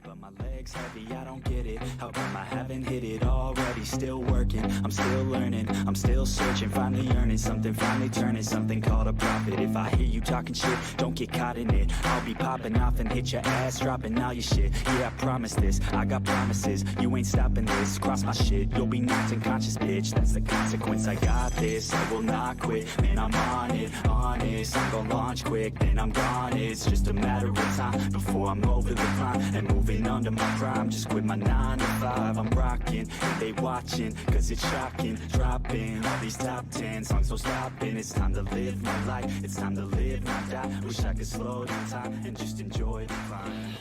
But my legs heavy, I don't get it. How come I haven't hit it already? Still working, I'm still learning, I'm still searching, finally earning something, finally turning something called a profit. If I hear you talking shit, don't get caught in it. I'll be popping off and hit your ass, dropping all your shit. Yeah, I promise this, I got promises. You ain't stopping this, cross my shit, you'll be knocked unconscious, bitch. That's the consequence, I got this, I will not quit. Man, I'm on it, honest, I'm gonna launch quick, then I'm gone. It's just a matter of time before I'm over the climb and moving under my prime. Just quit my 9 to 5, I'm rocking, and they watching, cause it's shocking. Dropping all these top 10 songs, so stopping. It's time to live my life, it's time to live, not die. Wish I could slow down time and just enjoy the climb.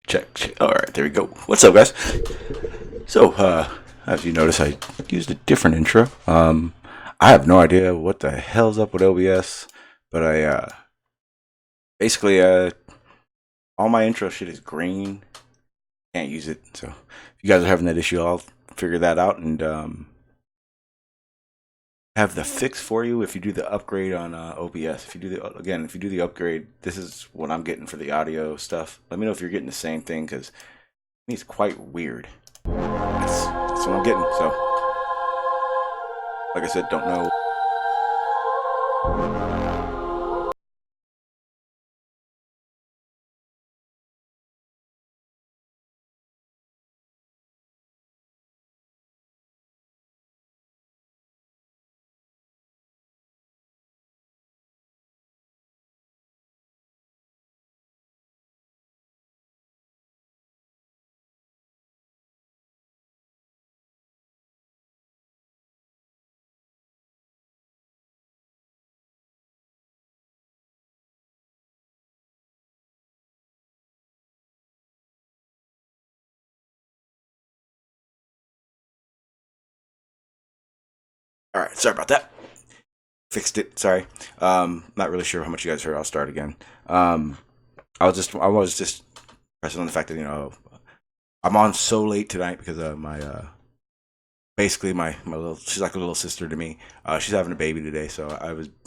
Check. All right, there we go. What's up, guys? So, as you notice, I used a different intro. I have no idea what the hell's up with OBS, but I basically all my intro shit is green. Can't use it. So, if you guys are having that issue, I'll figure that out and have the fix for you if you do the upgrade on OBS. If you do the upgrade, this is what I'm getting for the audio stuff. Let me know if you're getting the same thing, because it's quite weird. That's what I'm getting. So, like I said, don't know. All right, sorry about that. Fixed it. Sorry. Not really sure how much you guys heard. I'll start again. I was just pressing on the fact that I'm on so late tonight because my basically my little, she's like a little sister to me. She's having a baby today, so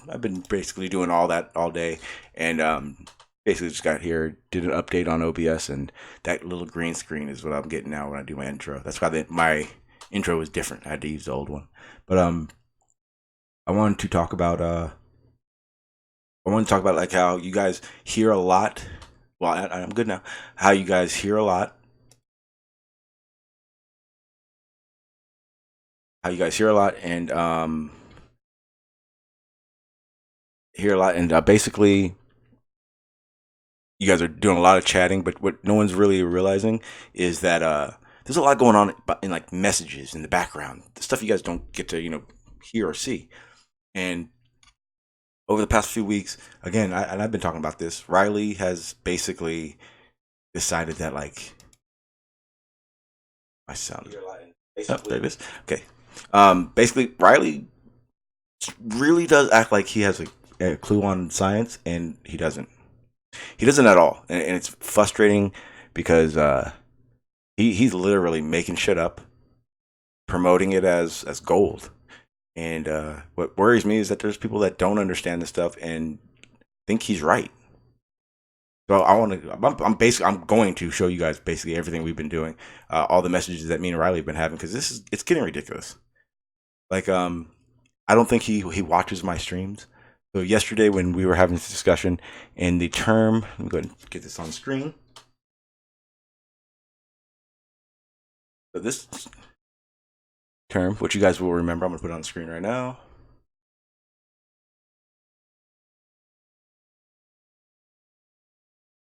I've been basically doing all that all day, and basically just got here, did an update on OBS, and that little green screen is what I'm getting now when I do my intro. That's why my intro was different. I had to use the old one, but I wanted to talk about like how you guys hear a lot. Well, I'm good now. How you guys hear a lot. And basically you guys are doing a lot of chatting, but what no one's really realizing is that there's a lot going on in like messages in the background, the stuff you guys don't get to hear or see. And over the past few weeks, again, I've been talking about this. Riley has basically decided that like my sound. Oh, there it is. Okay. Basically, Riley really does act like he has a clue on science, and he doesn't. He doesn't at all, and it's frustrating because he's literally making shit up, promoting it as gold. And what worries me is that there's people that don't understand this stuff and think he's right. So I'm going to show you guys basically everything we've been doing, all the messages that me and Riley have been having, because it's getting ridiculous. Like I don't think he watches my streams. So yesterday when we were having this discussion, and the term, let me go ahead and get this on screen. So this term, which you guys will remember, I'm going to put it on the screen right now.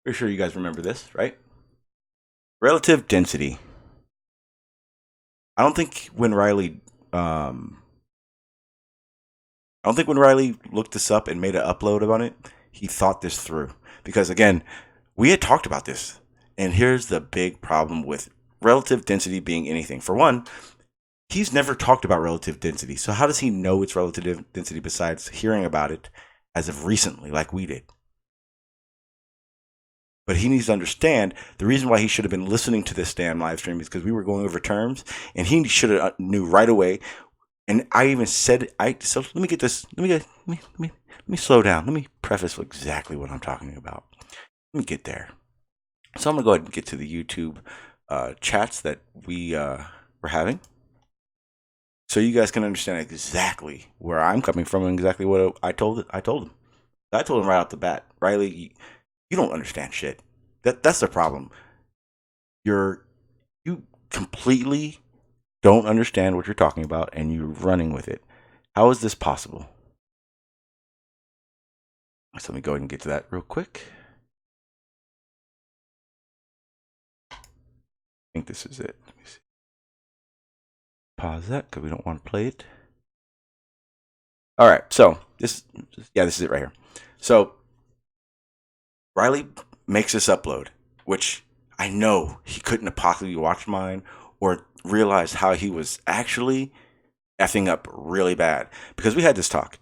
Pretty sure you guys remember this, right? Relative density. I don't think when Riley looked this up and made an upload about it, he thought this through. Because again, we had talked about this. And here's the big problem with relative density being anything. For one, he's never talked about relative density. So how does he know it's relative density besides hearing about it as of recently, like we did? But he needs to understand the reason why he should have been listening to this damn live stream is because we were going over terms, and he should have knew right away. And I even said, so let me get this. Let me slow down. Let me preface exactly what I'm talking about. Let me get there. So I'm gonna go ahead and get to the YouTube chats that we were having, so you guys can understand exactly where I'm coming from and exactly what I told him. I told him right off the bat, Riley, you don't understand shit. That's the problem. You completely don't understand what you're talking about, and you're running with it. How is this possible? So let me go ahead and get to that real quick. I think this is it. Let me see. Pause that because we don't want to play it. All right, so this is it right here. So Riley makes this upload, which I know he couldn't have possibly watched mine or realized how he was actually effing up really bad, because we had this talk.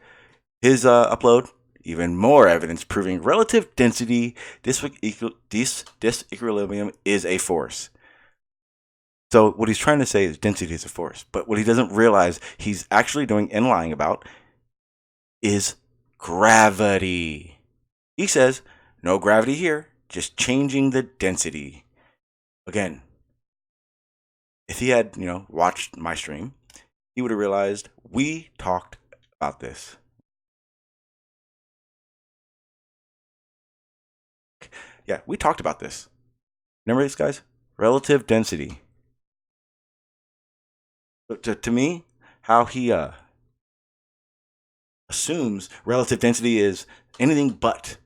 His upload, even more evidence proving relative density disequilibrium is a force. So what he's trying to say is density is a force, but what he doesn't realize he's actually doing and lying about is gravity. He says, no gravity here, just changing the density. Again, if he had, watched my stream, he would have realized we talked about this. Yeah, we talked about this. Remember this, guys? Relative density. To me, how he assumes relative density is anything but.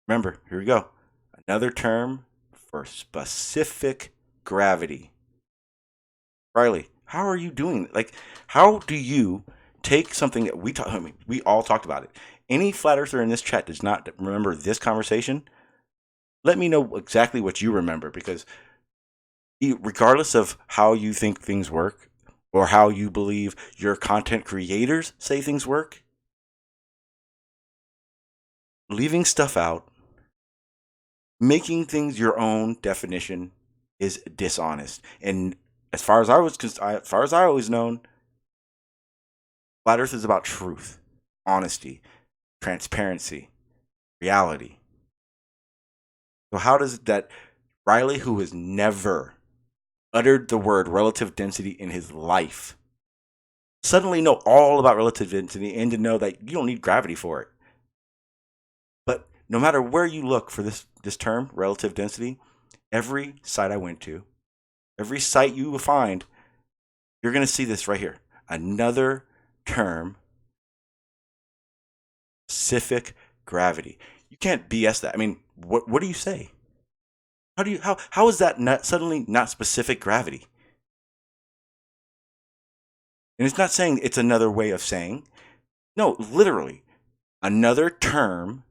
Remember, here we go. Another term for specific gravity. Riley, how are you doing? How do you take something that we all talked about it? Any flat earther in this chat does not remember this conversation? Let me know exactly what you remember, because regardless of how you think things work or how you believe your content creators say things work, leaving stuff out, making things your own definition is dishonest. And as far as I always known, flat earth is about truth, honesty, transparency, reality. So how does it that Riley, who has never uttered the word relative density in his life, suddenly know all about relative density and to know that you don't need gravity for it? But no matter where you look for this term, relative density, every site I went to, every site you will find, you're going to see this right here. Another term, specific gravity. You can't BS that. I mean, what do you say? How is that suddenly not specific gravity? And it's not saying it's another way of saying. No, literally, another term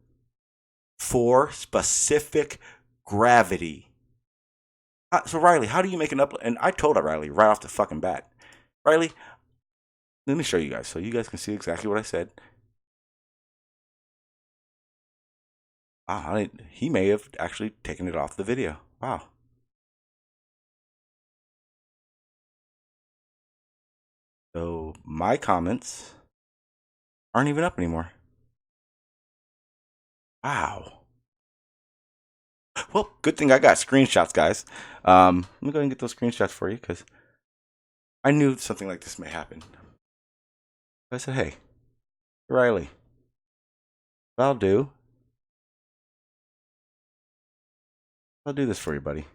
for specific gravity. So Riley, how do you make an upload? And I told Riley right off the fucking bat. Riley, let me show you guys so you guys can see exactly what I said. Wow, he may have actually taken it off the video. Wow. So my comments aren't even up anymore. Wow. Well, good thing I got screenshots, guys. Let me go ahead and get those screenshots for you, because I knew something like this may happen. I said, hey, Riley, I'll do this for you, buddy.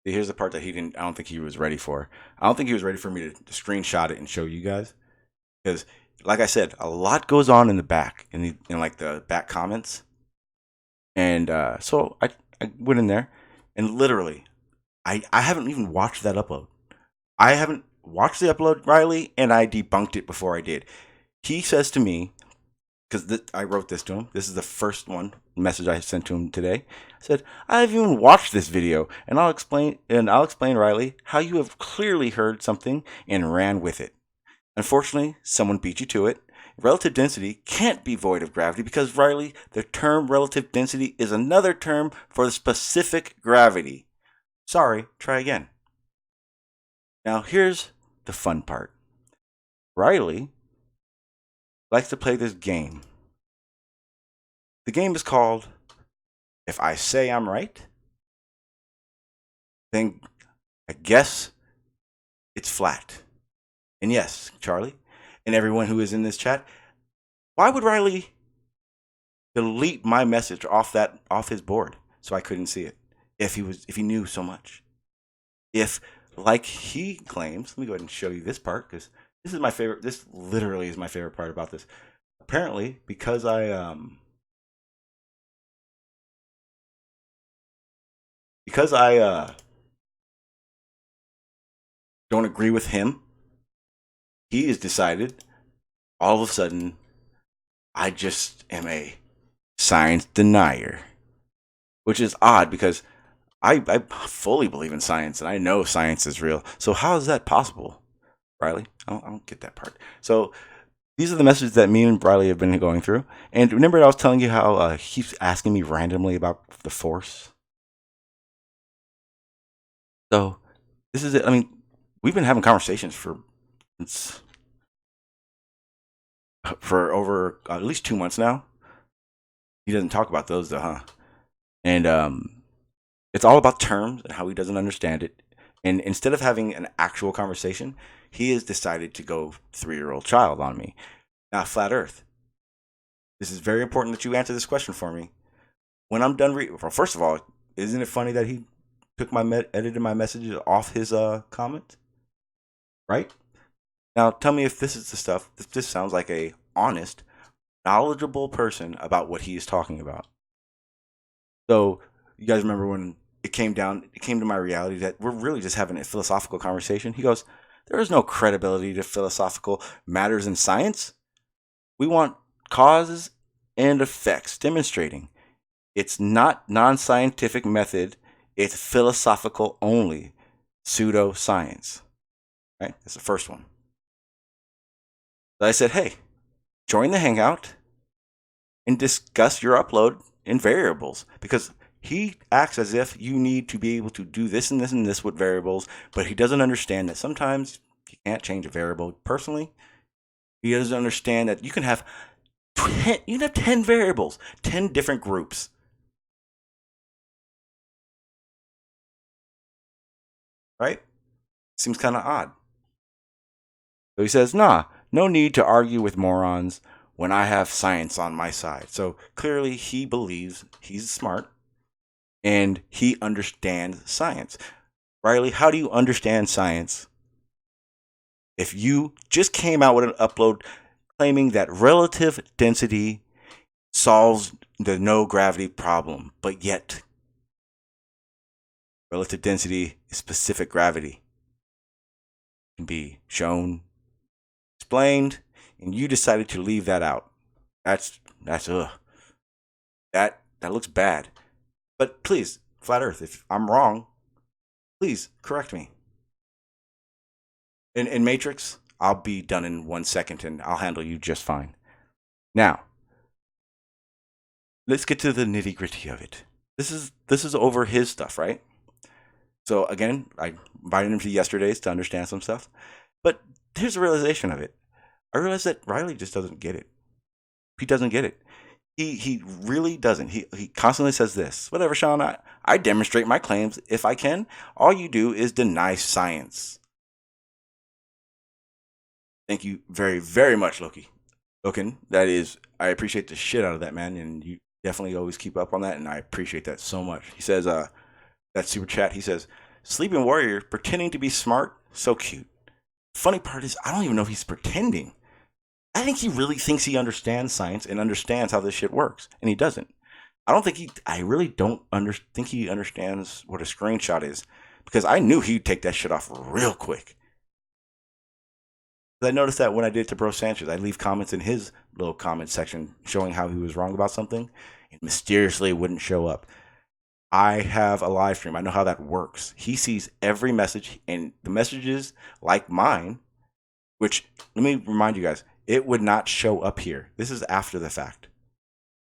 See, here's the part that I don't think he was ready for. I don't think he was ready for me to screenshot it and show you guys, because like I said, a lot goes on in the back, in like the back comments. And so I went in there, and literally, I haven't even watched that upload. I haven't watched the upload, Riley, and I debunked it before I did. He says to me, because I wrote this to him. This is the first message I sent to him today. I said, I haven't even watched this video, and I'll explain, Riley, how you have clearly heard something and ran with it. Unfortunately, someone beat you to it. Relative density can't be void of gravity because, Riley, the term relative density is another term for the specific gravity. Sorry, try again. Now, here's the fun part. Riley likes to play this game. The game is called, if I say I'm right, then I guess it's flat. And yes, Charlie, and everyone who is in this chat, why would Riley delete my message off his board so I couldn't see it if he knew so much? If, like he claims, let me go ahead and show you this part, because this is my favorite. This literally is my favorite part about this. Apparently, because I don't agree with him, he has decided all of a sudden I just am a science denier, which is odd because I fully believe in science and I know science is real. So how is that possible, Riley? I don't get that part. So these are the messages that me and Riley have been going through. And remember I was telling you how he keeps asking me randomly about the Force? So this is it. I mean, we've been having conversations for over at least 2 months now. He doesn't talk about those though, huh? And it's all about terms and how he doesn't understand it. And instead of having an actual conversation, he has decided to go 3-year-old child on me. Now, Flat Earth. This is very important that you answer this question for me. When I'm done well, first of all, isn't it funny that he took edited my messages off his comment? Right? Now, tell me if this is the stuff. This sounds like a honest, knowledgeable person about what he is talking about. So, you guys remember when it came to my reality that we're really just having a philosophical conversation? He goes, there is no credibility to philosophical matters in science. We want causes and effects demonstrating. It's not non-scientific method. It's philosophical only. Pseudoscience. Right? That's the first one. So I said, hey, join the hangout and discuss your upload in variables, because he acts as if you need to be able to do this and this and this with variables, but he doesn't understand that sometimes you can't change a variable. Personally, he doesn't understand that you can have 10 variables, 10 different groups. Right? Seems kind of odd. So he says, nah, no need to argue with morons when I have science on my side. So clearly he believes he's smart and he understands science. Riley, how do you understand science if you just came out with an upload claiming that relative density solves the no gravity problem, but yet relative density is specific gravity? Can be shown, explained, and you decided to leave that out. That's that looks bad. But please, Flat Earth, if I'm wrong, please correct me. In Matrix, I'll be done in 1 second and I'll handle you just fine. Now, let's get to the nitty gritty of it. This is over his stuff, right? So again, I invited him to yesterday's to understand some stuff. But here's the realization of it. I realized that Riley just doesn't get it. He doesn't get it. He really doesn't. He constantly says this. Whatever, Sean, I demonstrate my claims if I can. All you do is deny science. Thank you very, very much, Loken. That is, I appreciate the shit out of that, man. And you definitely always keep up on that. And I appreciate that so much. He says, that super chat, he says, Sleeping Warrior pretending to be smart. So cute. Funny part is, I don't even know if he's pretending. I think he really thinks he understands science and understands how this shit works, and he doesn't. I really don't think he understands what a screenshot is, because I knew he'd take that shit off real quick. I noticed that when I did it to Bro Sanchez, I leave comments in his little comment section showing how he was wrong about something, and mysteriously it wouldn't show up. I have a live stream. I know how that works. He sees every message, and the messages like mine, which, let me remind you guys, it would not show up here. This is after the fact.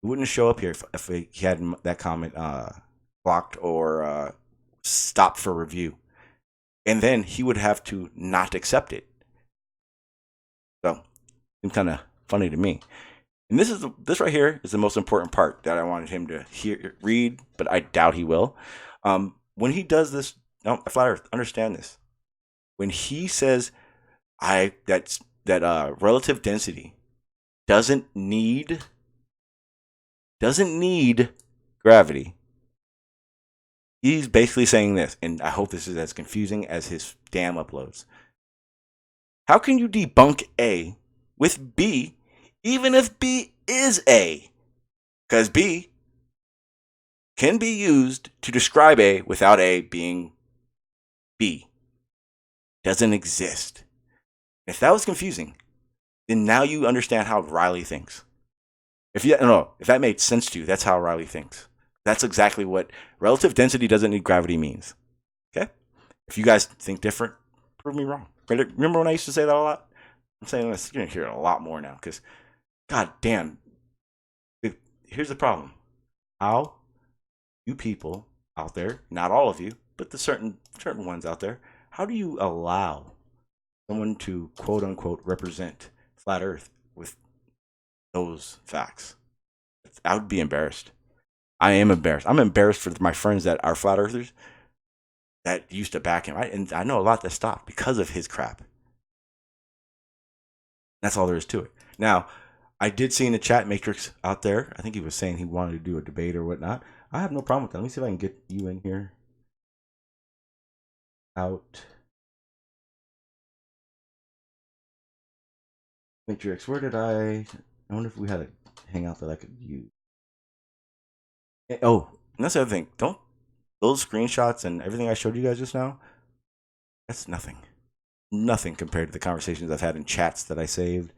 It wouldn't show up here if he had that comment blocked or stopped for review. And then he would have to not accept it. So, it's kind of funny to me. And this right here is the most important part that I wanted him to read, but I doubt he will. When he does this, no, Flat Earth, understand this. When he says that relative density doesn't need gravity, he's basically saying this, and I hope this is as confusing as his damn uploads. How can you debunk A with B, even if B is A? Because B can be used to describe A without A being B. Doesn't exist. If that was confusing, then now you understand how Riley thinks. If that made sense to you, that's how Riley thinks. That's exactly what relative density doesn't need gravity means. Okay? If you guys think different, prove me wrong. Remember when I used to say that a lot? I'm saying this, you're going to hear it a lot more now, because, god damn, here's the problem. How you people out there, not all of you, but the certain ones out there, how do you allow someone to quote unquote represent Flat Earth with those facts? I would be embarrassed. I am embarrassed. I'm embarrassed for my friends that are Flat Earthers that used to back him. And I know a lot that stopped because of his crap. That's all there is to it. Now, I did see in the chat Matrix out there. I think he was saying he wanted to do a debate or whatnot. I have no problem with that. Let me see if I can get you in here. Out. Matrix, where did I wonder if we had a hangout that I could use. Oh, and that's the other thing. Don't those screenshots and everything I showed you guys just now, that's nothing. Nothing compared to the conversations I've had in chats that I saved,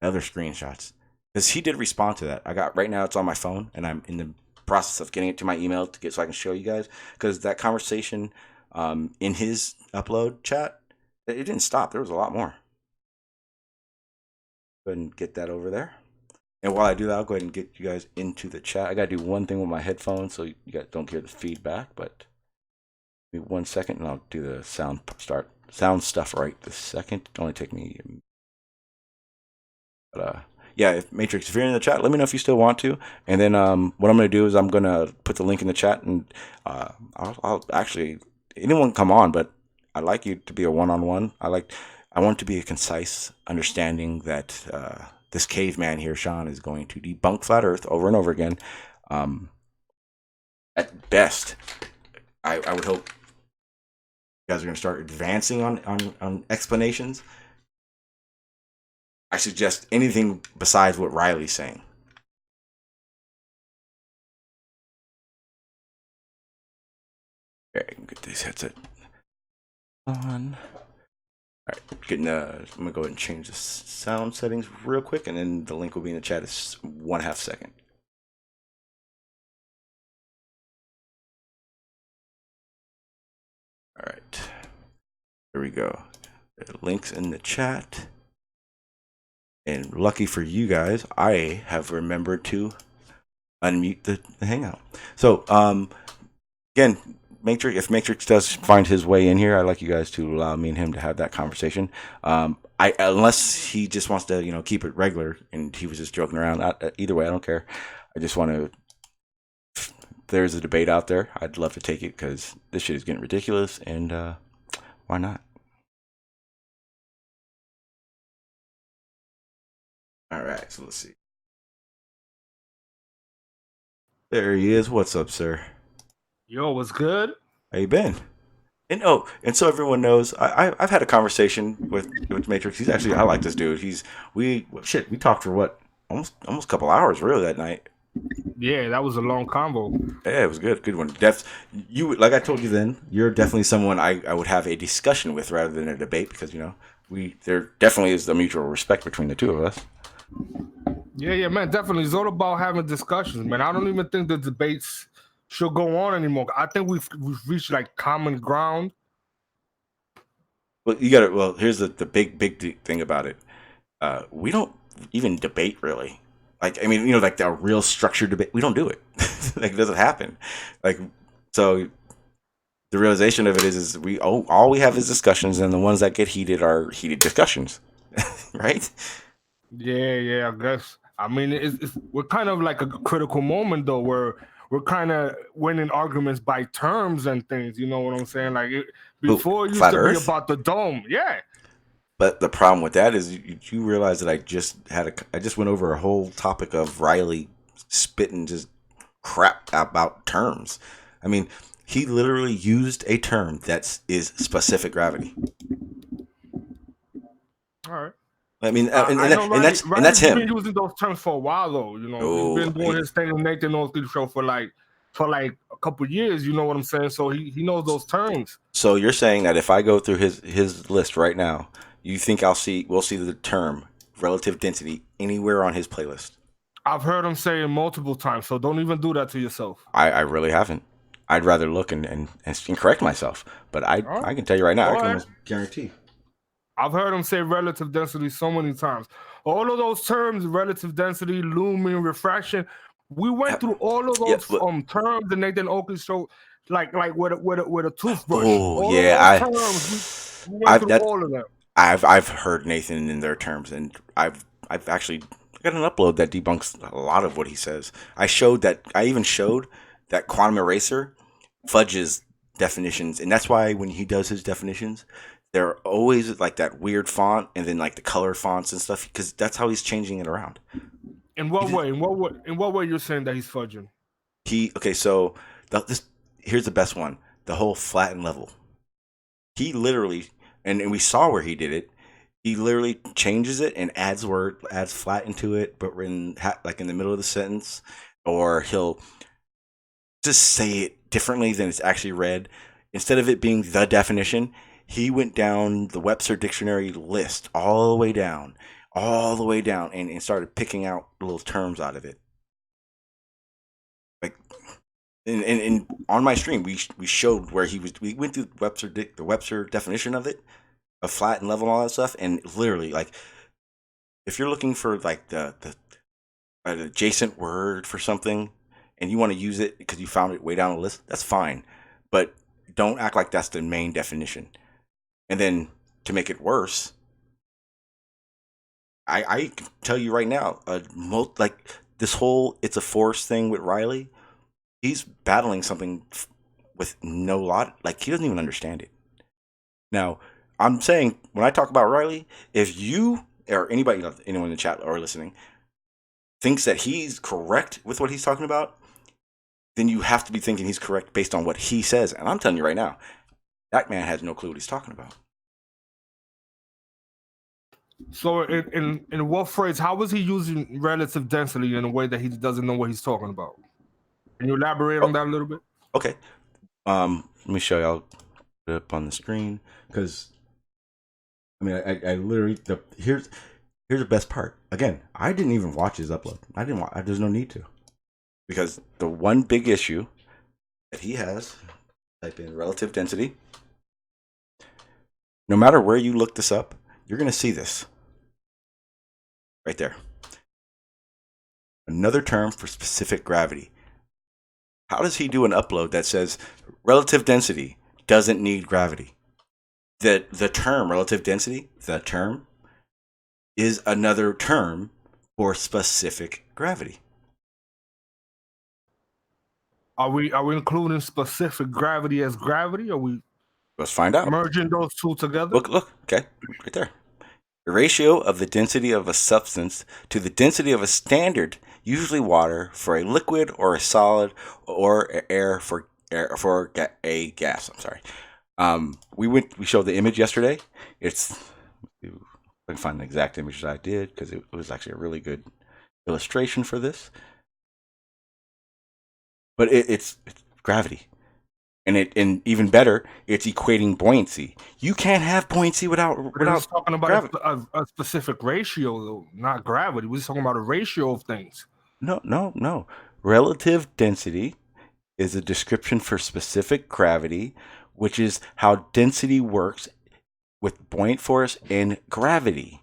and other screenshots. Because he did respond to that. I got right now it's on my phone, and I'm in the process of getting it to my email to get so I can show you guys. Because that conversation in his upload chat, it didn't stop. There was a lot more. Go ahead and get that over there. And while I do that, I'll go ahead and get you guys into the chat. I got to do one thing with my headphones so you guys don't hear the feedback, but give me 1 second and I'll do the sound stuff right this second. It'll only take me. But yeah, if Matrix, if you're in the chat, let me know if you still want to. And then what I'm going to do is I'm going to put the link in the chat, and I'll actually, anyone come on, but I'd like you to be a one-on-one. I want to be a concise understanding that this caveman here, Sean, is going to debunk Flat Earth over and over again. At best, I would hope you guys are going to start advancing on explanations. I suggest anything besides what Riley's saying. Okay, I can get this headset on. All right, I'm gonna go ahead and change the sound settings real quick, and then the link will be in the chat. It's 1/2 second. All right, there we go. The link's in the chat. And lucky for you guys, I have remembered to unmute the hangout. So, again, if Matrix does find his way in here, I'd like you guys to allow me and him to have that conversation. Unless he just wants to, keep it regular and he was just joking around. Either way, I don't care. I just want to. If there's a debate out there, I'd love to take it because this shit is getting ridiculous, and why not? All right, so let's see. There he is. What's up, sir? Yo, what's good? How you been? And so everyone knows, I've had a conversation with Matrix. He's actually, I like this dude. We talked for what, almost a couple hours really that night. Yeah, that was a long convo. Yeah, it was good one. You, like I told you then, you're definitely someone I would have a discussion with rather than a debate, because there definitely is a mutual respect between the two of us. Yeah, man, definitely. It's all about having discussions, man. I don't even think the debates should go on anymore. I think we've reached like common ground. Well, you got it. Well, here's the big thing about it. We don't even debate really. Like, I mean, like the real structured debate, we don't do it. Like, it doesn't happen. Like, so the realization of it is all we have is discussions, and the ones that get heated are heated discussions, right? Yeah, I guess. I mean, we're kind of like a critical moment though, where we're kind of winning arguments by terms and things. You know what I'm saying? Like before, it used to be about the dome. Yeah. But the problem with that is you realize that I just went over a whole topic of Riley spitting just crap about terms. I mean, he literally used a term that is specific gravity. All right. I mean, and that's him. He's been using those terms for a while, though. He's been doing his thing in Nathan Knows the Show for like a couple years. You know what I'm saying? So he knows those terms. So you're saying that if I go through his list right now, you think we'll see the term relative density anywhere on his playlist? I've heard him say it multiple times, so don't even do that to yourself. I really haven't. I'd rather look and correct myself, but I can tell you right now, I can almost guarantee. I've heard him say relative density so many times. All of those terms, relative density, looming, refraction, we went through all of those terms in Nathan Oakley's show, like with a toothbrush. Oh, all yeah, terms, we went through all of them. I've heard Nathan in their terms, and I've actually got an upload that debunks a lot of what he says. I even showed that Quantum Eraser fudges definitions, and that's why when he does his definitions, they're always like that weird font, and then like the color fonts and stuff, because that's how he's changing it around. In what way? In what way you're saying that he's fudging? So here's the best one: the whole flat and level. He literally, and we saw where he did it. He literally changes it and adds flat into it, but in the middle of the sentence, or he'll just say it differently than it's actually read. Instead of it being the definition, he went down the Webster Dictionary list all the way down, and started picking out little terms out of it. Like, and on my stream, we showed where we went through the Webster definition of it, of flat and level and all that stuff, and literally, like, if you're looking for like the an adjacent word for something, and you want to use it because you found it way down the list, that's fine, but don't act like that's the main definition. And then to make it worse, I can tell you right now, like this whole "it's a force" thing with Riley, he's battling something with no lot. Like, he doesn't even understand it. Now, I'm saying, when I talk about Riley, if you or anyone in the chat or listening thinks that he's correct with what he's talking about, then you have to be thinking he's correct based on what he says. And I'm telling you right now, that man has no clue what he's talking about. So in what phrase, how was he using relative density in a way that he doesn't know what he's talking about? Can you elaborate on that a little bit? Okay. Let me show you. I'll put it up on the screen, because I mean, I literally, here's the best part. Again, I didn't even watch his upload. There's no need to, because the one big issue that he has, type in relative density. No matter where you look this up, you're going to see this right there. Another term for specific gravity. How does he do an upload that says relative density doesn't need gravity? The term relative density, the term, is another term for specific gravity. Are we including specific gravity as gravity? Or are we? Let's find out. Merging those two together? Look, okay, right there. The ratio of the density of a substance to the density of a standard, usually water, for a liquid or a solid, or air for a gas. We showed the image yesterday. It's, I can find the exact image that I did because it was actually a really good illustration for this. But it's gravity. And even better, it's equating buoyancy. You can't have buoyancy without talking about gravity. a specific ratio, though, not gravity. We're just talking about a ratio of things. No. Relative density is a description for specific gravity, which is how density works with buoyant force and gravity.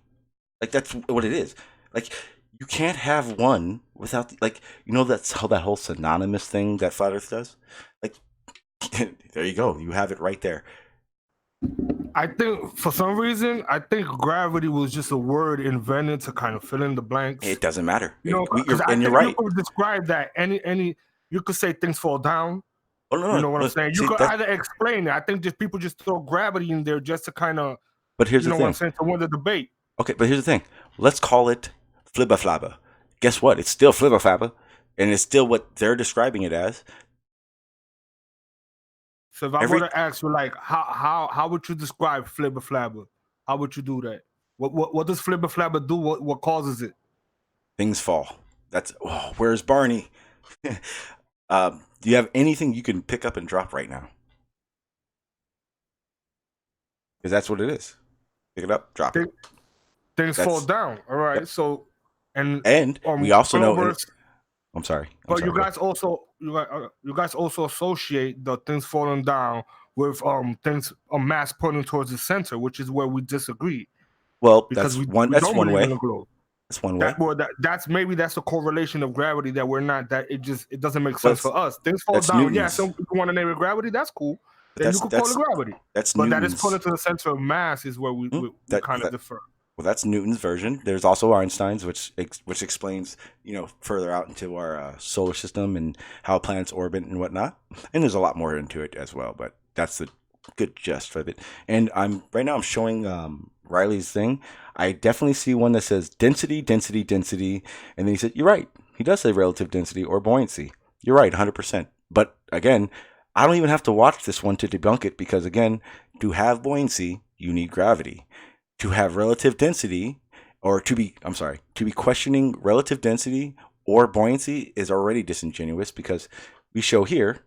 Like, that's what it is. Like, you can't have one without that's how that whole synonymous thing that Flat Earth does. Like, there you go. You have it right there. I think for some reason, gravity was just a word invented to kind of fill in the blanks. It doesn't matter. You're right. You could describe that you could say things fall down. Oh, no, you know what I'm saying? You could either explain it. I think just people just throw gravity in there just to kind of. But here's the thing. What I'm saying, to win the debate. Okay, but here's the thing. Let's call it flibba flabba. Guess what? It's still flibba flabba, and it's still what they're describing it as. So if I were to ask you, like, how would you describe flibba flabba? How would you do that? What does flibba flabba do? What causes it? Things fall. Where's Barney? Do you have anything you can pick up and drop right now? Because that's what it is. Pick it up, drop it. Things fall down. All right. Yep. So, and we also know. I'm sorry. But you guys also associate the things falling down with things, a mass pointing towards the center, which is where we disagree. Well, that's one way. That's one way. That's the correlation of gravity that we're not. That it doesn't make sense for us. Things fall down. Newton's. Yeah, so if you want to name it gravity, that's cool. Then you can call it gravity. But that is pointing to the center of mass is where we kind of differ. Well, that's Newton's version. There's also Einstein's, which explains, further out into our solar system and how planets orbit and whatnot. And there's a lot more into it as well, but that's the good gist of it. And I'm showing Riley's thing. I definitely see one that says density, density, density, and then he said, "You're right. He does say relative density or buoyancy. You're right, 100%." But again, I don't even have to watch this one to debunk it because again, to have buoyancy, you need gravity. To have relative density, or to be questioning relative density or buoyancy is already disingenuous because we show here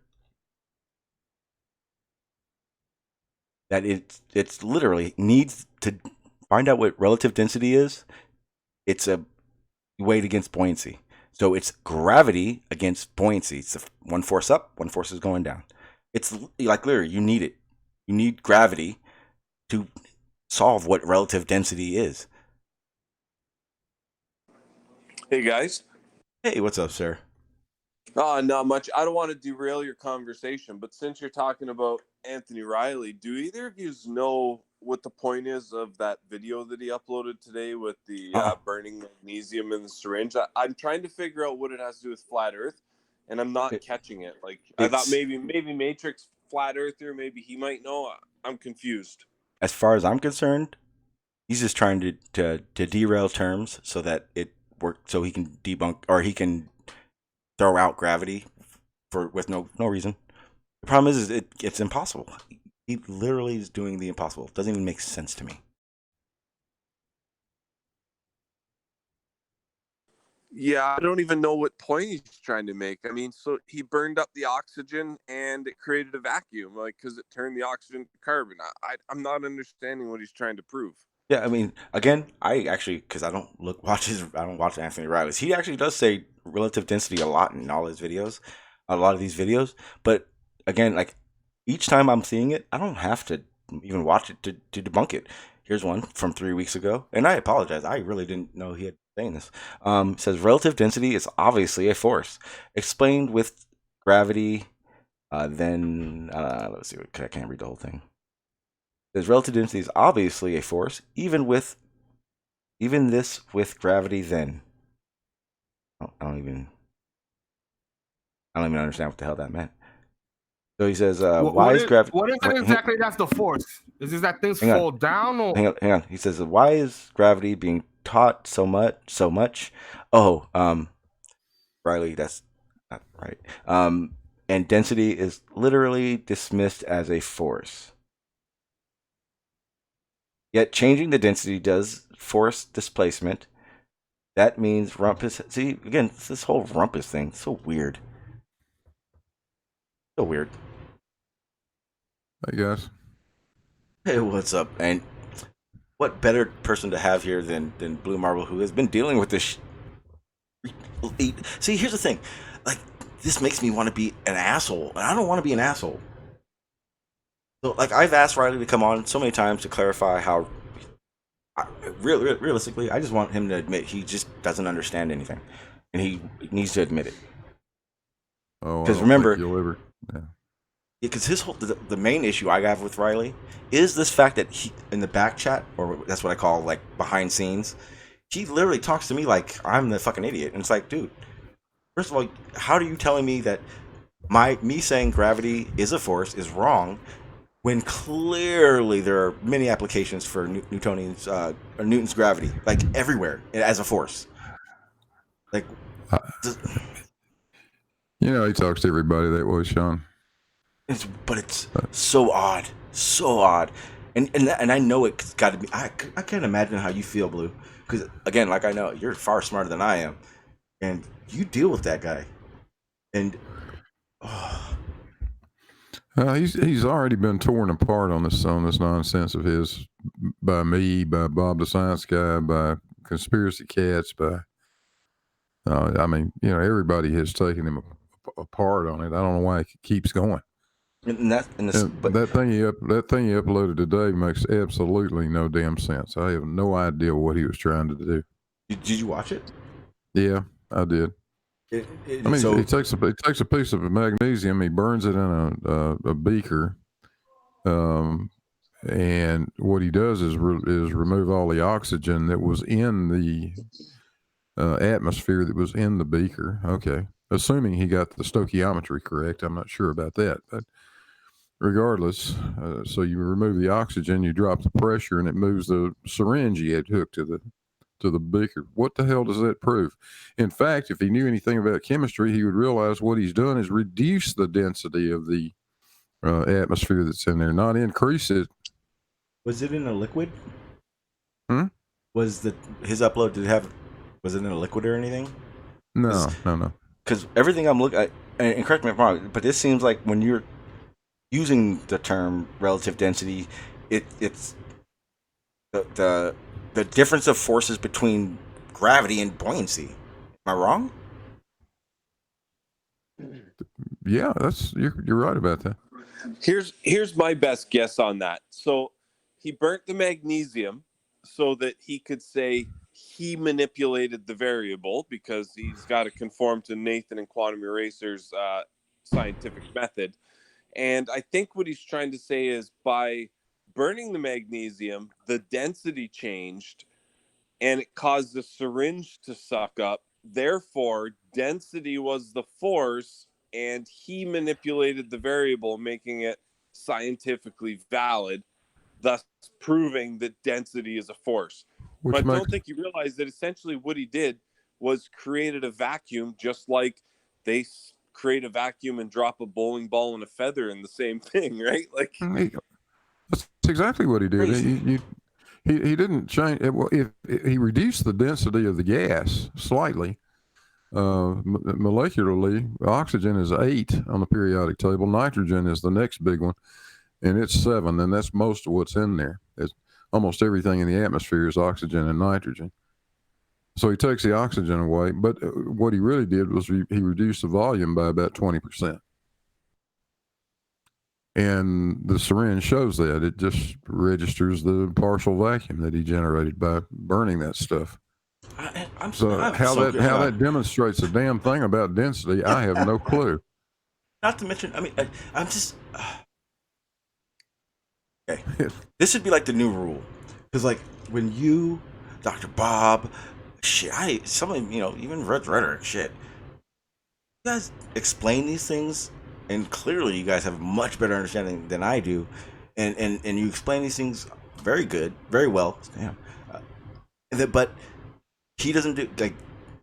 that it's literally needs to find out what relative density is. It's a weight against buoyancy. So it's gravity against buoyancy. It's one force up, one force is going down. It's like literally, you need it. You need gravity to solve what relative density is. Hey guys. Hey, what's up, sir? Not much. I don't want to derail your conversation, but since you're talking about Anthony Riley, do either of you know what the point is of that video that he uploaded today with the burning magnesium in the syringe? I'm trying to figure out what it has to do with flat Earth, and I'm not catching it. Like, I thought maybe Matrix flat earther, maybe he might know. I'm confused. As far as I'm concerned, he's just trying to derail terms so that it works, so he can debunk or he can throw out gravity with no reason. The problem is it's impossible. He literally is doing the impossible. It doesn't even make sense to me. Yeah, I don't even know what point he's trying to make. I mean, so he burned up the oxygen and it created a vacuum, like, because it turned the oxygen to carbon. I'm not understanding what he's trying to prove. Yeah, I mean, again, I actually, because I don't watch Anthony Riley's. He actually does say relative density a lot in all his videos, a lot of these videos. But again, like each time I'm seeing it, I don't have to even watch it to debunk it. Here's one from 3 weeks ago, and I apologize. I really didn't know he had saying this. It says relative density is obviously a force explained with gravity. Then let's see. I can't read the whole thing. It says relative density is obviously a force, even this with gravity. Then I don't even understand what the hell that meant. So he says, why is gravity... What is it exactly that's the force? Is this that things fall down? Or... Hang on. He says, why is gravity being taught so much? Oh, Riley, that's not right. And density is literally dismissed as a force. Yet changing the density does force displacement. That means rumpus. See, again, it's this whole rumpus thing. It's so weird. So weird. Hey, guys. Hey, what's up? And what better person to have here than Blue Marble, who has been dealing with this. See, here's the thing. Like, this makes me want to be an asshole, and I don't want to be an asshole. So, like, I've asked Riley to come on so many times to clarify how. Realistically, I just want him to admit he just doesn't understand anything, and he needs to admit it. Oh, because remember, yeah. Because his whole the main issue I have with Riley is this fact that he in the back chat, or that's what I call like behind scenes, he literally talks to me like I'm the fucking idiot, and it's like, dude, first of all, how are you telling me that me saying gravity is a force is wrong when clearly there are many applications for Newton's gravity, like everywhere as a force, like. He talks to everybody that way, Sean. But it's so odd, and I know it's got to be. I can't imagine how you feel, Blue, because again, like I know you're far smarter than I am, and you deal with that guy, and he's already been torn apart on this nonsense of his by me, by Bob the Science Guy, by conspiracy cats, by everybody has taken him apart on it. I don't know why he keeps going. That thing he uploaded today makes absolutely no damn sense. I have no idea what he was trying to do. Did you watch it? Yeah, I did. He takes a piece of magnesium, he burns it in a beaker, and what he does is remove all the oxygen that was in the atmosphere that was in the beaker. Okay, assuming he got the stoichiometry correct. I'm not sure about that, but regardless, so you remove the oxygen, you drop the pressure, and it moves the syringe he had hooked to the beaker. What the hell does that prove? In fact, if he knew anything about chemistry, he would realize what he's done is reduce the density of the atmosphere that's in there, not increase it. Was it in a liquid? Was his upload, was it in a liquid or anything? No. Because everything I'm looking at, and correct me if I'm wrong, but this seems like when you're using the term relative density, it's the difference of forces between gravity and buoyancy. Am I wrong? Yeah, you're right about that. Here's my best guess on that. So he burnt the magnesium so that he could say he manipulated the variable because he's got to conform to Nathan and Quantum Eraser's scientific method. And I think what he's trying to say is by burning the magnesium, the density changed and it caused the syringe to suck up. Therefore, density was the force and he manipulated the variable, making it scientifically valid, thus proving that density is a force. But I don't think you realize that essentially what he did was created a vacuum, just like they create a vacuum and drop a bowling ball and a feather in the same thing, right? Like that's exactly what he did. He didn't change. He reduced the density of the gas slightly. Molecularly, oxygen is 8 on the periodic table. Nitrogen is the next big one, and it's 7, and that's most of what's in there. It's almost everything in the atmosphere is oxygen and nitrogen. So he takes the oxygen away, but what he really did was he reduced the volume by about 20%. And the syringe shows that. It just registers the partial vacuum that he generated by burning that stuff. How that demonstrates a damn thing about density, I have no clue. Not to mention, I'm just... Okay. This should be like the new rule. Because, like, when you, Dr. Bob, even Red Rhetoric, shit, you guys explain these things, and clearly you guys have much better understanding than I do, and you explain these things very well. Damn. But he doesn't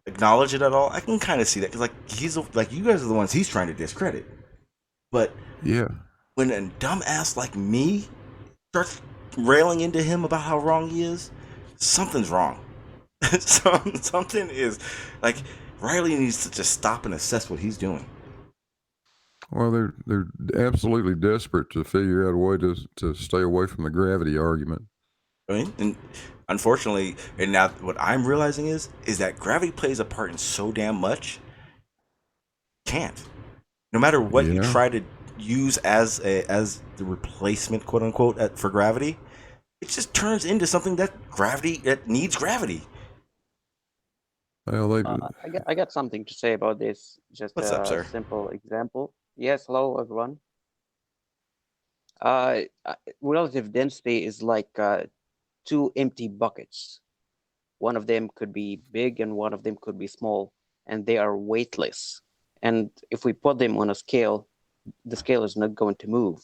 acknowledge it at all. I can kind of see that because you guys are the ones he's trying to discredit. But yeah, when a dumbass like me starts railing into him about how wrong he is, something's wrong. Something is like Riley needs to just stop and assess what he's doing. Well, they're absolutely desperate to figure out a way to stay away from the gravity argument. I mean, and unfortunately, and now what I'm realizing is that gravity plays a part in so damn much. Can't. No matter what you try to use as the replacement, quote unquote, for gravity, it just turns into something that needs gravity. Well, I got something to say about this. Just What's up, sir? Simple example. Yes, hello everyone. Relative density is like two empty buckets. One of them could be big and one of them could be small, and they are weightless. And if we put them on a scale, the scale is not going to move.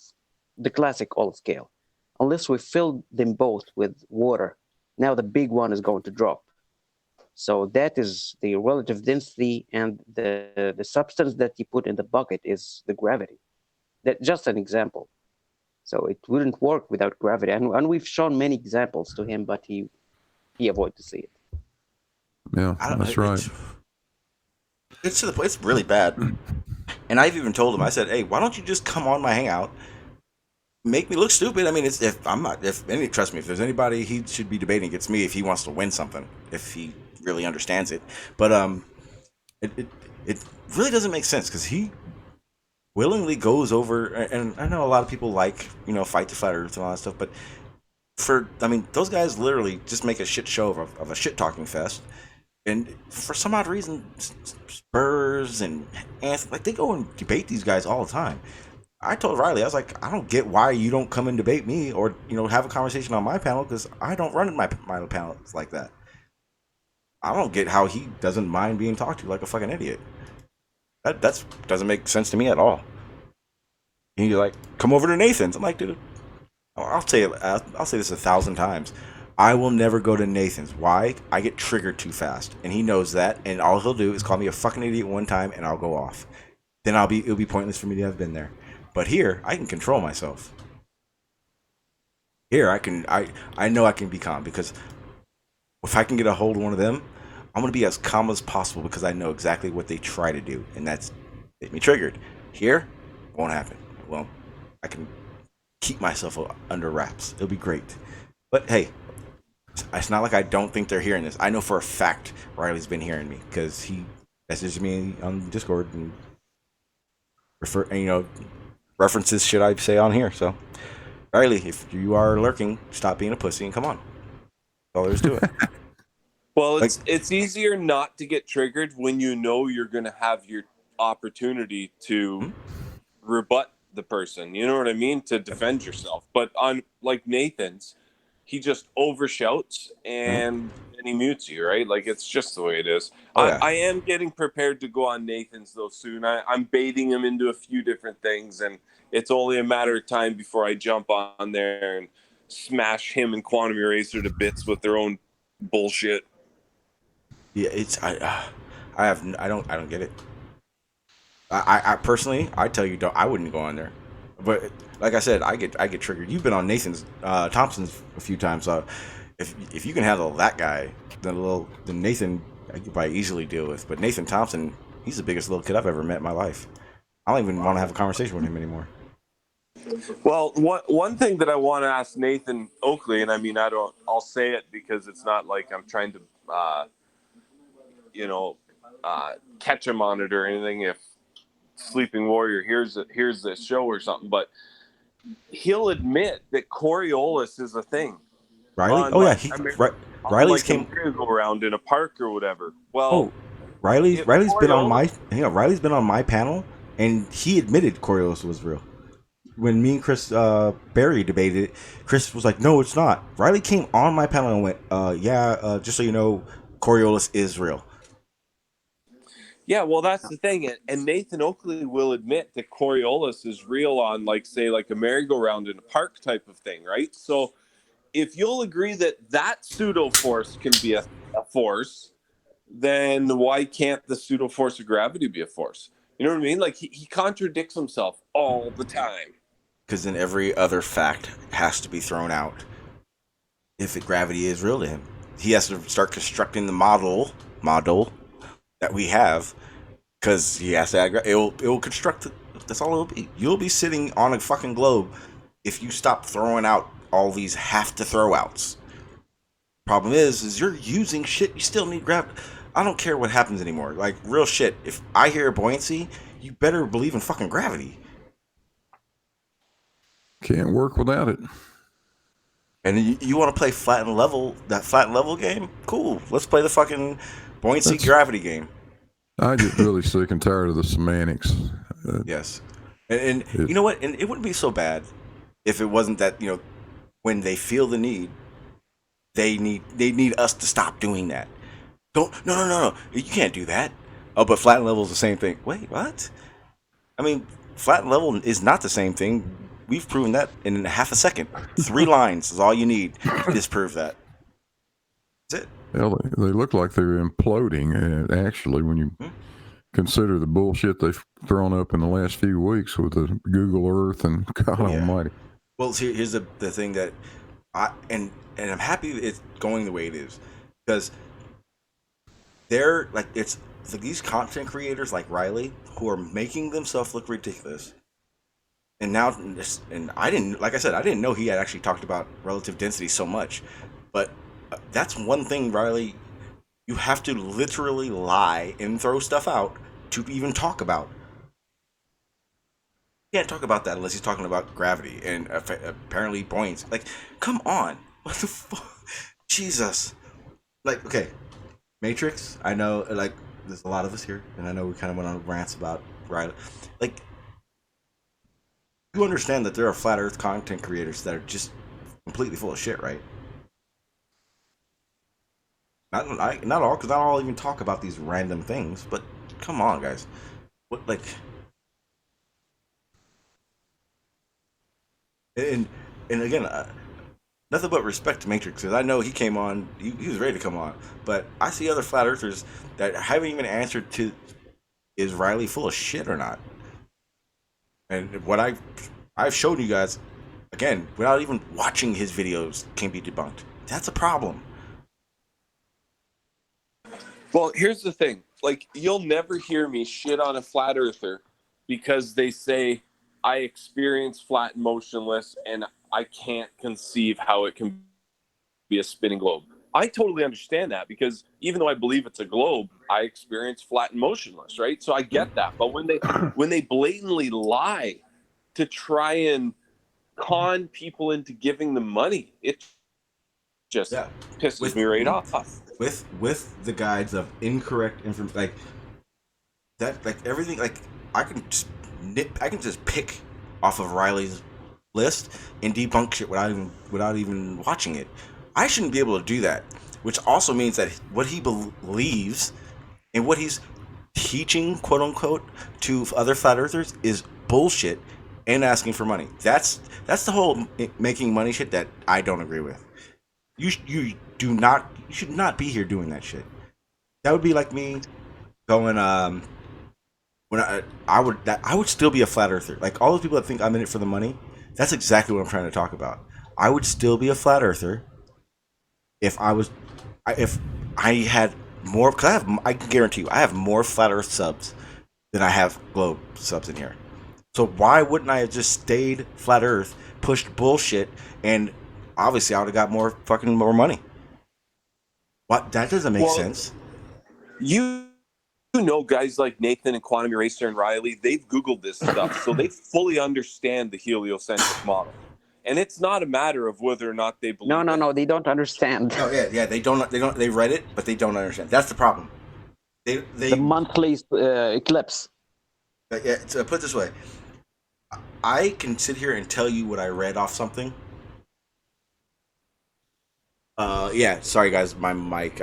The classic Old scale. Unless we fill them both with water, now the big one is going to drop. So that is the relative density, and the substance that you put in the bucket is the gravity. That's just an example. So it wouldn't work without gravity. And we've shown many examples to him, but he avoided to see it. Yeah, that's right. It's to the point. It's really bad. And I've even told him. I said, "Hey, why don't you just come on my hangout, make me look stupid?" I mean, trust me, if there's anybody he should be debating, it's me if he wants to win something, if he really understands it. But it really doesn't make sense because he willingly goes over, and I know a lot of people like, fight to flat earth and all that stuff, but those guys literally just make a shit show of a shit talking fest. And for some odd reason, Spurs and Anthony, like, they go and debate these guys all the time. I told Riley, I was like, I don't get why you don't come and debate me or, have a conversation on my panel, because I don't run my panels like that. I don't get how he doesn't mind being talked to like a fucking idiot. That doesn't make sense to me at all. And he's like, come over to Nathan's. I'm like, dude, I'll say this 1,000 times. I will never go to Nathan's. Why? I get triggered too fast, and he knows that. And all he'll do is call me a fucking idiot one time, and I'll go off. Then it'll be pointless for me to have been there. But here, I can control myself. Here, I know I can be calm, because if I can get a hold of one of them, I'm gonna be as calm as possible, because I know exactly what they try to do, and that's get me triggered. Here, it won't happen. Well, I can keep myself under wraps. It'll be great. But hey, it's not like I don't think they're hearing this. I know for a fact Riley's been hearing me, because he messaged me on Discord and references shit I say on here. So, Riley, if you are lurking, stop being a pussy and come on. That's all there is to it. Well, it's easier not to get triggered when you know you're going to have your opportunity to rebut the person. You know what I mean? To defend yourself. But on like Nathan's, he just overshouts and he mutes you, right? Like, it's just the way it is. I am getting prepared to go on Nathan's though soon. I'm baiting him into a few different things, and it's only a matter of time before I jump on there and smash him and Quantum Eraser to bits with their own bullshit. Yeah, I don't get it. I personally, I tell you, I wouldn't go on there. But like I said, I get triggered. You've been on Nathan's Thompson's a few times. If you can handle that guy, then Nathan I could probably easily deal with. But Nathan Thompson, he's the biggest little kid I've ever met in my life. I don't even want to have a conversation with him anymore. Well, one thing that I want to ask Nathan Oakley, and I mean, I'll say it because it's not like I'm trying to, catch him on it or anything. If Sleeping Warrior hears this show or something, but he'll admit that Coriolis is a thing. Riley? Riley's came go around in a park or whatever. Well, Riley's been on my panel, and he admitted Coriolis was real. When me and Chris Berry debated it, Chris was like, "No, it's not." Riley came on my panel and went, just so you know, Coriolis is real." Yeah, well, that's the thing. And Nathan Oakley will admit that Coriolis is real on, like a merry-go-round in a park type of thing, right? So if you'll agree that pseudo-force can be a force, then why can't the pseudo-force of gravity be a force? You know what I mean? Like, he contradicts himself all the time. Because then every other fact has to be thrown out if gravity is real to him. He has to start constructing the model that we have, because he has to add it will construct it. That's all it'll be. You'll be sitting on a fucking globe if you stop throwing out all these have to throw outs. Problem is you're using shit. You still need gravity. I don't care what happens anymore. Like, real shit. If I hear buoyancy, you better believe in fucking gravity. Can't work without it. And you want to play flat and level, that flat and level game? Cool. Let's play the fucking buoyancy gravity game. I get really sick and tired of the semantics. Yes. And you know what? And it wouldn't be so bad if it wasn't that, when they feel the need, they need us to stop doing that. No. You can't do that. Oh, but flat and level is the same thing. Wait, what? I mean, flat and level is not the same thing. We've proven that in half a second. 3 lines is all you need to disprove that. That's it. Well, they look like they're imploding, actually, when you consider the bullshit they've thrown up in the last few weeks with the Google Earth and God Almighty. Well, here's the thing that and I'm happy it's going the way it is, because they're like, it's like these content creators like Riley who are making themselves look ridiculous. And now, and I didn't know he had actually talked about relative density so much, but that's one thing, Riley, you have to literally lie and throw stuff out to even talk about. You can't talk about that unless he's talking about gravity and apparently buoyancy. Like, come on. What the fuck? Jesus. Like, okay, Matrix, I know, like, there's a lot of us here, and I know we kind of went on rants about Riley. Like, you understand that there are flat earth content creators that are just completely full of shit, right? Not all, because not all even talk about these random things, but come on, guys. What, like... And again, nothing but respect to Matrix, because I know he came on, he was ready to come on, but I see other flat earthers that haven't even answered to, is Riley full of shit or not? And what I've shown you guys, again, without even watching his videos, can be debunked. That's a problem. Well, here's the thing. Like, you'll never hear me shit on a flat earther because they say I experience flat and motionless and I can't conceive how it can be a spinning globe. I totally understand that, because even though I believe it's a globe, I experience flat and motionless, right? So I get that. But when they blatantly lie to try and con people into giving them money, it just pisses me right off. With the guides of incorrect information, like that, like everything, like I can just pick off of Riley's list and debunk shit without even watching it. I shouldn't be able to do that, which also means that what he believes and what he's teaching, quote unquote, to other flat earthers is bullshit and asking for money. That's the whole making money shit that I don't agree with. You should not be here doing that shit. That would be like me going when I would still be a flat earther. Like, all those people that think I'm in it for the money, that's exactly what I'm trying to talk about. I would still be a flat earther if I had more, because I can guarantee you I have more flat earth subs than I have globe subs in here. So why wouldn't I have just stayed flat earth, pushed bullshit, and obviously I would have got more money? What? That doesn't make sense. You know, guys like Nathan and Quantum Eraser and Riley, they've Googled this stuff, so they fully understand the heliocentric model. And it's not a matter of whether or not they believe No, they don't understand. Oh yeah, they don't. They read it, but they don't understand. That's the problem. The monthly eclipse. Yeah, so put it this way, I can sit here and tell you what I read off something. Yeah, sorry guys, my mic.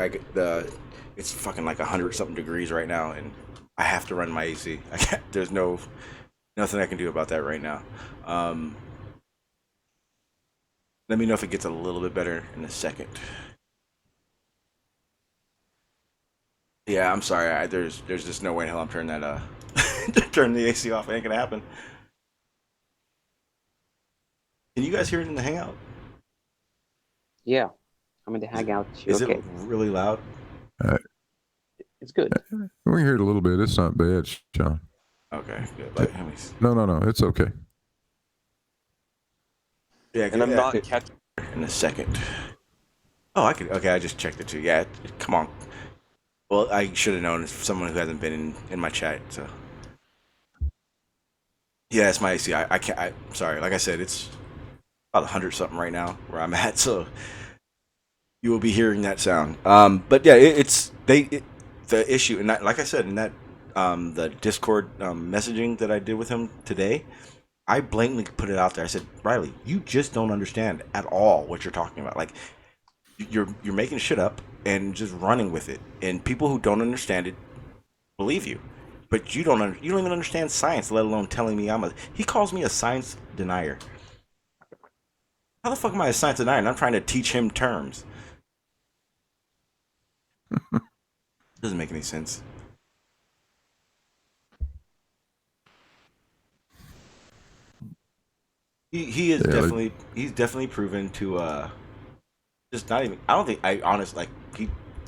It's fucking like 100-something degrees right now, and I have to run my AC. There's nothing I can do about that right now. Let me know if it gets a little bit better in a second. Yeah, I'm sorry. There's just no way in hell I'm turning that turn the AC off. It ain't gonna happen. Can you guys hear it in the hangout? Yeah. I'm in the hangout. Is Okay. it really loud? It's good. We can hear it a little bit. It's not bad, Sean. Okay, good. Like, No. It's okay. Yeah, And I'm not catching in a second. Oh, I could. Okay, I just checked it too. Yeah, come on. Well, I should have known. It's someone who hasn't been in my chat. So, yeah, it's my AC. I can't. I'm sorry. Like I said, it's about 100 something right now where I'm at. So you will be hearing that sound. But yeah, the issue, and that, like I said, in that the Discord messaging that I did with him today, I blatantly put it out there. I said, Riley, you just don't understand at all what you're talking about. Like, you're making shit up and just running with it, and people who don't understand it believe you, but you don't even understand science, let alone telling me he calls me a science denier. How the fuck am I a science denier? And I'm trying to teach him terms. Doesn't make any sense. He is he's definitely proven to just not even. I don't think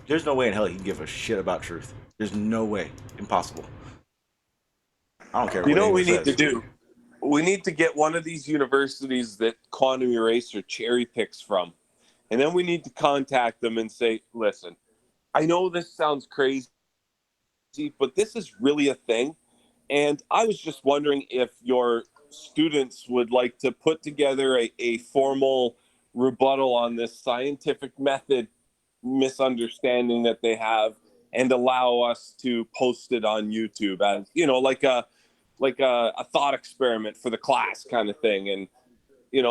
there's no way in hell he can give a shit about truth. There's no way. Impossible. I don't care. You know what we need to do? We need to get one of these universities that Quantum Eraser cherry picks from. And then we need to contact them and say, listen, I know this sounds crazy, but this is really a thing. And I was just wondering if your students would like to put together a formal rebuttal on this scientific method misunderstanding that they have and allow us to post it on YouTube as, like a thought experiment for the class kind of thing. And,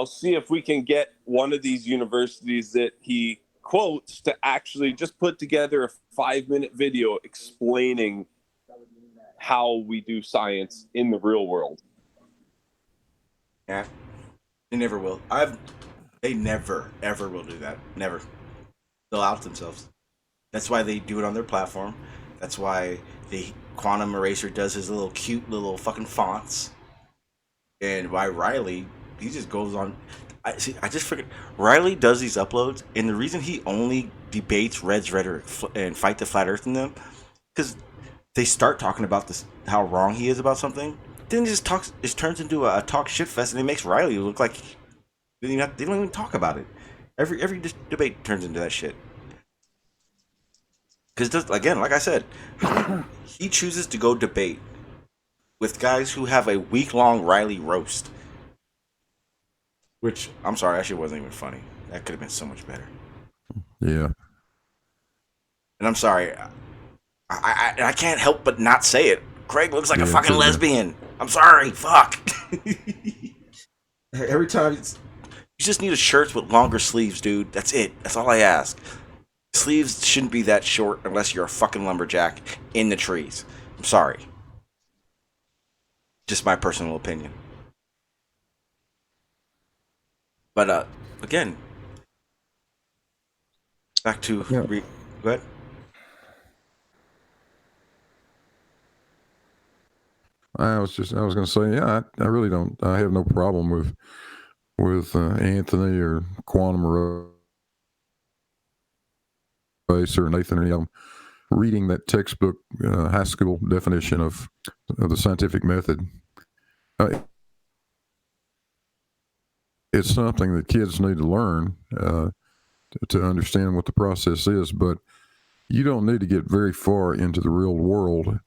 see if we can get one of these universities that he quotes to actually just put together a 5-minute video explaining how we do science in the real world. Yeah, they never will. They never ever will do that. Never. They'll out themselves. That's why they do it on their platform. That's why the Quantum Eraser does his little cute little fucking fonts. And why Riley, he just goes on. I just forget. Riley does these uploads, and the reason he only debates Red's rhetoric and fight the flat Earth in them, because they start talking about this, how wrong he is about something. Then it turns into a talk shit fest, and it makes Riley look like they don't even talk about it. Every debate turns into that shit. Because again, like I said, he chooses to go debate with guys who have a week-long Riley roast. Which, I'm sorry, that shit wasn't even funny. That could have been so much better. Yeah. And I'm sorry, I can't help but not say it. Craig looks like a fucking lesbian. I'm sorry, fuck. Every time, you just need a shirt with longer sleeves, dude. That's it. That's all I ask. Sleeves shouldn't be that short unless you're a fucking lumberjack in the trees. I'm sorry. Just my personal opinion. But, again, back to... Go ahead. I was going to say, yeah, I really don't. I have no problem with Anthony or Quantum Eraser or Nathan or any of them reading that textbook high school definition of the scientific method. It's something that kids need to learn to understand what the process is, but you don't need to get very far into the real world,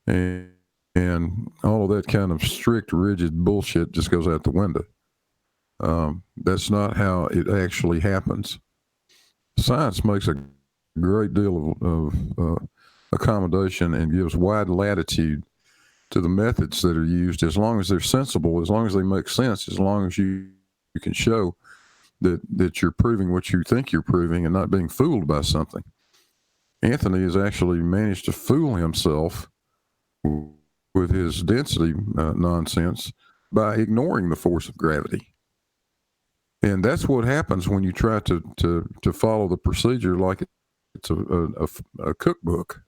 and all of that kind of strict, rigid bullshit just goes out the window. That's not how it actually happens. Science makes a great deal of accommodation and gives wide latitude to the methods that are used, as long as they're sensible, as long as they make sense, as long as you can show that you're proving what you think you're proving and not being fooled by something. Anthony has actually managed to fool himself with his density nonsense by ignoring the force of gravity. And that's what happens when you try to follow the procedure like it's a cookbook.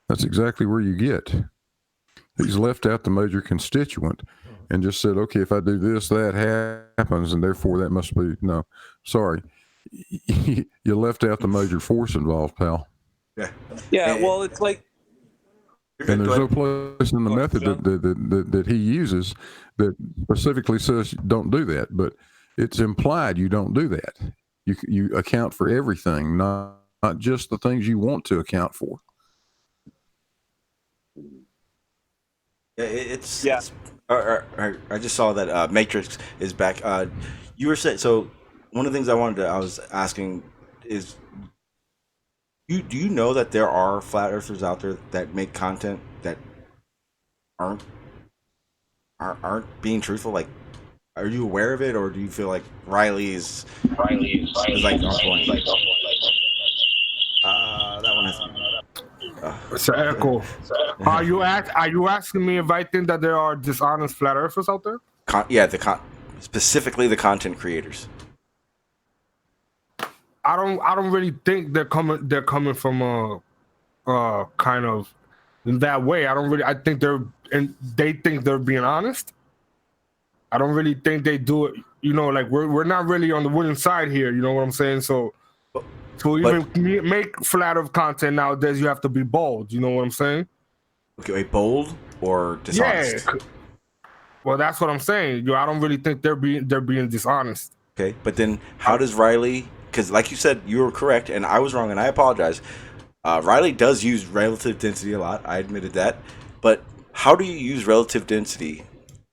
That's exactly where you get. He's left out the major constituent and just said, okay, if I do this, that happens, and therefore that must be, no, sorry. You left out the major force involved, pal. Yeah, well, it's like, and there's no place in the method that he uses that specifically says don't do that, but it's implied you don't do that. You account for everything, not just the things you want to account for. It's I just saw that Matrix is back. You were saying, so one of the things I was asking is, do you know that there are flat earthers out there that make content that aren't being truthful? Like, are you aware of it, or do you feel like Riley is like on point? That one has. It's an echo. Are you asking me if I think that there are dishonest flat earthers out there? Specifically the content creators. I don't really think they're coming from a kind of in that way. I think they think they're being honest. I don't really think they do it. You know, like we're not really on the winning side here. You know what I'm saying? So to even make flat earth content nowadays, you have to be bold. You know what I'm saying? Okay, bold or dishonest? Yeah. Well, that's what I'm saying. I don't really think they're being dishonest. Okay, but then how does Riley? Because like you said, you were correct, and I was wrong, and I apologize. Riley does use relative density a lot. I admitted that. But how do you use relative density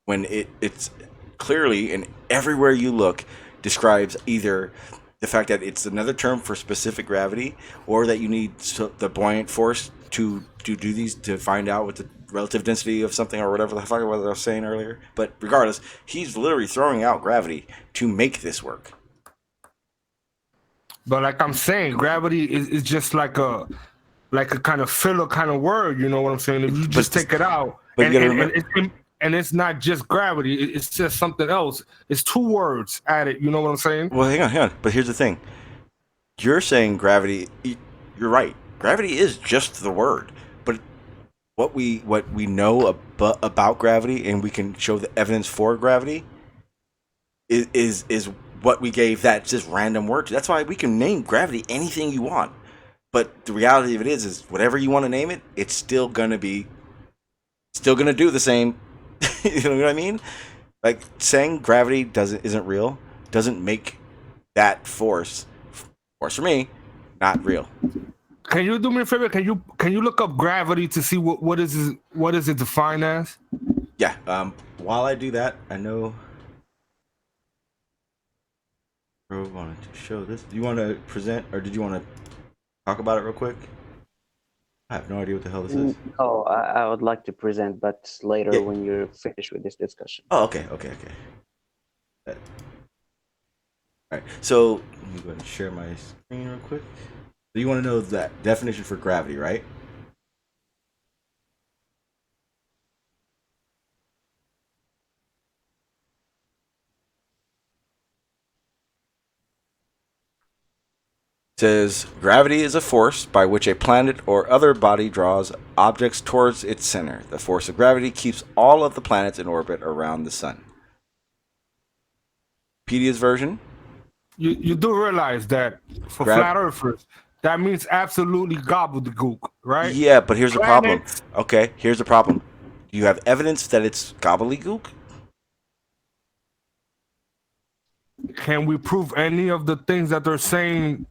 when it's clearly, and everywhere you look, describes either the fact that it's another term for specific gravity, or that you need the buoyant force to do these, to find out what the relative density of something or whatever the fuck I was saying earlier. But regardless, he's literally throwing out gravity to make this work. But like I'm saying, gravity is just like a kind of filler kind of word. You know what I'm saying? If you just take it out, and it's not just gravity, it's just something else. It's two words added. You know what I'm saying? Well, hang on. But here's the thing. You're saying gravity. You're right. Gravity is just the word. But what we know about gravity, and we can show the evidence for gravity, is what we gave that just random word to. That's why we can name gravity anything you want. But the reality of it is whatever you want to name it, it's still gonna do the same. You know what I mean? Like, saying gravity isn't real doesn't make that force for me not real. Can you do me a favor? Can you look up gravity to see what is it defined as? Yeah. While I do that, I know Bro wanted to show this. Do you want to present, or did you want to talk about it real quick? I have no idea what the hell this is. Oh, I would like to present, but later when you're finished with this discussion. Oh, okay. All right. So let me go ahead and share my screen real quick. So you want to know that definition for gravity, right? It says gravity is a force by which a planet or other body draws objects towards its center. The force of gravity keeps all of the planets in orbit around the sun. Wikipedia's version. You do realize that for flat earthers, that means absolutely gobbledygook, right? Yeah, but here's the problem. Okay, here's the problem. Do you have evidence that it's gobbledygook? Can we prove any of the things that they're saying?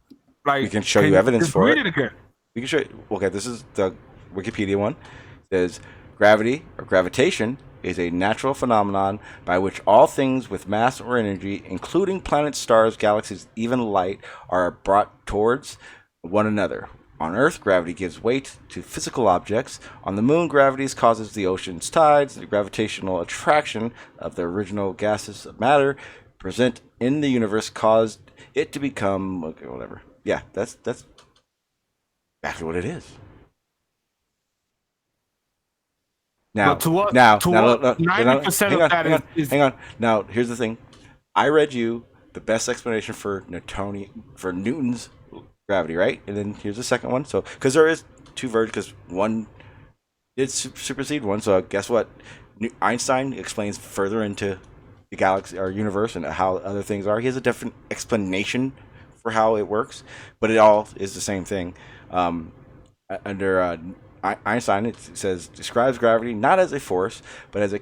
Like, we can show you evidence for it. Read it again. We can show you. Okay, this is the Wikipedia one. It says gravity or gravitation is a natural phenomenon by which all things with mass or energy, including planets, stars, galaxies, even light, are brought towards one another. On Earth, gravity gives weight to physical objects. On the Moon, gravity causes the ocean's tides. The gravitational attraction of the original gases of matter present in the universe caused it to become whatever. Yeah, that's exactly what it is. Now, hang on. Now, here's the thing. I read you the best explanation for Newton's gravity, right? And then here's the second one. So, because there is two versions, because one did supersede one. So, guess what? Einstein explains further into the galaxy or universe and how other things are. He has a different explanation for how it works, but it all is the same thing. Under Einstein, it says describes gravity not as a force, but as a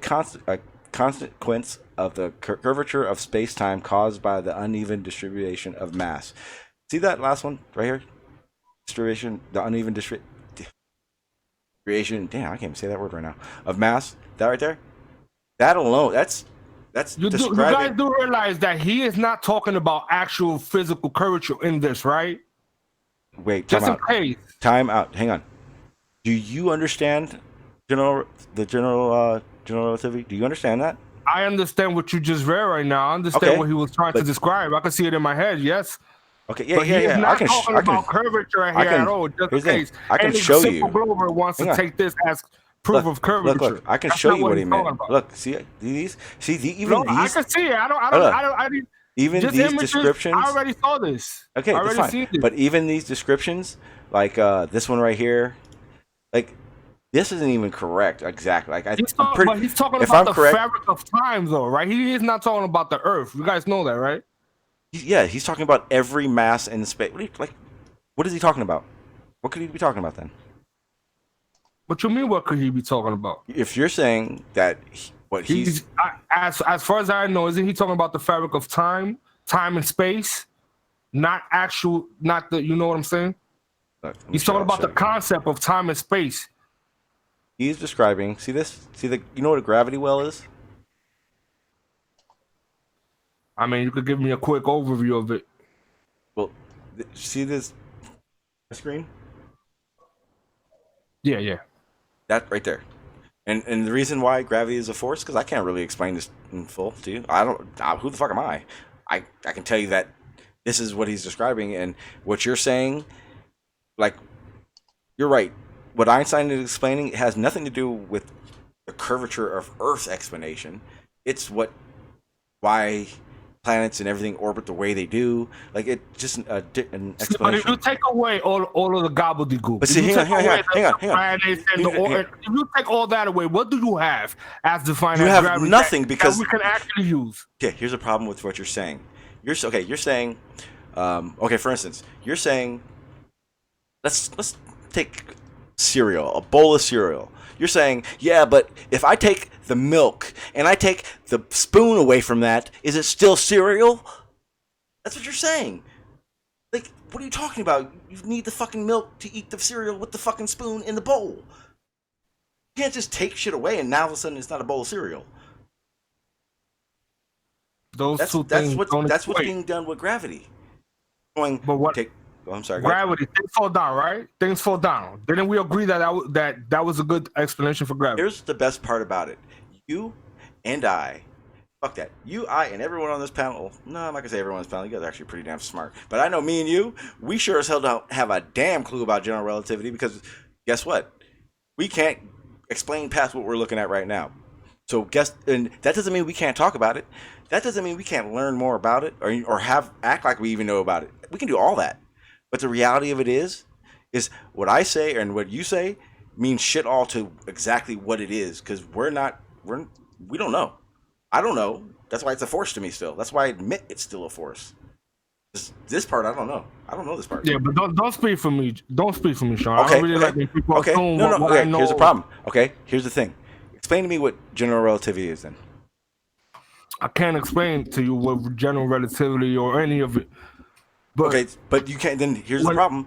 consequence of the curvature of space-time caused by the uneven distribution of mass. See that last one right here? Distribution, the uneven distribution. Damn, I can't even say that word right now. Of mass. That right there. That alone. That's you guys do realize that he is not talking about actual physical curvature in this, right? Wait, time out. Time out. Hang on. Do you understand general relativity? Do you understand that? I understand what you just read right now. I understand what he was trying to describe. I can see it in my head. Yes. Okay. Yeah. He's not talking about curvature right here at all. Just in case. I can show you. Glober wants to take this as proof of curvature. Look. I can show you what he meant. Look. See these. Even these. I can see it. I didn't. Even just these images, descriptions. I already saw this. Okay, that's fine. But even these descriptions, like this one right here, like this isn't even correct exactly. Like he's talking about the fabric of time, though, right? He is not talking about the Earth. You guys know that, right? Yeah, he's talking about every mass in space. What is he talking about? What could he be talking about then? What you mean? What could he be talking about? If you're saying that as far as I know, isn't he talking about the fabric of time and space, not the, you know what I'm saying? He's talking about the concept of time and space. He's describing. See this? You know what a gravity well is? I mean, you could give me a quick overview of it. Well, see this screen? Yeah. That right there. And the reason why gravity is a force, because I can't really explain this in full to you. Who the fuck am I? I can tell you that this is what he's describing, and what you're saying, like, you're right. What Einstein is explaining has nothing to do with the curvature of Earth's explanation. It's why planets and everything orbit the way they do. Like, it's just an explanation. But if you take away all of the gobbledygook, but see, hang on. If you take all that away, what do you have as defined? You have nothing because that we can actually use. Okay, here's a problem with what you're saying. You're saying, for instance, you're saying, let's take cereal, a bowl of cereal. You're saying, yeah, but if I take the milk and I take the spoon away from that, is it still cereal? That's what you're saying. Like, what are you talking about? You need the fucking milk to eat the cereal with the fucking spoon in the bowl. You can't just take shit away and now all of a sudden it's not a bowl of cereal. That's what's being done with gravity. I'm sorry. Gravity, things fall down, right? Things fall down. Didn't we agree that was a good explanation for gravity? Here's the best part about it. You and I, fuck that. You, I, and everyone on this panel. No, I'm not gonna say everyone on this panel. You guys are actually pretty damn smart. But I know me and you, we sure as hell don't have a damn clue about general relativity, because guess what? We can't explain past what we're looking at right now. So and that doesn't mean we can't talk about it. That doesn't mean we can't learn more about it or act like we even know about it. We can do all that. But the reality of it is what I say and what you say means shit all to exactly what it is, because we don't know. I don't know. That's why it's a force to me still. That's why I admit it's still a force. This part I don't know. I don't know this part. Yeah, but don't speak for me. Don't speak for me, Sean. Okay, I don't really like when people assume what I know. Here's the problem. Okay, here's the thing. Explain to me what general relativity is then. I can't explain to you what general relativity or any of it. But you can't. Then here's the problem.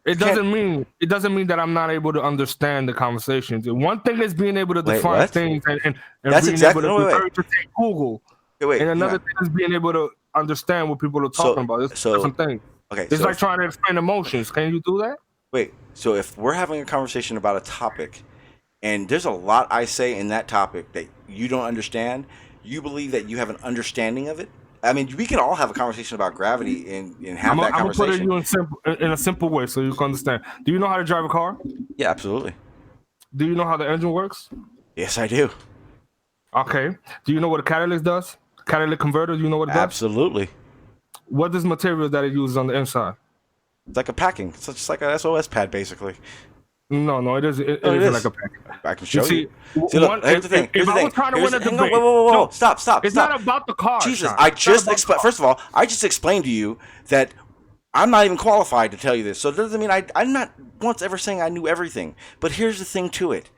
It doesn't mean that I'm not able to understand the conversation. One thing is being able to define things and that's being exactly able to take Google. And another thing is being able to understand what people are talking about. It's different thing. Okay, it's like trying to explain emotions. Can you do that? Wait. So if we're having a conversation about a topic, and there's a lot I say in that topic that you don't understand, you believe that you have an understanding of it. I mean, we can all have a conversation about gravity and have that conversation. I'm going to put it in a simple way so you can understand. Do you know how to drive a car? Yeah, absolutely. Do you know how the engine works? Yes, I do. Okay. Do you know what a catalyst does? Catalytic converter, do you know what it does? Absolutely. What is material that it uses on the inside? It's like a packing. It's just like a SOS pad, basically. No, it isn't. It Oh, it isn't is. like a package. I can show See, you. See, look, here's the thing. If I was trying to win a debate, Whoa, stop. It's not about the car. Jesus, Sean. I just explained. First of all, I just explained to you that I'm not even qualified to tell you this. So it doesn't mean I'm not once ever saying I knew everything. But here's the thing to it.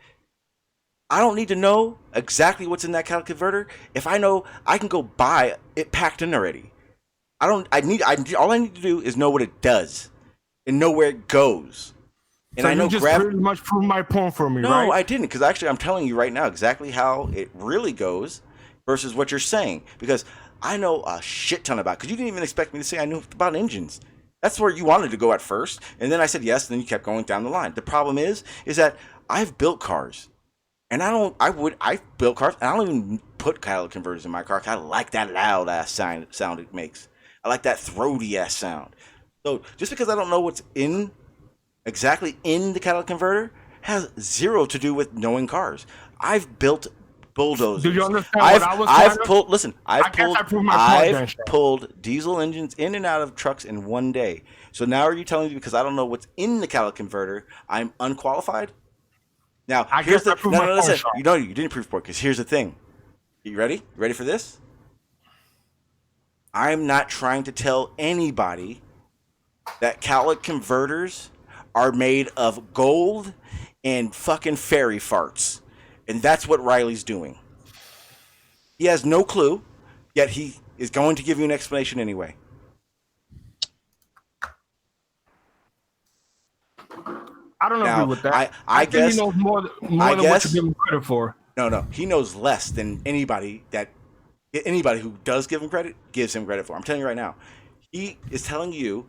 I don't need to know exactly what's in that catalytic converter. If I know, I can go buy it packed in already. All I need to do is know what it does and know where it goes. And so I know you just pretty much proved my point for me, right? No, I didn't, because actually I'm telling you right now exactly how it really goes versus what you're saying, because I know a shit ton about it, because you didn't even expect me to say I knew about engines. That's where you wanted to go at first, and then I said yes, and then you kept going down the line. The problem is that I've built cars, and I've built cars, and I don't even put catalytic converters in my car. I like that loud ass sound it makes. I like that throaty ass sound. So just because I don't know what's exactly in the catalytic converter has zero to do with knowing cars. I've built bulldozers. Do you understand what I was I've pulled diesel engines in and out of trucks in one day. So now are you telling me because I don't know what's in the catalytic converter, I'm unqualified? Now, here's the listen. You didn't prove point, because here's the thing. You ready? You ready for this? I'm not trying to tell anybody that catalytic converters are made of gold and fucking fairy farts. And that's what Riley's doing. He has no clue, yet he is going to give you an explanation anyway. I don't agree with that. I guess he knows more than what you give him credit for. No. He knows less than anybody who does give him credit gives him credit for. I'm telling you right now. He is telling you,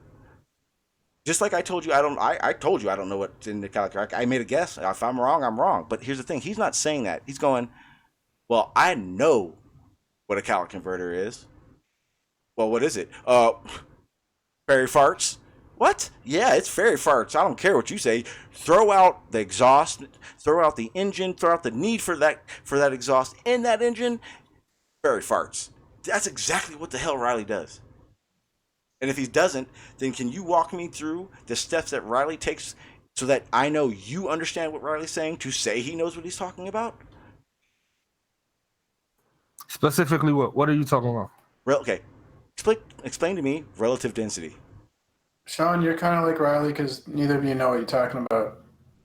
just like I told you, I told you I don't know what's in the calculator. I made a guess. If I'm wrong, I'm wrong. But here's the thing. He's not saying that. He's going, well, I know what a catalytic converter is. Well, what is it? Fairy farts. What? Yeah, it's fairy farts. I don't care what you say. Throw out the exhaust. Throw out the engine. Throw out the need for that exhaust in that engine. Fairy farts. That's exactly what the hell Riley does. And if he doesn't, then can you walk me through the steps that Riley takes so that I know you understand what Riley's saying to say he knows what he's talking about? Specifically, what are you talking about? Okay. Explain to me relative density. Sean, you're kind of like Riley because neither of you know what you're talking about.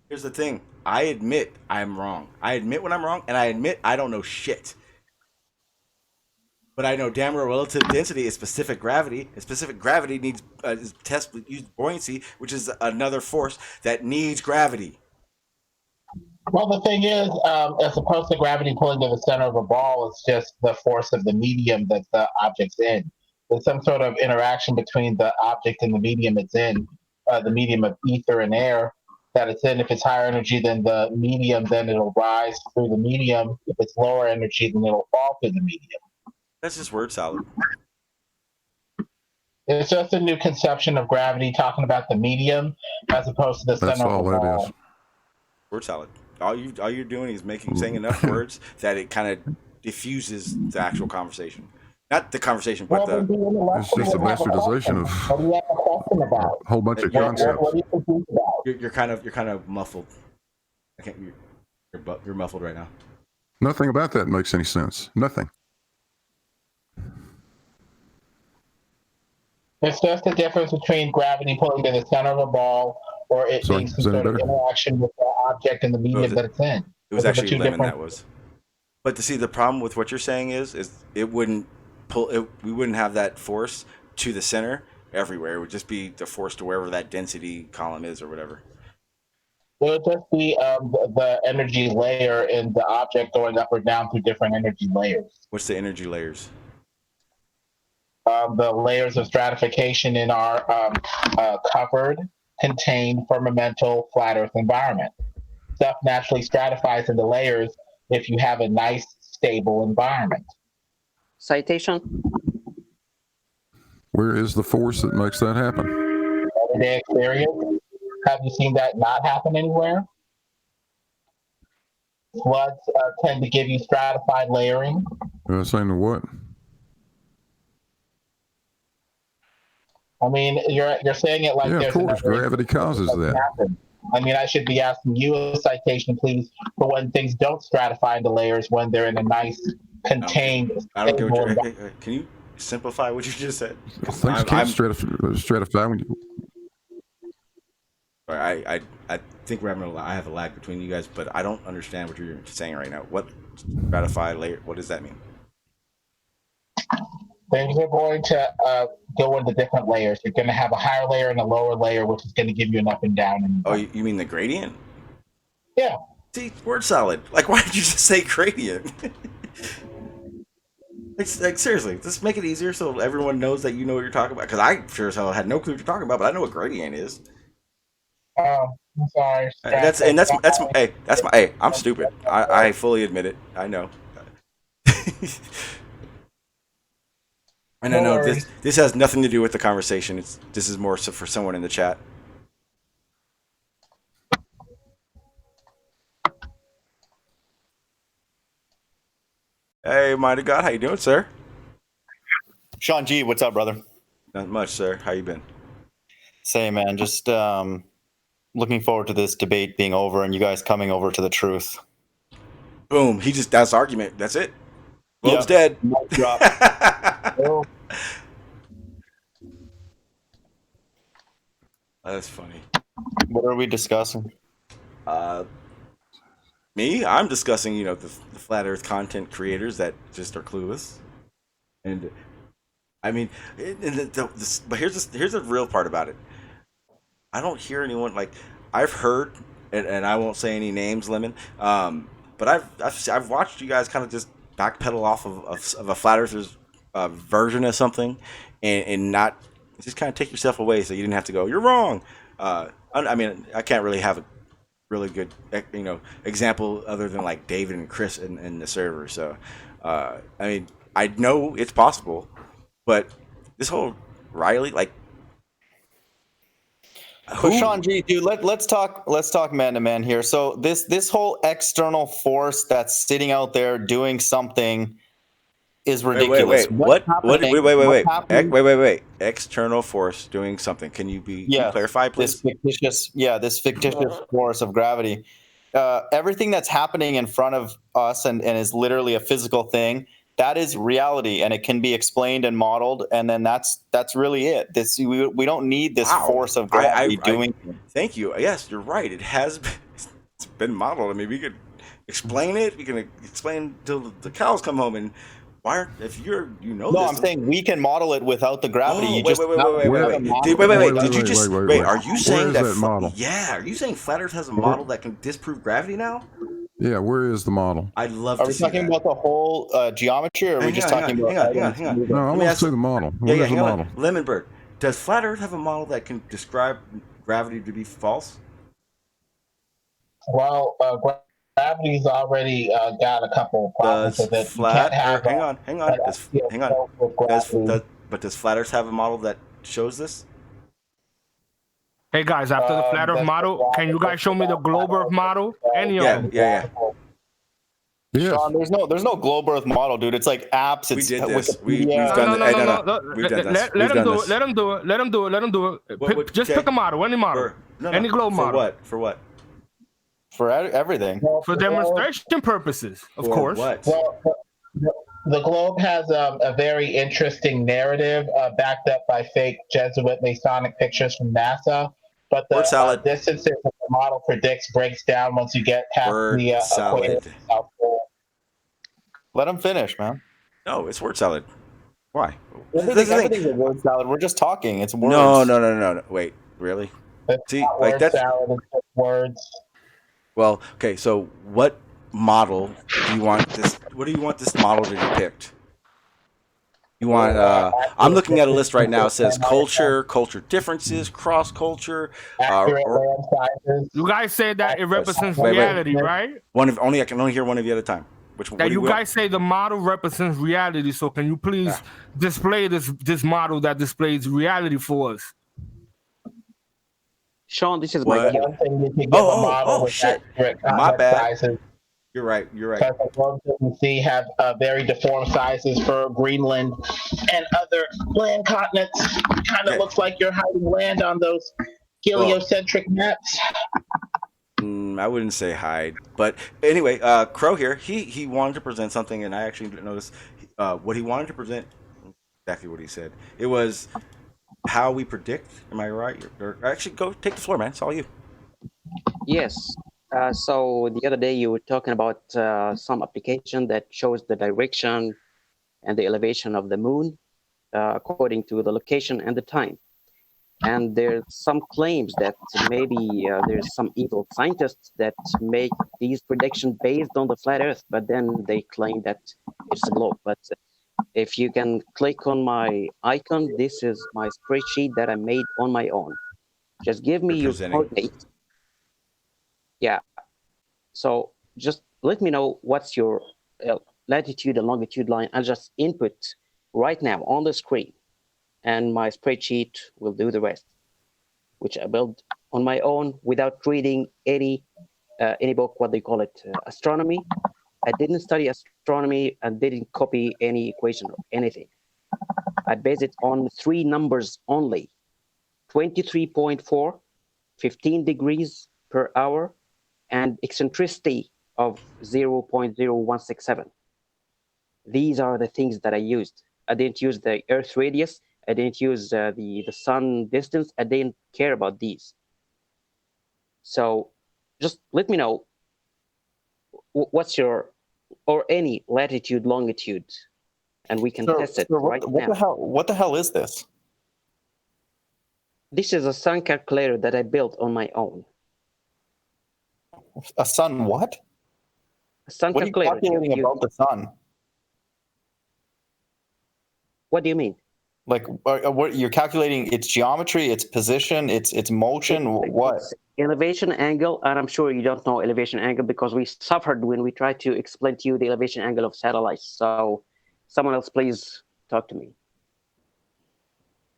Here's the thing. I admit I'm wrong. I admit when I'm wrong, and I admit I don't know shit. But I know damn well relative density is specific gravity, and specific gravity needs use buoyancy, which is another force that needs gravity. Well, the thing is, as opposed to gravity pulling to the center of a ball, it's just the force of the medium that the object's in. There's some sort of interaction between the object and the medium it's in, the medium of ether and air that it's in. If it's higher energy than the medium, then it'll rise through the medium. If it's lower energy, then it'll fall through the medium. That's just word salad. It's just a new conception of gravity, talking about the medium as opposed to the center of the ball. That is. Word salad. All you're doing is saying enough words that it kind of diffuses the actual conversation. Not the conversation, but it's just a bastardization of a whole bunch of concepts. You're kind of muffled. You're muffled right now. Nothing about that makes any sense. Nothing. It's just the difference between gravity pulling to the center of a ball or it being some sort of interaction with the object and the medium that it's in. It was actually lemon that was. But to see, the problem with what you're saying is it wouldn't pull. We wouldn't have that force to the center everywhere. It would just be the force to wherever that density column is or whatever. It would just be the energy layer in the object going up or down through different energy layers. What's the energy layers? The layers of stratification in our covered, contained, firmamental, flat Earth environment. Stuff naturally stratifies into layers if you have a nice, stable environment. Citation? Where is the force that makes that happen? Everyday experience. Have you seen that not happen anywhere? Floods tend to give you stratified layering. Saying what? I mean, you're saying it like of course, gravity causes that. I mean, I should be asking you a citation, please, for when things don't stratify into layers when they're in a nice, contained. I don't get what you're. Can you simplify what you just said? Things can't stratify when you. I think I have a lag between you guys, but I don't understand what you're saying right now. What stratify layer? What does that mean? Things are going to go into different layers. You're going to have a higher layer and a lower layer, which is going to give you an up and down. And oh, you mean the gradient? Yeah. See, word salad. Like, why did you just say gradient? It's like, seriously, just make it easier so everyone knows that you know what you're talking about. Because I sure as hell had no clue what you're talking about, but I know what gradient is. Oh, I'm sorry. I'm stupid. I fully admit it. I know. And I know this has nothing to do with the conversation. This is more so for someone in the chat. Hey, Mighty God, how you doing, sir? Sean G, what's up, brother? Not much, sir. How you been? Same, man. Just looking forward to this debate being over and you guys coming over to the truth. Boom. That's argument. That's it. Globe's dead. Drop. That's funny. What are we discussing? Me? I'm discussing, the flat Earth content creators that just are clueless. And I mean, but here's the real part about it. I don't hear anyone I've heard, and I won't say any names, Lemon. But I've watched you guys kind of just backpedal off of a flat Earther's version of something, and not just kind of take yourself away, so you didn't have to go, you're wrong. I mean, I can't really have a really good example other than like David and Chris in the server. So I mean, I know it's possible, but this whole Riley But Sean G, dude, let's talk man to man here. So this whole external force that's sitting out there doing something is ridiculous. Wait. External force doing something. Can you clarify, please? This fictitious force of gravity. Everything that's happening in front of us and is literally a physical thing, that is reality, and it can be explained and modeled, and then that's really it. We don't need this force of gravity doing. Thank you. Yes, you're right. It's been modeled. I mean, we could explain it. We can explain till the cows come home. And why? If you're, No, I'm saying we can model it without the gravity. Wait. Did you just wait? Are you saying that model? Yeah. Are you saying flat Earth has a model that can disprove gravity now? Yeah, where is the model? I'd love to see Are we talking about the whole geometry, or are we just talking about... Hang on. No, I want to see the model. Where is the model? Lemonbird, does flat Earth have a model that can describe gravity to be false? Well, gravity's already got a couple of problems with it. Hang on. But does flat Earth have a model that shows this? Hey guys, after the flat Earth model, can you guys show me the Globe Earth model? Any of them? Yeah. Yes. Sean, there's no Globe Earth model, dude. It's like apps. We did this. We've done this. Let them do it. Just pick a model, any model, any globe model. For what? For everything. For demonstration purposes, of course. What? Well, the Globe has a very interesting narrative backed up by fake Jesuit Masonic pictures from NASA. But the distances that the model predicts breaks down once you get past the equator. Let him finish, man. No, it's word salad. Why? Everything's a word salad. We're just talking. It's words. No. Wait, really? See, like that's salad. It's just words. Well, okay. So, what model do you want this? What do you want this model to depict? You want? I'm looking at a list right now. It says culture differences, cross culture. You guys say that it represents reality, right? I can only hear one of you at a time. You guys say the model represents reality. So can you please display this model that displays reality for us? Sean, this is my Oh shit! My bad. You're right. Because the ones that we see have very deformed sizes for Greenland and other land continents. Kind of looks like you're hiding land on those heliocentric maps. I wouldn't say hide, but anyway, Crow here. He wanted to present something, and I actually didn't notice what he wanted to present. Exactly what he said. It was how we predict. Am I right? Actually, go take the floor, man. It's all you. Yes. So the other day you were talking about some application that shows the direction and the elevation of the moon according to the location and the time. And there's some claims that maybe there's some evil scientists that make these predictions based on the flat Earth, but then they claim that it's a globe. But if you can click on my icon, this is my spreadsheet that I made on my own. Just give me your coordinates. Yeah. So just let me know what's your latitude and longitude line. I'll just input right now on the screen, and my spreadsheet will do the rest, which I built on my own without reading any book, what they call it, astronomy. I didn't study astronomy and didn't copy any equation or anything. I base it on 3 numbers only: 23.4, 15 degrees per hour, and eccentricity of 0.0167. These are the things that I used. I didn't use the Earth radius. I didn't use the sun distance. I didn't care about these. So just let me know what's your, or any latitude, longitude, and we can test it right now. What the hell is this? This is a sun calculator that I built on my own. A sun what? A sun calculator. What are you calculating about the sun? What do you mean? Like, what you're calculating? Its geometry, its position, its motion. What? It's elevation angle, and I'm sure you don't know elevation angle because we suffered when we tried to explain to you the elevation angle of satellites. So, someone else, please talk to me.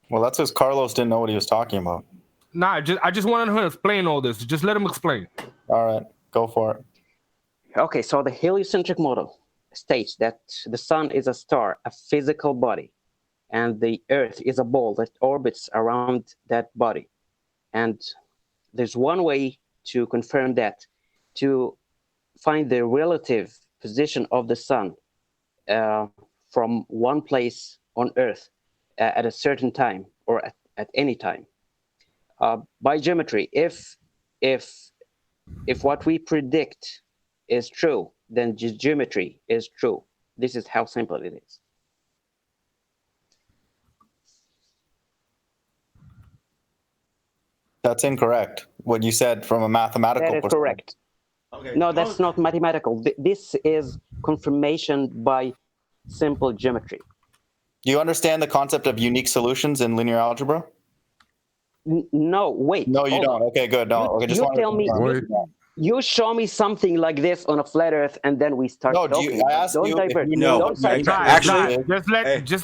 Well, that's because Carlos didn't know what he was talking about. Nah, I just wanted him to explain all this. Just let him explain. All right, go for it. Okay, so the heliocentric model states that the sun is a star, a physical body, and the Earth is a ball that orbits around that body. And there's one way to confirm that, to find the relative position of the sun from one place on Earth at a certain time or at any time. By geometry, if what we predict is true, then geometry is true. This is how simple it is. That's incorrect. What you said from a mathematical perspective. That is correct. Okay. No, that's not mathematical. This is confirmation by simple geometry. Do you understand the concept of unique solutions in linear algebra? No, wait. No, you don't. Okay, good. No, okay, just you tell me. You show me something like this on a flat Earth, and then we start talking. I asked don't you divert. No, actually, just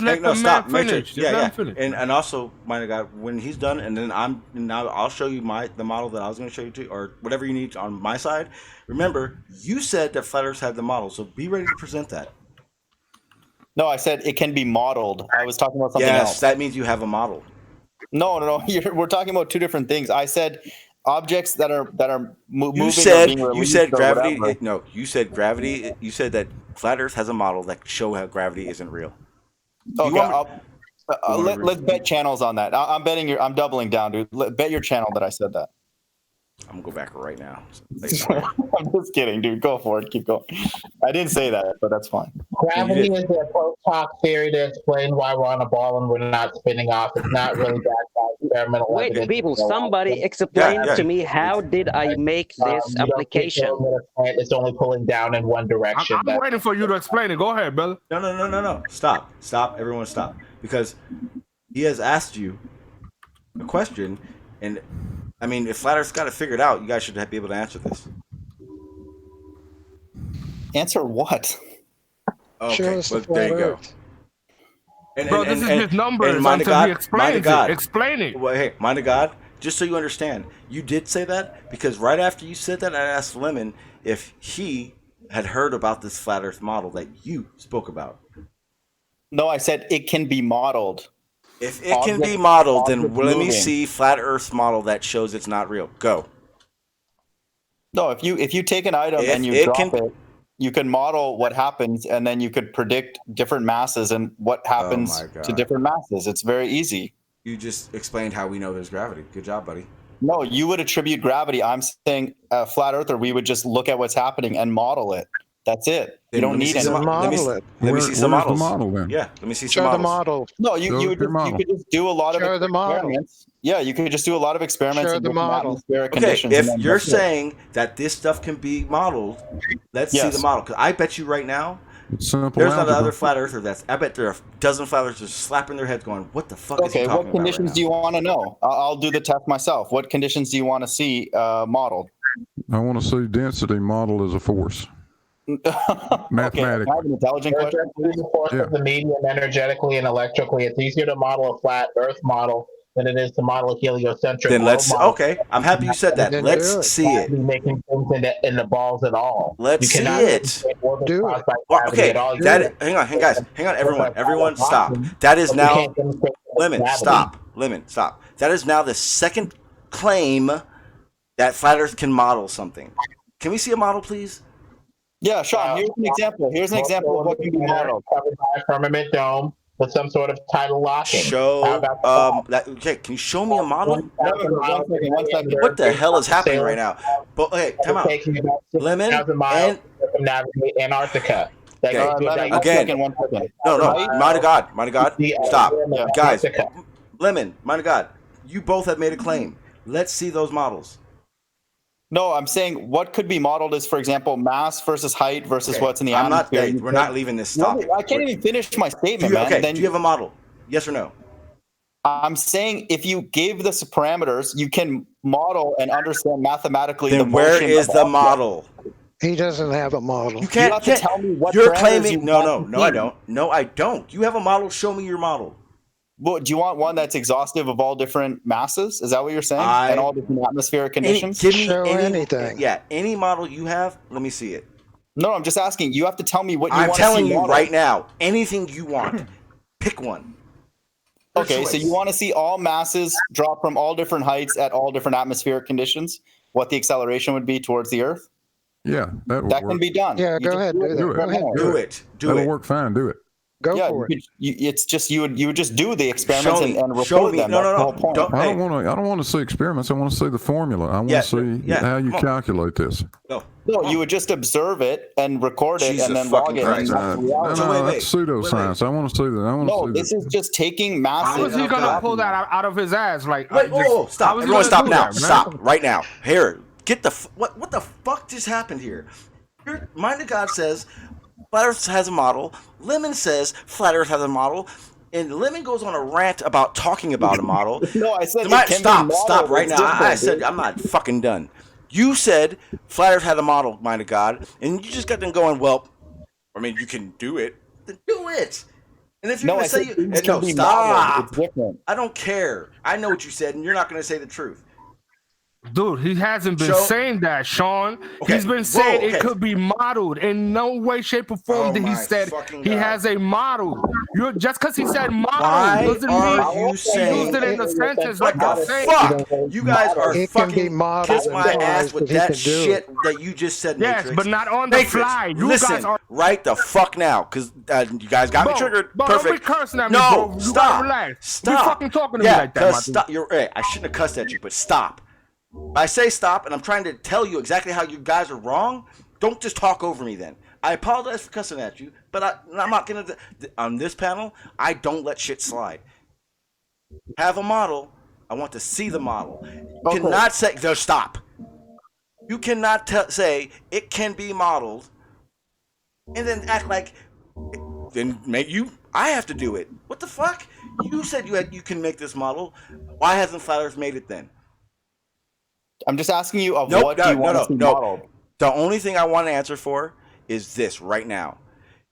let the man finish. Just let him finish. And also, my God, when he's done, and then I'll show you the model that I was going to show you, or whatever you need on my side. Remember, you said that flat Earths had the model, so be ready to present that. No, I said it can be modeled. I was talking about something else. Yes, that means you have a model. No. We're talking about two different things. I said objects that are moving. You said gravity. No, you said gravity. You said that flat Earth has a model that show how gravity isn't real. Okay, let's bet channels on that. I'm doubling down, dude. Bet your channel that I said that. I'm gonna go back right now. I'm just kidding, dude. Go for it. Keep going. I didn't say that, but that's fine. Gravity is a post-hoc theory to explain why we're on a ball and we're not spinning off. It's not really backed by experimental evidence. Wait, people, somebody explain to me how did I make this application? It's only pulling down in one direction. I'm waiting for you to explain it. Go ahead, brother. No. Stop. Everyone stop. Because he has asked you a question, and I mean, if flat Earth's got it figured out, you guys should be able to answer this. Answer what? Okay, well, there you go. Bro, this is his numbers until he explains it. Explain it. Well, hey, mind of God, just so you understand, you did say that because right after you said that, I asked Lemon if he had heard about this flat Earth model that you spoke about. No, I said it can be modeled. If it can be modeled, then let me see flat Earth's model that shows it's not real. Go. No, if you take an item and you drop it, you can model what happens, and then you could predict different masses and what happens to different masses. It's very easy. You just explained how we know there's gravity. Good job, buddy. No, you would attribute gravity. I'm saying flat earther, we would just look at what's happening and model it. That's it. You don't need any model it. Let me see some models. The model, then? Yeah, let me see Show some models. the model. No, you could just do a lot of experiments. Yeah, you could just do a lot of experiments in different atmospheric conditions. If you're saying that this stuff can be modeled, let's see the model. Because I bet you right now, there's another flat earther I bet there are a dozen flat earthers slapping their heads going, what the fuck is he talking about? Okay, what conditions do you want to know? I'll do the test myself. What conditions do you want to see modeled? I want to see density modeled as a force. Mathematically. I have an intelligent question. The force of the medium energetically and electrically. It's easier to model a flat Earth model than it is to model a heliocentric. Then I'm happy you said that. Let's see it. Making things in the balls at all. Let's see it. Do it. Okay, hang on, guys. Hang on, everyone, stop. That is now, Lemon, stop. That is now the second claim that flat Earth can model something. Can we see a model, please? Yeah, Sean, here's an example. Here's an example of what can be modeled. Covered by a firmament dome with some sort of tidal locking. Okay, can you show me a model? One second. What the hell is happening right now? But okay, time out. Lemon and navigate Antarctica. Again. No, mind of God, stop, guys. Lemon, mind of God, you both have made a claim. Let's see those models. No, I'm saying what could be modeled is, for example, mass versus height versus what's in the atmosphere. We're not leaving this topic. I can't even finish my statement, man. Do you have a model? Yes or no? I'm saying if you gave this parameters, you can model and understand mathematically the motion. Where is the model? He doesn't have a model. You can't have to tell me what you're claiming. you No, I don't. No, I don't. You have a model. Show me your model. Well, do you want one that's exhaustive of all different masses? Is that what you're saying? And all different atmospheric conditions? Give me anything. Yeah, any model you have, let me see it. No, I'm just asking. You have to tell me what you want to see. I'm telling you right now. Anything you want. Pick one. Okay, so you want to see all masses drop from all different heights at all different atmospheric conditions, what the acceleration would be towards the Earth? Yeah, that can be done. Yeah, go ahead. Do it. That'll work fine. Do it. Go for it. It's just you would just do the experiments and report them. No. I don't want to see experiments. I want to see the formula. I want to see how you calculate this. No, you would just observe it and record it and then log it. That's pseudoscience. I want to see that. This is just taking massive. How is he gonna pull that out of his ass? Stop! Everyone, stop now! Stop right now! Here, get the what the fuck just happened here? Mind of God says Flat Earth has a model. Lemon says Flat Earth has a model. And Lemon goes on a rant about talking about a model. No, I said stop right now. I said I'm not fucking done. You said Flat Earth had a model, Mind of God, and you just got them going, well, I mean, you can do it. Then do it. And if you're going to say stop. It's different. I don't care. I know what you said, and you're not going to say the truth. Dude, he hasn't been saying that, Sean. Okay. He's been saying it could be modeled. In no way, shape, or form did he said he has a model. You're just because he said model doesn't mean you saying used it in the sentence like the fuck? You guys are fucking kiss my ass with that shit that you just said. Yes, Matrix. but not on the fly. You guys are right the fuck now, because you guys got me triggered. Perfect. Don't be cursing at me, bro. Stop. Relax. Stop. You fucking talking to me like that, stop. You're right. I shouldn't have cussed at you, but stop. I say stop, and I'm trying to tell you exactly how you guys are wrong. Don't just talk over me then. I apologize for cussing at you, but I'm not going to... On this panel, I don't let shit slide. Have a model. I want to see the model. You cannot say... No, stop. You cannot say it can be modeled and then act like... Then I have to do it. What the fuck? You said you can make this model. Why hasn't Flat Earth made it then? I'm just asking you what do you want to see modeled? The only thing I want to answer for is this right now.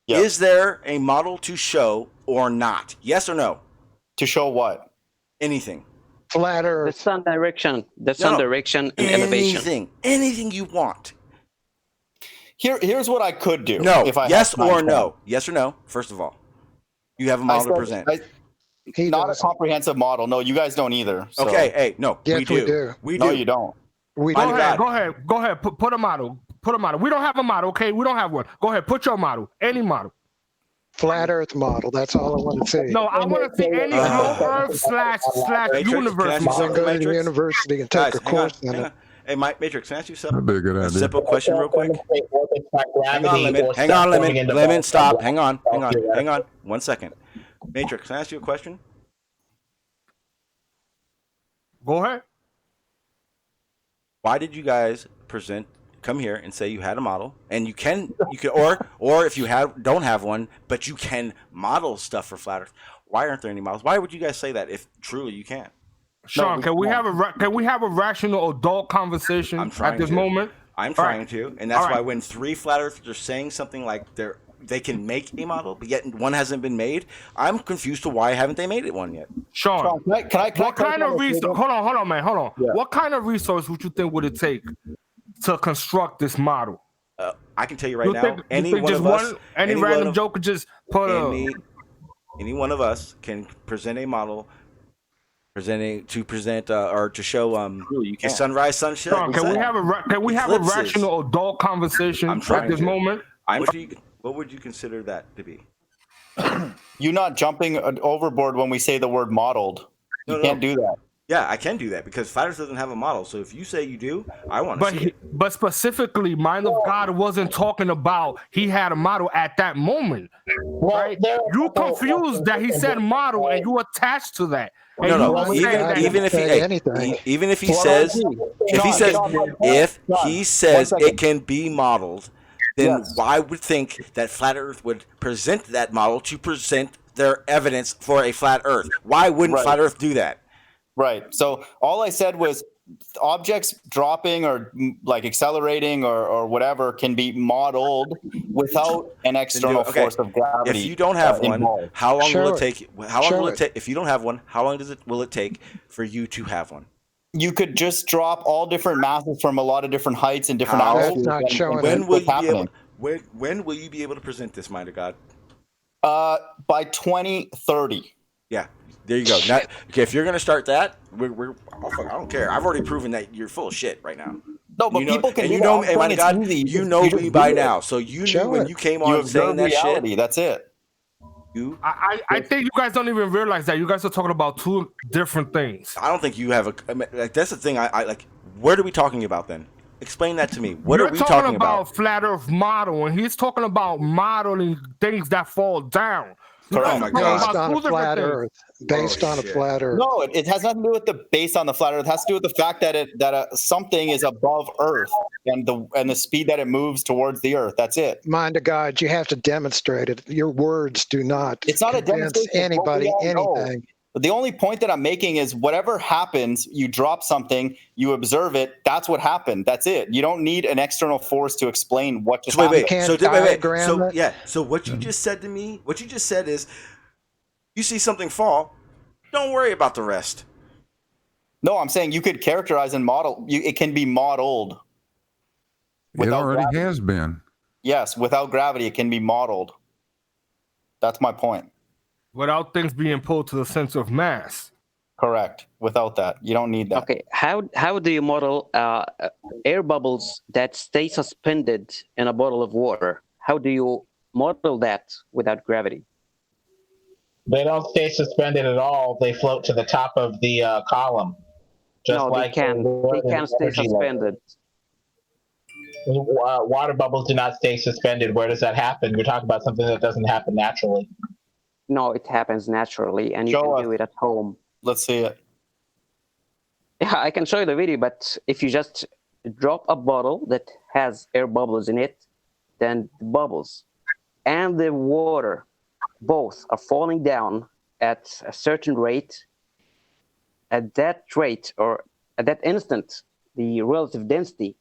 Yep. Is there a model to show or not? Yes or no? To show what? Anything. Flat Earth. The sun direction. The sun direction and elevation. Anything you want. Here's what I could do. No. Yes or no? Yes or no? First of all, you have a model to present. Not a comprehensive model. No, you guys don't either. So. Okay, hey, no, yes, we do. We do. No, you don't. We Go don't ahead, have. go ahead. Put a model. Put a model. We don't have a model, okay? We don't have one. Go ahead, put your model. Any model. Flat Earth model. That's all I want to see. No, I want to see any globe Earth slash Matrix, universe can I ask you model. something, Go to Matrix? university and take Guys, a hang on, course in hang it. on. Hey, Matrix, can I ask you something? That'd be a good A idea. simple question, real quick. Hang on, Lemon. Hang on, Lemon. Lemon, stop. Hang on. Hang on. 1 second. Matrix, can I ask you a question? Go ahead. Why did you guys come here and say you had a model, and you can, or if you don't have one, but you can model stuff for flat Earth? Why aren't there any models? Why would you guys say that if truly you can? Sean, can we have a rational adult conversation at this moment? I'm trying to, and that's why when 3 flat earthers are saying something like they can make a model, but yet one hasn't been made, I'm confused to why haven't they made it one yet? Sean, what kind of resource? Hold on, man. Yeah. What kind of resource would you think would it take to construct this model? I can tell you right now, any random joke could just put any one of us can present a model. Or to show the sunrise, sunset. Sean, can we have a rational adult conversation at this moment? What would you consider that to be? You're not jumping overboard when we say the word modeled. You can't do that. Yeah, I can do that because Flat Earth doesn't have a model. So if you say you do, I want to see it. But specifically, Mind of God wasn't talking about he had a model at that moment. Right? You confused that he said model and you attached to that. No. Even if he says it can be modeled, then I would think that Flat Earth would present that model to present their evidence for a flat Earth. Why wouldn't Flat Earth do that? Right. So all I said was objects dropping or like accelerating or whatever can be modeled without an external force of gravity. If you don't have one, how long will it take? If you don't have one, how long will it take for you to have one? You could just drop all different masses from a lot of different heights and different altitudes. When will you be able to present this, Mind of God? By 2030. Yeah. There you go. Now, okay, if you're gonna start that, I don't care. I've already proven that you're full of shit right now. No, but people can. Hey, my God, you know me by now, so you knew when you came on saying that shit. That's it. I think you guys don't even realize that you guys are talking about two different things. I don't think you have that's the thing. I like. What are we talking about then? Explain that to me. What are we talking about? Flat Earth model, and he's talking about modeling things that fall down. Oh my God. Based on a flat Earth. Based on a flat Earth. No, it has nothing to do with the based on the flat Earth. It has to do with the fact that something is above Earth and the speed that it moves towards the Earth. That's it. Mind of God, you have to demonstrate it. Your words do not. It's not a demonstration. Anybody, anything. But the only point that I'm making is whatever happens, you drop something, you observe it. That's what happened. That's it. You don't need an external force to explain what just happened. So what you just said to me, what you just said is, you see something fall, don't worry about the rest. No, I'm saying you could characterize and model. It can be modeled. It already has been. Yes, without gravity, it can be modeled. That's my point. Without things being pulled to the center of mass. Correct. Without that, you don't need that. Okay. How do you model air bubbles that stay suspended in a bottle of water? How do you model that without gravity? They don't stay suspended at all. They float to the top of the column. They can stay suspended. Water bubbles do not stay suspended. Where does that happen? You're talking about something that doesn't happen naturally. No, it happens naturally, and you can do it at home. Let's see it. Yeah, I can show you the video, but if you just drop a bottle that has air bubbles in it, then the bubbles and the water both are falling down at a certain rate. At that rate, or at that instant, the relative density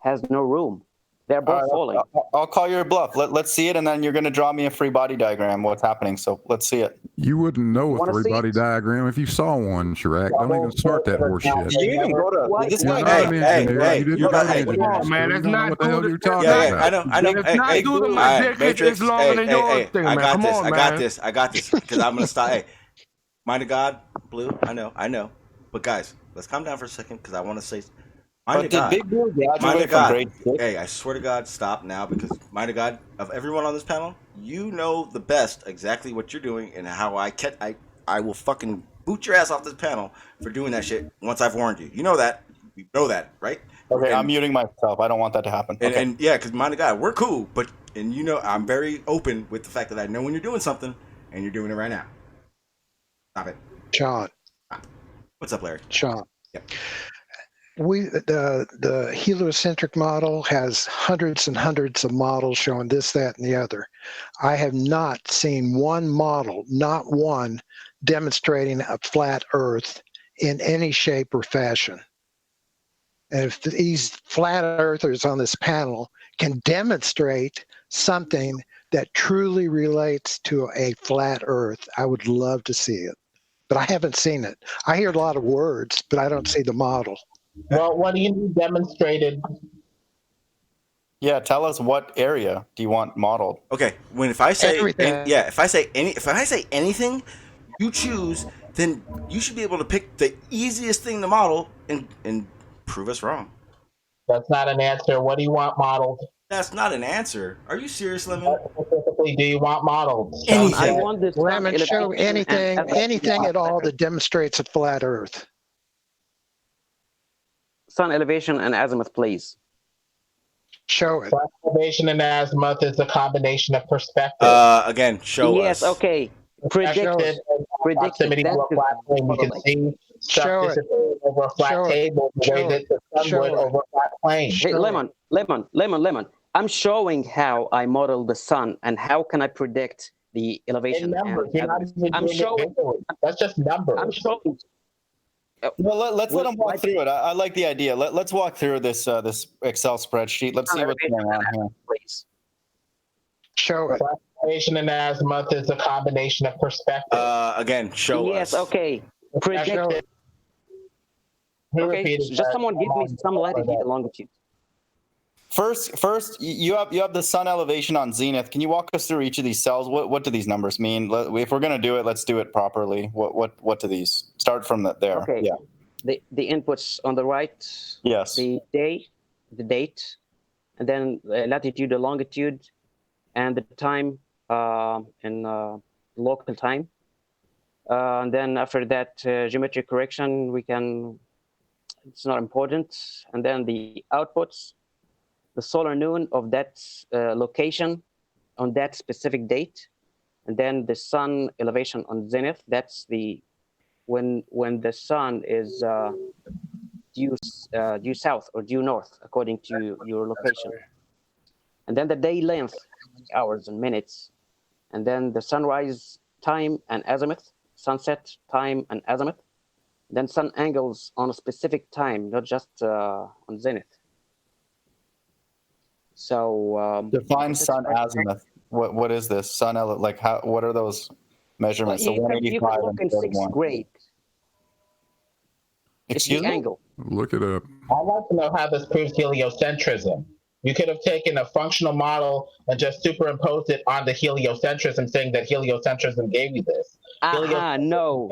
has no room. They're both falling. I'll call your bluff. Let's see it, and then you're going to draw me a free body diagram. What's happening? So let's see it. You wouldn't know a three-body diagram if you saw one, Chirac. Don't even start that horse shit. You even go to this guy. Come on, man. It's not good. I know. It's not doing the magic. It's longer than your thing, man. Come on, man. I got this. Because I'm going to start. Hey, Mind of God, Blue, I know. But guys, let's calm down for a second because I want to say Mind But to did God. Big Blue Mind graduate to from God. grade 6? Hey, I swear to God, stop now because mind to God, of everyone on this panel, you know the best exactly what you're doing and how I will fucking boot your ass off this panel for doing that shit once I've warned you. You know that. You know that, right? Okay, and, I'm muting myself. I don't want that to happen. And, okay. and yeah, because mind to God, we're cool, but and you know I'm very open with the fact that I know when you're doing something and you're doing it right now. Stop it. Sean. What's up, Larry? Sean. Yep. The heliocentric model has hundreds and hundreds of models showing this, that, and the other. I have not seen one model, not one, demonstrating a flat Earth in any shape or fashion. And if these flat earthers on this panel can demonstrate something that truly relates to a flat Earth, I would love to see it. But I haven't seen it. I hear a lot of words, but I don't see the model. Well, what do you need demonstrated? Yeah, tell us what area do you want modeled? Okay, if I say Everything. if I say anything, you choose, then you should be able to pick the easiest thing to model and prove us wrong. That's not an answer. What do you want modeled? That's not an answer. Are you serious, Lemon? What specifically do you want modeled? Anything. I want this Lemon, show anything at all that demonstrates a flat Earth. Sun elevation and azimuth, please. Show it. Sun elevation and azimuth is a combination of perspective. Again, show us. Yes, okay. Predicted. Proximity to a flat plane. You can see stuff disappearing over a flat table the way that the sun would over a flat plane. Hey, Lemon. I'm showing how I model the sun and how can I predict the elevation. In numbers, you're not even doing it visually. That's just numbers. I'm showing. Well, let's let them walk through it. I like the idea. Let's walk through this this Excel spreadsheet. Let's see what's going on here. Please. Show it. Elevation and azimuth is a combination of perspective. Again, show us. Yes, okay. Predict. Okay, just someone give me some latitude and longitude. First, you have the sun elevation on zenith. Can you walk us through each of these cells? What do these numbers mean? If we're going to do it, let's do it properly. What do these start from there? Okay. Yeah. The inputs on the right. Yes. The day, the date, and then the latitude, the longitude, and the time in local time. And then after that, geometric correction, it's not important. And then the outputs. The solar noon of that location on that specific date, and then the sun elevation on zenith. That's when the sun is due south or due north according to your location, and then the day length, hours and minutes, and then the sunrise time and azimuth, sunset time and azimuth, then sun angles on a specific time, not just on zenith. So define sun azimuth. What is this sun? Like how? What are those measurements? Well, you can look in 6th grade. Excuse me? me? Angle. Look it up. I'd like to know how this proves heliocentrism. You could have taken a functional model and just superimposed it on the heliocentrism, saying that heliocentrism gave you this. No.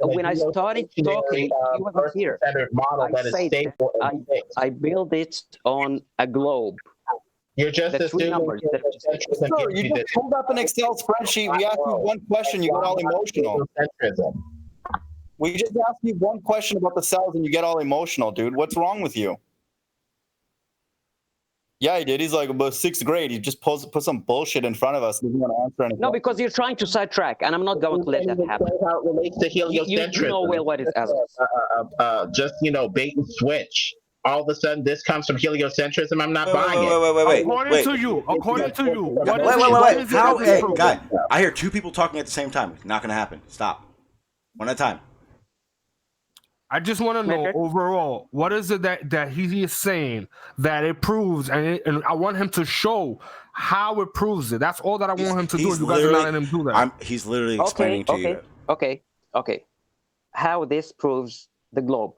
When I started talking, he wasn't here. I built it on a globe. You're just assuming numbers. Sure, you just pulled up an Excel spreadsheet. We asked you one question, you got all emotional. We just asked you one question about the cells and you get all emotional, dude. What's wrong with you? Yeah, he did. He's like about 6th grade. He just put some bullshit in front of us. He didn't want to answer anything. No, because you're trying to sidetrack, and I'm not going to let that happen. How it relates to heliocentrism. You know well what is azimuth. Just bait and switch. All of a sudden, this comes from heliocentrism. I'm not buying it. Wait. According to you. Wait. How? Hey, guy. I hear 2 people talking at the same time. Not going to happen. Stop. One at a time. I just want to know overall, what is it that he is saying that it proves, and I want him to show how it proves it. That's all that I want him to do. You guys are not letting him do that. He's literally explaining to you. Okay. How this proves the globe.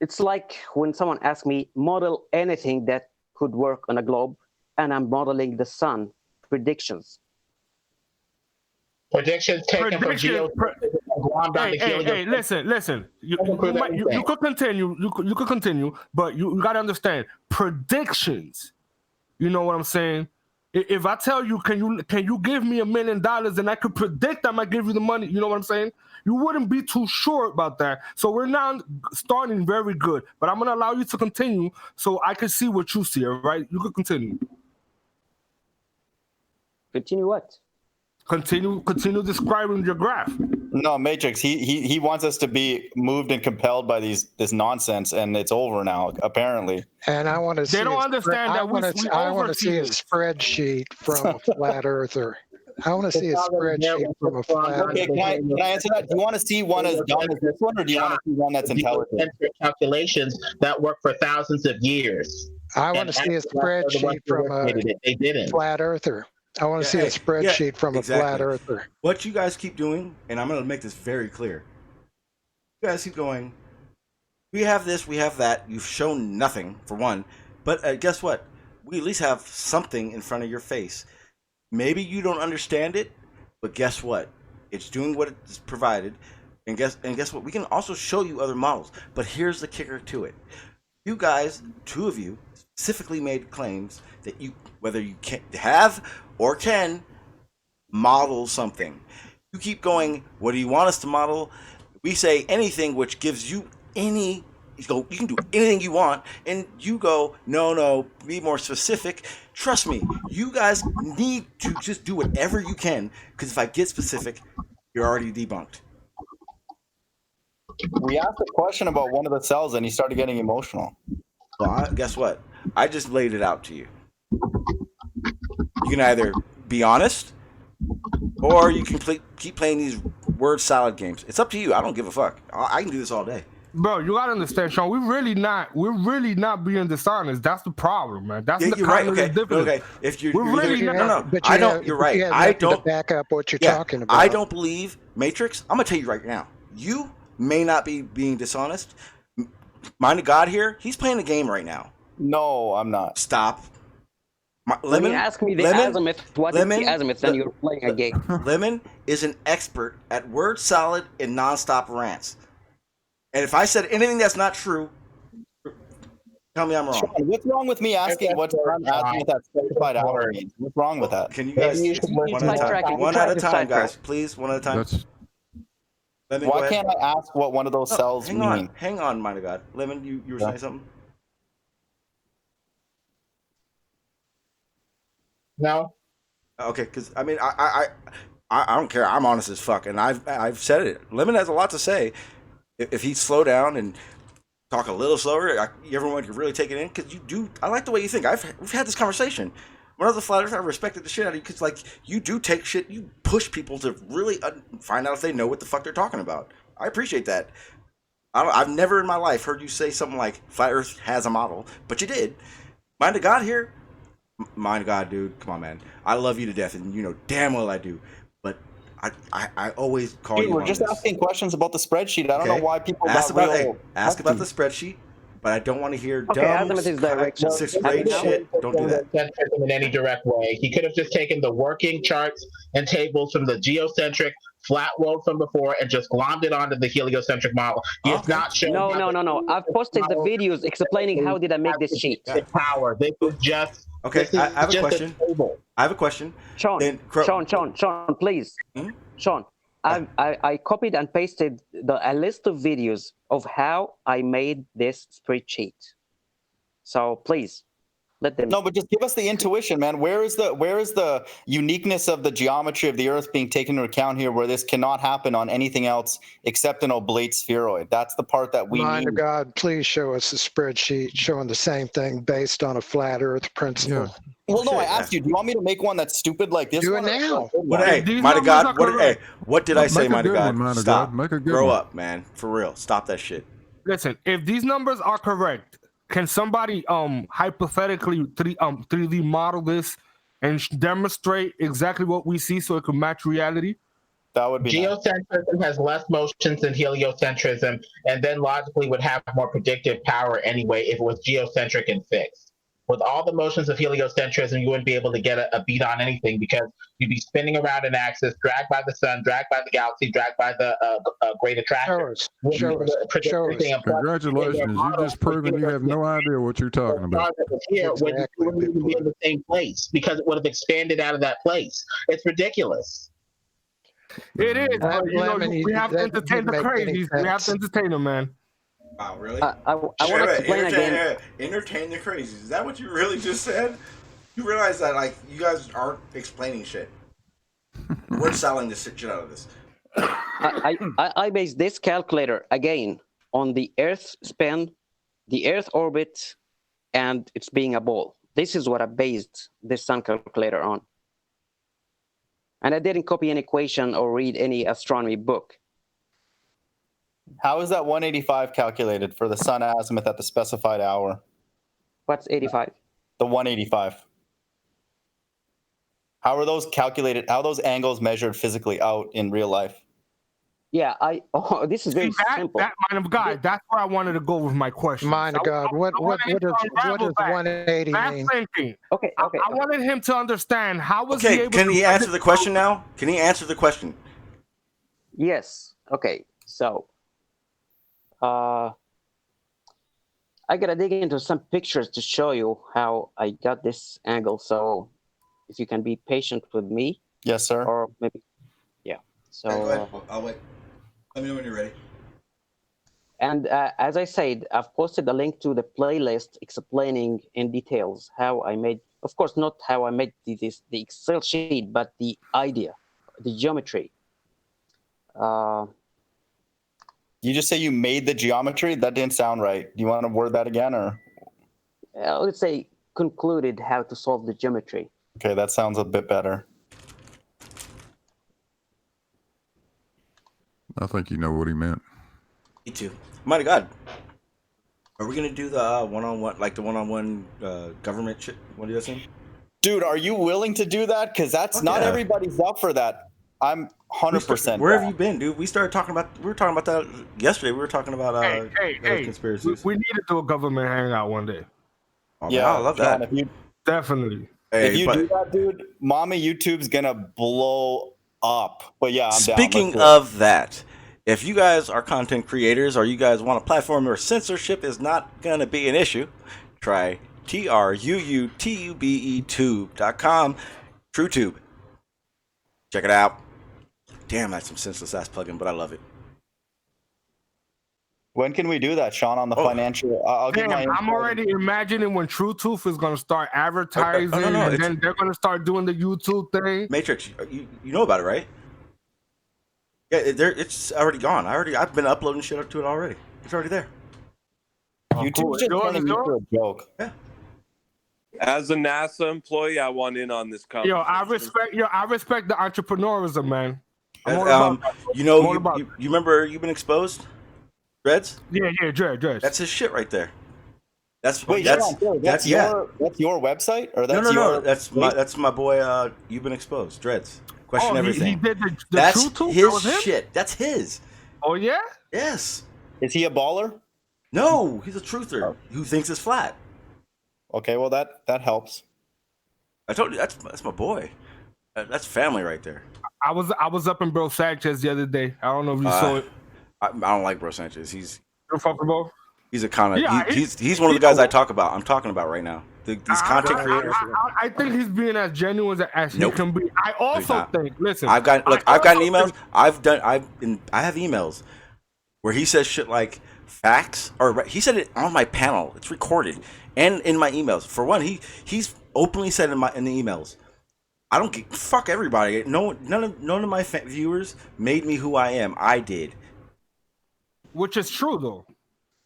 It's like when someone asks me, model anything that could work on a globe, and I'm modeling the sun. Predictions. Predictions taken from Hey, listen. You could continue. You could continue, but you got to understand predictions. You know what I'm saying? If I tell you, can you give me $1 million, and I could predict I might give you the money. You know what I'm saying? You wouldn't be too sure about that. So we're not starting very good, but I'm gonna allow you to continue so I can see what you see. All right, you could continue. Continue what? Continue describing your graph. No, Matrix. He wants us to be moved and compelled by this nonsense, and it's over now, apparently. And I want to see. They don't understand that I want to see a spreadsheet from a flat earther. I want to see a spreadsheet from a flat earther. Okay, can I answer that? Do you want to see one as dumb as this one, or do you want to see one that's intelligent? Calculations that work for thousands of years. I want to see a spreadsheet from a flat earther. I want to see a spreadsheet from a flat earther. What you guys keep doing, and I'm going to make this very clear. You guys keep going, we have this, we have that. You've shown nothing, for one. But guess what? We at least have something in front of your face. Maybe you don't understand it, but guess what? It's doing what it's provided. And guess what? We can also show you other models. But here's the kicker to it. You guys, two of you, specifically made claims that you, whether you can have or can, model something. You keep going, what do you want us to model? We say anything which gives you any, you can do anything you want, and you go, no, be more specific. Trust me, you guys need to just do whatever you can, because if I get specific, you're already debunked. We asked a question about one of the cells, and he started getting emotional. Well, guess what? I just laid it out to you. You can either be honest, or you can keep playing these word salad games. It's up to you. I don't give a fuck. I can do this all day. Bro, you gotta understand, Sean. We're really not being dishonest. That's the problem, man. That's the right. difference. Okay. If you're really not. No. But I don't. You're right. I don't back up what you're talking about. I don't believe Matrix. I'm gonna tell you right now. You may not be being dishonest. Mind of God here. He's playing the game right now. No, I'm not. Stop. Lemon, ask me the azimuth. What is the azimuth? Then you're playing a game. Lemon is an expert at word salad and nonstop rants. And if I said anything that's not true, tell me I'm wrong. Sean, what's wrong with me asking what azimuth that specified hour means? What's wrong with that? Can you guys one at a time, guys? Please, one at a time. Why can't I ask what one of those cells mean? Hang on, mind of God. Lemon, you were saying something? No. Okay, because I mean, I don't care. I'm honest as fuck, and I've said it. Lemon has a lot to say. If he'd slow down and talk a little slower, everyone could really take it in. Because you do, I like the way you think. We've had this conversation. One of the flat earthers, I respected the shit out of you because, you do take shit. You push people to really find out if they know what the fuck they're talking about. I appreciate that. I've never in my life heard you say something like flat Earth has a model, but you did. Mind of God here. Mind of God, dude. Come on, man. I love you to death, and you know damn well I do. But I always call you. We're just asking questions about the spreadsheet. I don't know why people ask about the spreadsheet, but I don't want to hear dumb sixth grade shit. Don't do that. In any direct way, he could have just taken the working charts and tables from the geocentric flat world from before and just glommed it onto the heliocentric model. He has not shown. No. I've posted the videos explaining how did I make this sheet. Power. This is just. Okay, I have a question. I have a question. Sean, please. Sean, I copied and pasted a list of videos of how I made this spreadsheet. So please, let them. No, but just give us the intuition, man. Where is the uniqueness of the geometry of the Earth being taken into account here, where this cannot happen on anything else except an oblate spheroid? That's the part that we Mind need. of God, please show us a spreadsheet showing the same thing based on a flat Earth principle. Yeah. Well, no, I asked you. Do you want me to make one that's stupid like this? Do it now. Mind of God, what did I say, Mind of God? Stop. Make a good Grow one. up, man. For real. Stop that shit. Listen, if these numbers are correct, can somebody hypothetically 3D model this and demonstrate exactly what we see so it can match reality? That would be geocentrism has less motions than heliocentrism, and then logically would have more predictive power anyway if it was geocentric and fixed. With all the motions of heliocentrism, you wouldn't be able to get a beat on anything because you'd be spinning around an axis, dragged by the sun, dragged by the galaxy, dragged by the great attractor. Show us. Congratulations. You've just proven you have no idea what you're talking about. Here, when you wouldn't even be in the same place because it would have expanded out of that place. It's ridiculous. It is. We have to entertain the crazies. We have to entertain them, man. Wow, really? I want to explain again. Entertain the crazies. Is that what you really just said? You realize that, like, you guys aren't explaining shit. We're selling this shit out of this. I base this calculator again on the Earth's spin, the Earth orbit, and it's being a ball. This is what I based this sun calculator on. And I didn't copy an equation or read any astronomy book. How is that 185 calculated for the sun azimuth at the specified hour? What's 85? The 185. How are those calculated? How are those angles measured physically out in real life? Yeah, this is very simple. That mind of God, that's where I wanted to go with my question. Mind of God, what does 180 mean? Thinking. Okay. I wanted him to understand how was he Okay, able can to he answer the question now? Can he answer the question? Yes. Okay. So, I gotta dig into some pictures to show you how I got this angle. So, if you can be patient with me. Yes, sir. Or maybe, yeah. So. Okay, go ahead. I'll wait. Let me know when you're ready. And as I said, I've posted a link to the playlist explaining in details how I made, of course, not how I made the Excel sheet, but the idea, the geometry. You just say you made the geometry? That didn't sound right. Do you want to word that again, or? Let's say concluded how to solve the geometry. Okay, that sounds a bit better. I think you know what he meant. Me too. My God. Are we going to do the one-on-one, like the one-on-one government shit? Want to do that soon? Dude, are you willing to do that? Because that's not everybody's up for that. I'm 100%. Where have you been, dude? We were talking about that yesterday. We were talking about conspiracies. We need to do a government hangout one day. Oh, yeah, man, I love that. John, definitely. If you do that, dude, Mommy YouTube's gonna blow up. But yeah, I'm down. Speaking of that, if you guys are content creators or you guys want a platform where censorship is not gonna be an issue, try TrueTube.com. TrueTube. Check it out. Damn, that's some senseless ass plugin, but I love it. When can we do that, Sean? On the financial, I'll give my. I'm already imagining when TrueTooth is going to start advertising, and then they're going to start doing the YouTube thing. Matrix, you know about it, right? Yeah, it's already gone. I've been uploading shit to it already. It's already there. YouTube's just turning into a joke. Yeah. As a NASA employee, I want in on this conversation. I respect the entrepreneurism, man. You remember You've Been Exposed? Dreads? Yeah, Dreads. That's his shit right there. That's your website, or that's no. That's my boy. You've Been Exposed. Dreads. Question everything. He did the that's TrueTooth? his shit. That's his. Oh yeah. Yes. Is he a baller? No, he's a truther who thinks it's flat. Okay, well that helps. I told you that's my boy. That's family right there. I was up in Bro Sanchez the other day. I don't know if you saw it. I don't like Bro Sanchez. He's a kind of he's one of the guys I'm talking about right now. These content creators. I think he's being as genuine as he can be. I also think. Listen, I've gotten emails. I have emails where he says shit like facts, or he said it on my panel. It's recorded and in my emails. For one, he's openly said in the emails, I don't fuck everybody. None of my viewers made me who I am. I did. Which is true though.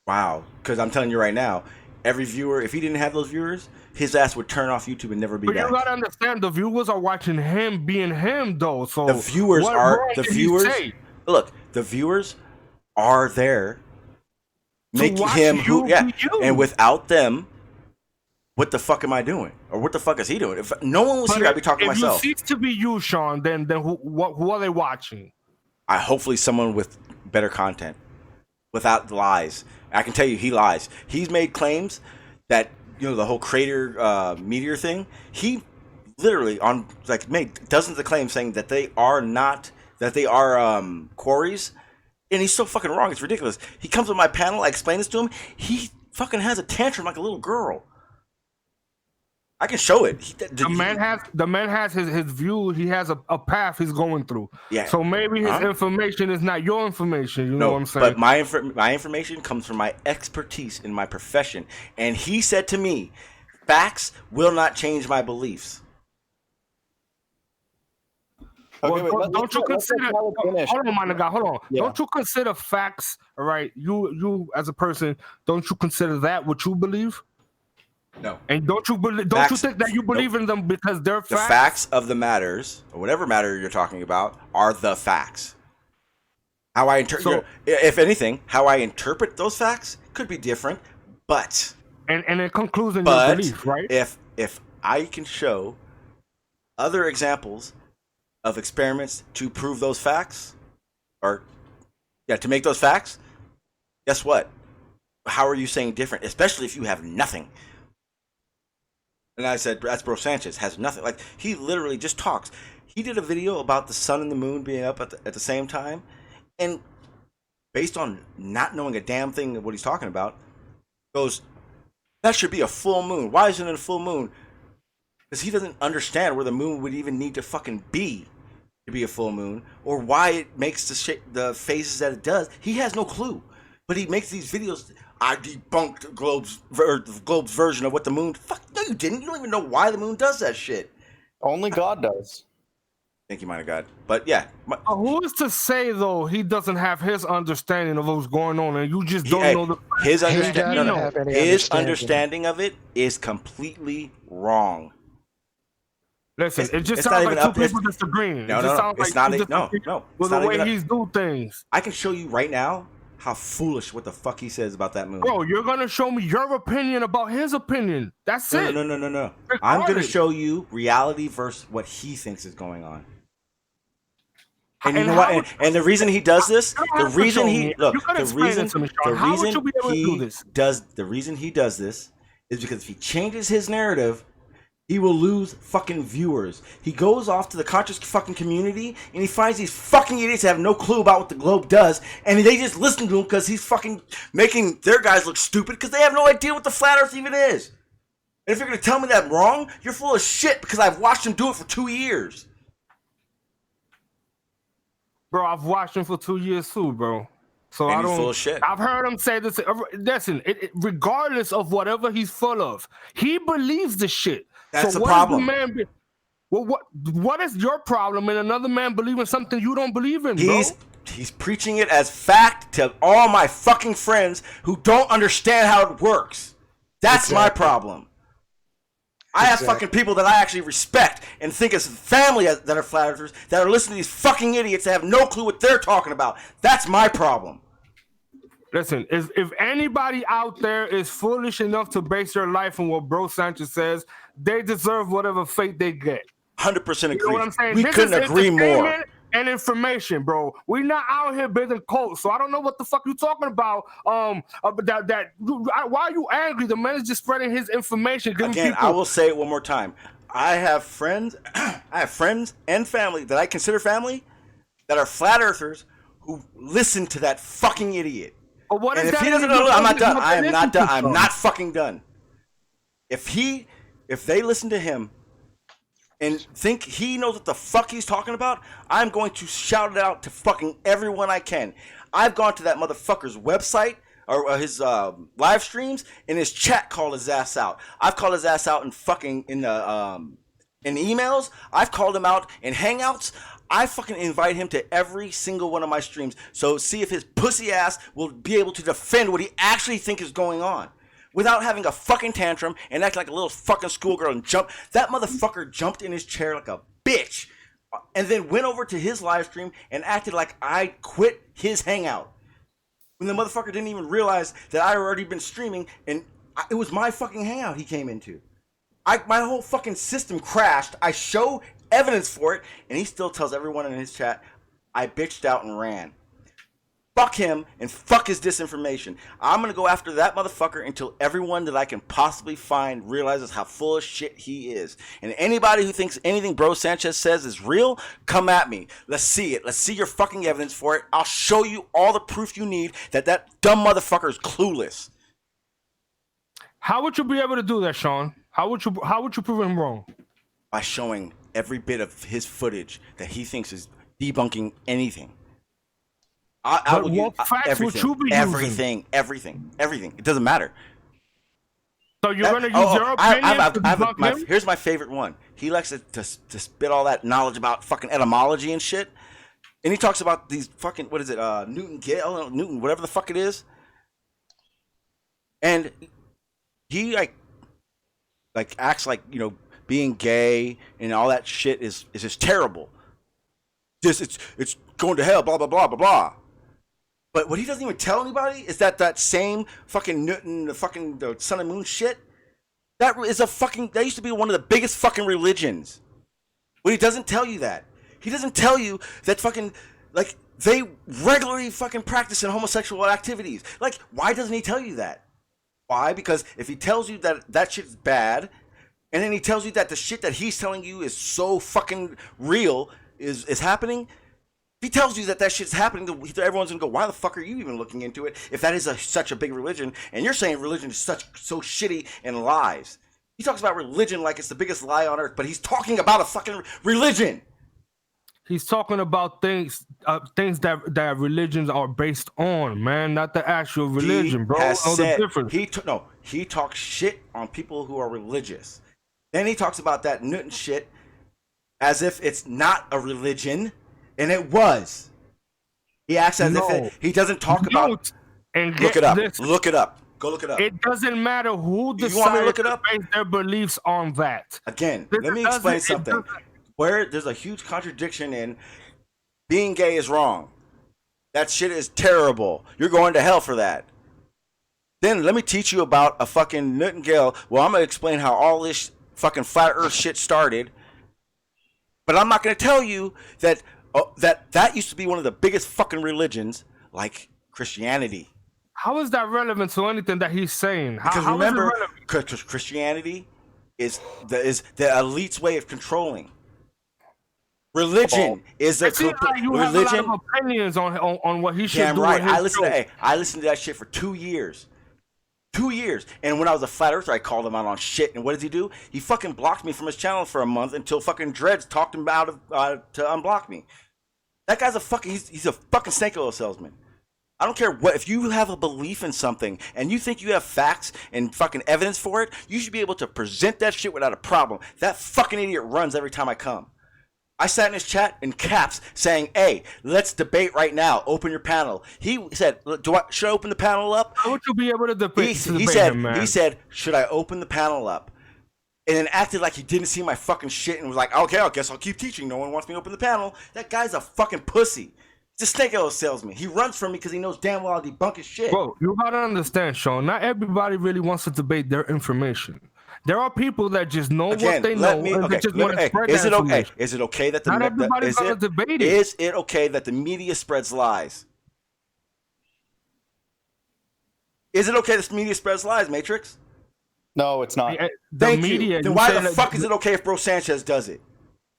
Wow, because I'm telling you right now, every viewer, if he didn't have those viewers, his ass would turn off YouTube and never be back. But you gotta understand, the viewers are watching him being him though. So the viewers look, the viewers are there making him who and without them, what the fuck am I doing? Or what the fuck is he doing? If no one was here, I'd be talking to myself. If you cease to be you, Sean, then who are they watching? Hopefully someone with better content. Without lies. I can tell you he lies. He's made claims that the whole crater meteor thing, he literally made dozens of claims saying that they are quarries, and he's so fucking wrong. It's ridiculous. He comes on my panel, I explain this to him. He fucking has a tantrum like a little girl. I can show it. The man has his view. He has a path he's going through. Yeah. So maybe his information is not your information. You know what I'm saying? But my information comes from my expertise in my profession. And he said to me, facts will not change my beliefs. Okay, well, don't you consider? Hold on, my nigga. Hold on. Yeah. Don't you consider facts? All right, you as a person, don't you consider that what you believe? No. And don't you think that you believe in them because they're facts? The facts of the matters, or whatever matter you're talking about, are the facts. How I interpret, if anything, how I interpret those facts could be different, but and it concludes in your belief, right? If I can show other examples of experiments to prove those facts, to make those facts, guess what? How are you saying different? Especially if you have nothing. And I said, that's Bro Sanchez, has nothing. Like, he literally just talks. He did a video about the sun and the moon being up at the same time. And based on not knowing a damn thing of what he's talking about, goes, that should be a full moon. Why isn't it a full moon? Because he doesn't understand where the moon would even need to fucking be to be a full moon, or why it makes the phases that it does. He has no clue. But he makes these videos. I debunked Globe's version of what the moon. Fuck no, you didn't. You don't even know why the moon does that shit. Only God does. Think you might have God, but yeah. Who is to say though he doesn't have his understanding of what's going on, and you just don't know his understanding? His understanding of it is completely wrong. Listen, it just sounds like two people disagreeing. No. It's not. With the way he's do things. I can show you right now how foolish what the fuck he says about that moon. Bro, you're gonna show me your opinion about his opinion. That's it. No. I'm gonna show you reality versus what he thinks is going on. And you know what? And the reason he does this, the reason he does this is because if he changes his narrative, he will lose fucking viewers. He goes off to the conscious fucking community and he finds these fucking idiots that have no clue about what the globe does, and they just listen to him because he's fucking making their guys look stupid because they have no idea what the flat earth even is. And if you're gonna tell me that I'm wrong, you're full of shit because I've watched him do it for 2 years. Bro, I've watched him for 2 years too, bro. So and he's full of shit. I've heard him say this. Listen, regardless of whatever he's full of, he believes the shit. That's the problem. What is your problem in another man believing something you don't believe in, bro? He's preaching it as fact to all my fucking friends who don't understand how it works. That's my problem. I have fucking people that I actually respect and think as family that are flat earthers that are listening to these fucking idiots that have no clue what they're talking about. That's my problem. Listen, if anybody out there is foolish enough to base their life on what Bro Sanchez says, they deserve whatever fate they get. 100% agree. You know what I'm saying? We couldn't agree more. And information, bro. We're not out here building cults, so I don't know what the fuck you talking about. Why are you angry? The man is just spreading his information. Again, I will say it one more time. I have friends and family that I consider family that are flat earthers who listen to that fucking idiot. What and if he doesn't know, I'm not done. I am not done. I'm not fucking done. If they listen to him and think he knows what the fuck he's talking about, I'm going to shout it out to fucking everyone I can. I've gone to that motherfucker's website or his live streams, and his chat called his ass out. I've called his ass out in emails. I've called him out in hangouts. I fucking invite him to every single one of my streams. So see if his pussy ass will be able to defend what he actually think is going on without having a fucking tantrum and act like a little fucking schoolgirl and jump. That motherfucker jumped in his chair like a bitch and then went over to his live stream and acted like I quit his hangout when the motherfucker didn't even realize that I had already been streaming and it was my fucking hangout he came into. My whole fucking system crashed. I show evidence for it, and he still tells everyone in his chat, I bitched out and ran. Fuck him and fuck his disinformation. I'm going to go after that motherfucker until everyone that I can possibly find realizes how full of shit he is. And anybody who thinks anything Bro Sanchez says is real, come at me. Let's see it. Let's see your fucking evidence for it. I'll show you all the proof you need that dumb motherfucker is clueless. How would you be able to do that, Sean? How would you prove him wrong? By showing every bit of his footage that he thinks is debunking anything. I will what use facts would you be everything. It doesn't matter. So you're going to use your opinion to debunk him? Here's my favorite one. He likes to spit all that knowledge about fucking etymology and shit. And he talks about these fucking, what is it, Newton, whatever the fuck it is. And he like acts like, you know, being gay and all that shit is just terrible. It's going to hell, blah, blah, blah, blah, blah. But what he doesn't even tell anybody is that same fucking Newton, the sun and moon shit, that used to be one of the biggest fucking religions. But he doesn't tell you that. He doesn't tell you that fucking, like, they regularly fucking practice in homosexual activities. Like, why doesn't he tell you that? Why? Because if he tells you that shit's bad, and then he tells you that the shit that he's telling you is so fucking real, is happening, if he tells you that shit's happening, everyone's gonna go, why the fuck are you even looking into it if that is such a big religion, and you're saying religion is so shitty and lies. He talks about religion like it's the biggest lie on earth, but he's talking about a fucking religion. He's talking about things that religions are based on, man, not the actual religion, bro. The difference. He talks shit on people who are religious. Then he talks about that Newton shit as if it's not a religion, and it was. He acts as if he doesn't talk about. And look it up. Look it up. Go look it up. It doesn't matter who decides to base their beliefs on that. Again, let me explain something. Where there's a huge contradiction in being gay is wrong. That shit is terrible. You're going to hell for that. Then let me teach you about a fucking Newton Gale. Well, I'm going to explain how all this fucking flat earth shit started. But I'm not going to tell you that that used to be one of the biggest fucking religions, like Christianity. How is that relevant to anything that he's saying? Because remember, Christianity is the elite's way of controlling. Religion is a you have a lot of opinions on what he should do. Right. I listened to that shit for 2 years. 2 years. And when I was a flat earther, I called him out on shit. And what does he do? He fucking blocked me from his channel for a month until fucking Dreads talked him out of to unblock me. That guy's he's a fucking snake oil salesman. I don't care what, if you have a belief in something and you think you have facts and fucking evidence for it, you should be able to present that shit without a problem. That fucking idiot runs every time I come. I sat in his chat in caps saying, hey, let's debate right now. Open your panel. He said, should I open the panel up? How would you be able to debate He said, should I open the panel up? And then acted like he didn't see my fucking shit and was like, okay, I guess I'll keep teaching. No one wants me to open the panel. That guy's a fucking pussy. He's a snake oil salesman. He runs from me because he knows damn well I'll debunk his shit. Bro, you gotta understand, Sean, not everybody really wants to debate their information. There are people that just know what they know and they just want to spread that information. Is it okay that not everybody's gonna debate it? Is it okay that the media spreads lies? Is it okay that the media spreads lies, Matrix? No, it's not. Thank you. Then why the fuck is it okay if Bro Sanchez does it?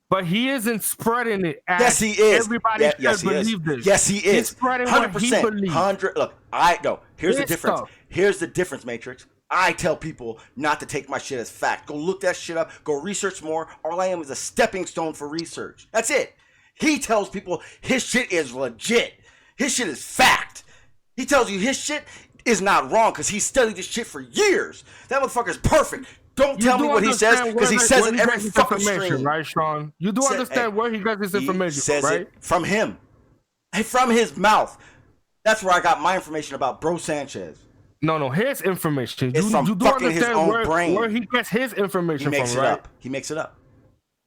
But he isn't spreading it. Yes, he is. Everybody believe this. Yes, he is. He's spreading 100%. What he believes. Look, here's the difference. Here's the difference, Matrix. I tell people not to take my shit as fact. Go look that shit up. Go research more. All I am is a stepping stone for research. That's it. He tells people his shit is legit. His shit is fact. He tells you his shit is not wrong because he studied this shit for years. That motherfucker's perfect. Don't tell me what he says because he says it every fucking stream. Right, Sean? You do understand where he got this information from, right? It from him. From his mouth. That's where I got my information about Bro Sanchez. No, his information. It's from you do fucking understand his own brain. Where he gets his information from, right? He makes it up.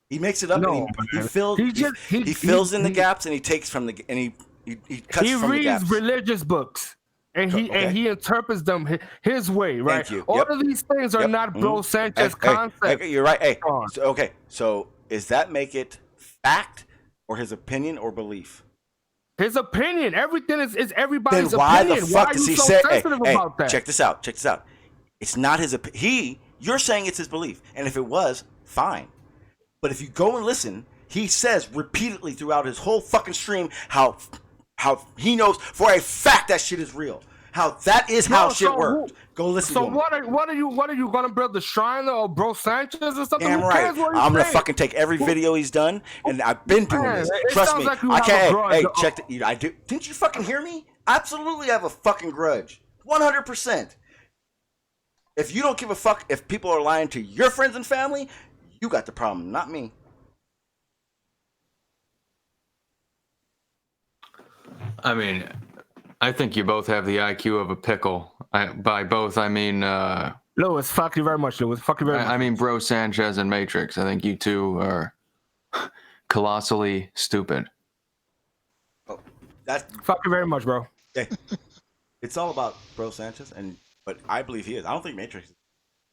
He makes it up. No, and he fills in the gaps and he takes from the and he cuts from the gaps. He reads religious books and he interprets them his way, right? Thank you. All of these things are not Bro Sanchez concepts. You're right. Hey, so does that make it fact or his opinion or belief? His opinion. Everything is everybody's then why opinion. the fuck why does are you he so say? sensitive about that? Check this out. Check this out. It's not his. You're saying it's his belief, and if it was, fine. But if you go and listen, he says repeatedly throughout his whole fucking stream how he knows for a fact that shit is real. How that is how shit works. Go listen to him. So what are you gonna build the shrine of Bro Sanchez or something? Damn right. I'm gonna fucking take every video he's done, and I've been doing this. Trust me. Like I can't. Hey, check it. I do. Didn't you fucking hear me? Absolutely have a fucking grudge. 100%. If you don't give a fuck if people are lying to your friends and family, you got the problem, not me. I mean, I think you both have the IQ of a pickle. By both, I mean... Lewis, fuck you very much, Lewis. Fuck you very much. I mean Bro Sanchez and Matrix. I think you two are colossally stupid. Oh, fuck you very much, bro. Hey, it's all about Bro Sanchez, but I believe he is. I don't think Matrix.